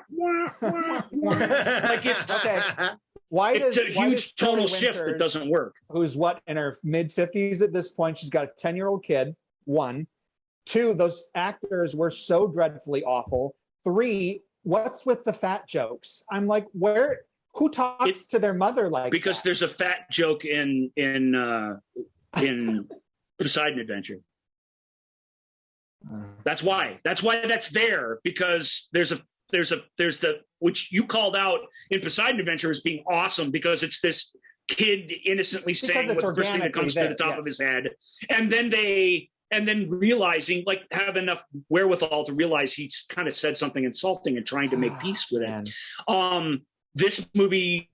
it's it's a huge tonal shift that doesn't work. Who's in her mid-50s at this point. She's got a 10-year-old kid. 1. 2, those actors were so dreadfully awful. 3, what's with the fat jokes? I'm like, who talks to their mother like because that? There's a fat joke in Poseidon Adventure. That's why that's there, because there's the which you called out in Poseidon Adventure as being awesome, because it's this kid innocently saying what the first thing that comes to the top of his head, and then realizing, like, have enough wherewithal to realize he's kind of said something insulting and trying to make peace with it. This movie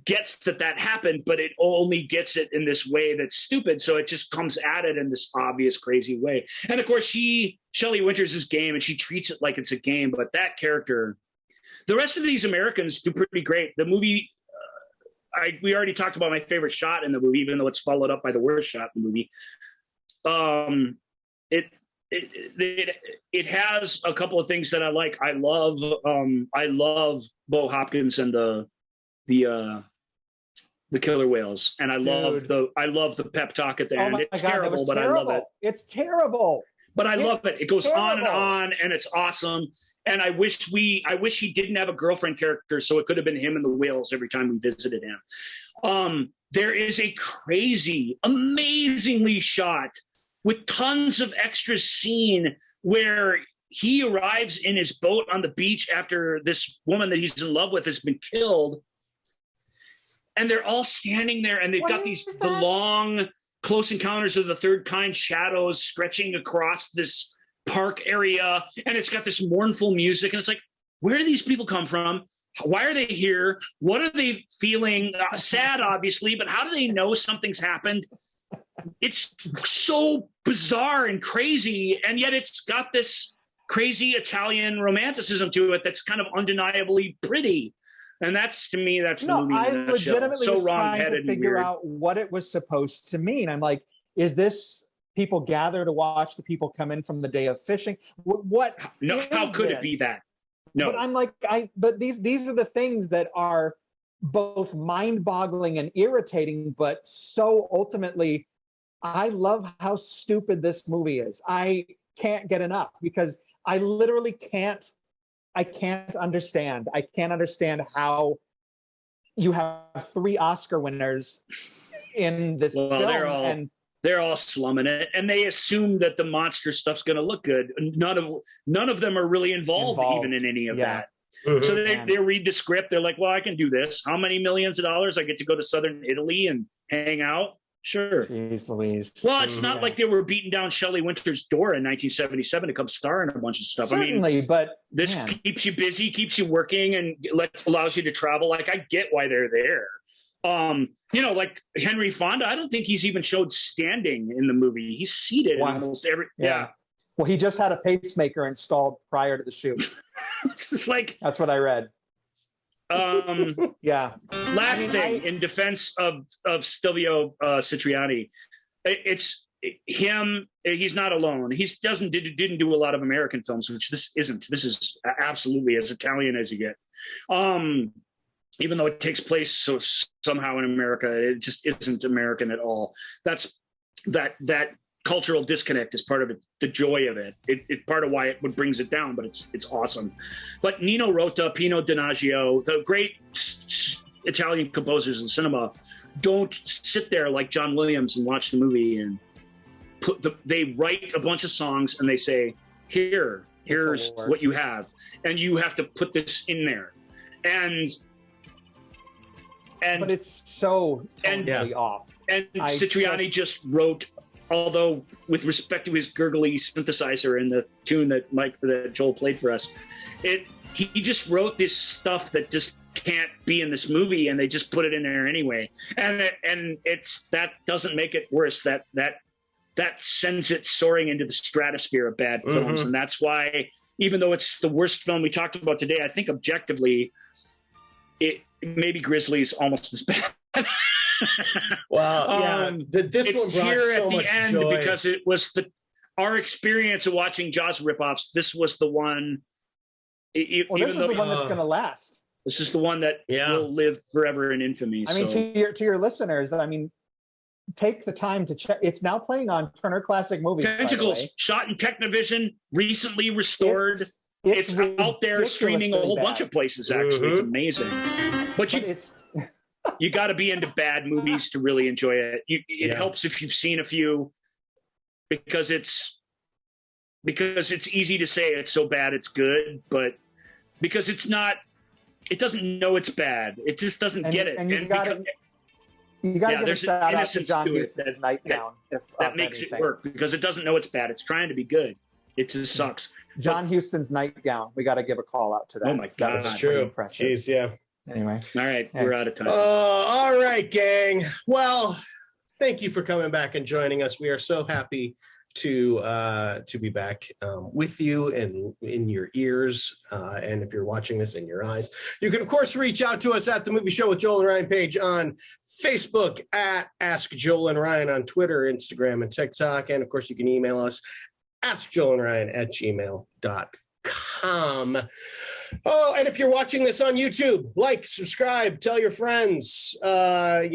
gets that happened, but it only gets it in this way that's stupid. So it just comes at it in this obvious, crazy way. And of course, Shelley Winters is game, and she treats it like it's a game. But that character, the rest of these Americans do pretty great. The movie, we already talked about my favorite shot in the movie, even though it's followed up by the worst shot in the movie. It has a couple of things that I like. I love Bo Hopkins and the killer whales, and I love the pep talk at the end. It's terrible, but I love it. It's terrible, but I love it. It goes on and on, and it's awesome. And I wish he didn't have a girlfriend character, so it could have been him and the whales every time we visited him. There is a crazy, amazingly shot with tons of extra scene where he arrives in his boat on the beach after this woman that he's in love with has been killed. And they're all standing there, and they've got the long Close Encounters of the Third Kind shadows stretching across this park area. And it's got this mournful music. And it's like, where do these people come from? Why are they here? What are they feeling? Sad, obviously, but how do they know something's happened? It's so bizarre and crazy, and yet it's got this crazy Italian romanticism to it that's kind of undeniably pretty. And that's, to me, that's the movie. I legitimately was trying to figure out what it was supposed to mean. I'm like, is this people gather to watch the people come in from the day of fishing? What? No, how could it be that? No. But I'm like, but these are the things that are both mind-boggling and irritating, but so ultimately, I love how stupid this movie is. I can't get enough, because I literally can't I can't understand how you have 3 Oscar winners in this film. They're all slumming it, and they assume that the monster stuff's going to look good. None of them are really involved even in any of that. Mm-hmm. So they read the script. They're like, well, I can do this. How many millions of dollars? I get to go to southern Italy and hang out? Sure. Jeez Louise. Well, it's not like they were beating down Shelley Winter's door in 1977 to come star in a bunch of stuff. Certainly, but this keeps you busy, keeps you working, and allows you to travel. Like, I get why they're there. Like Henry Fonda, I don't think he's even showed standing in the movie. He's seated in almost every. Yeah. Well, he just had a pacemaker installed prior to the shoot. It's just like, that's what I read. Yeah. Last thing in defense of Silvio Citriani, it's him. He's not alone. He didn't do a lot of American films, which this isn't. This is absolutely as Italian as you get. Even though it takes place somehow in America, it just isn't American at all. That's that cultural disconnect is part of it. The joy of it. It's part of why it brings it down, but it's awesome. But Nino Rota, Pino Donaggio, the great Italian composers in cinema, don't sit there like John Williams and watch the movie and they write a bunch of songs and they say, here's what you have, and you have to put this in there. But it's so totally off. And Citriani just wrote, although with respect to his gurgly synthesizer and the tune that Joel played for us, he just wrote this stuff that just can't be in this movie, and they just put it in there anyway. And it's that doesn't make it worse. That sends it soaring into the stratosphere of bad films, and that's why, even though it's the worst film we talked about today, I think objectively, maybe Grizzly's almost as bad. Well, this one brought here so at the much end joy. because it was our experience of watching Jaws ripoffs. This was the one. This is the one that's going to last. This is the one that will live forever in infamy. I mean, to your listeners, I mean, take the time to check. It's now playing on Turner Classic Movies. Tentacles, shot in Technivision, recently restored. It's out there streaming a whole bunch of places. Actually, it's amazing. But you got to be into bad movies to really enjoy it. It helps if you've seen a few, because it's easy to say it's so bad it's good, but because it doesn't know it's bad. It just doesn't get it. And you got to give a shout out to John Huston's Nightgown. That makes it work, because it doesn't know it's bad. It's trying to be good. It just sucks. John Huston's Nightgown. We got to give a call out to that. Oh my God, that's true. Jeez, yeah. Anyway, all right, we're out of time. All right, gang. Well, thank you for coming back and joining us. We are so happy to be back with you and in your ears, and if you're watching this, in your eyes. You can, of course, reach out to us at the Movie Show with Joel and Ryan page on Facebook, at Ask Joel and Ryan on Twitter, Instagram, and TikTok, and of course, you can email us askjoelandryan@gmail.com. Oh, and if you're watching this on YouTube, like, subscribe, tell your friends. We are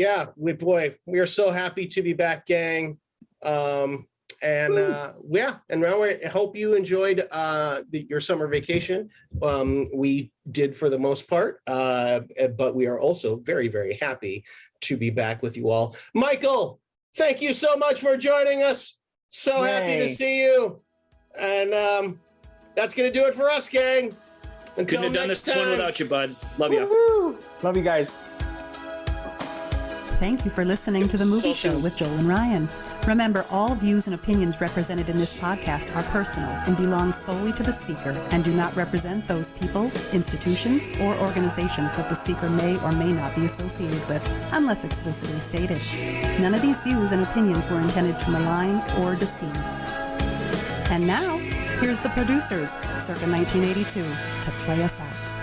so happy to be back, gang. And now I hope you enjoyed your summer vacation. We did, for the most part, but we are also very, very happy to be back with you all. Michael, thank you so much for joining us. So happy to see you. And that's going to do it for us, gang. Until couldn't have done next this time. one without you, bud. Love you. Woo-hoo. Love you guys. Thank you for listening to The Movie Show with Joel and Ryan. Remember, all views and opinions represented in this podcast are personal and belong solely to the speaker and do not represent those people, institutions, or organizations that the speaker may or may not be associated with, unless explicitly stated. None of these views and opinions were intended to malign or deceive. And now, here's the producers, circa 1982, to play us out.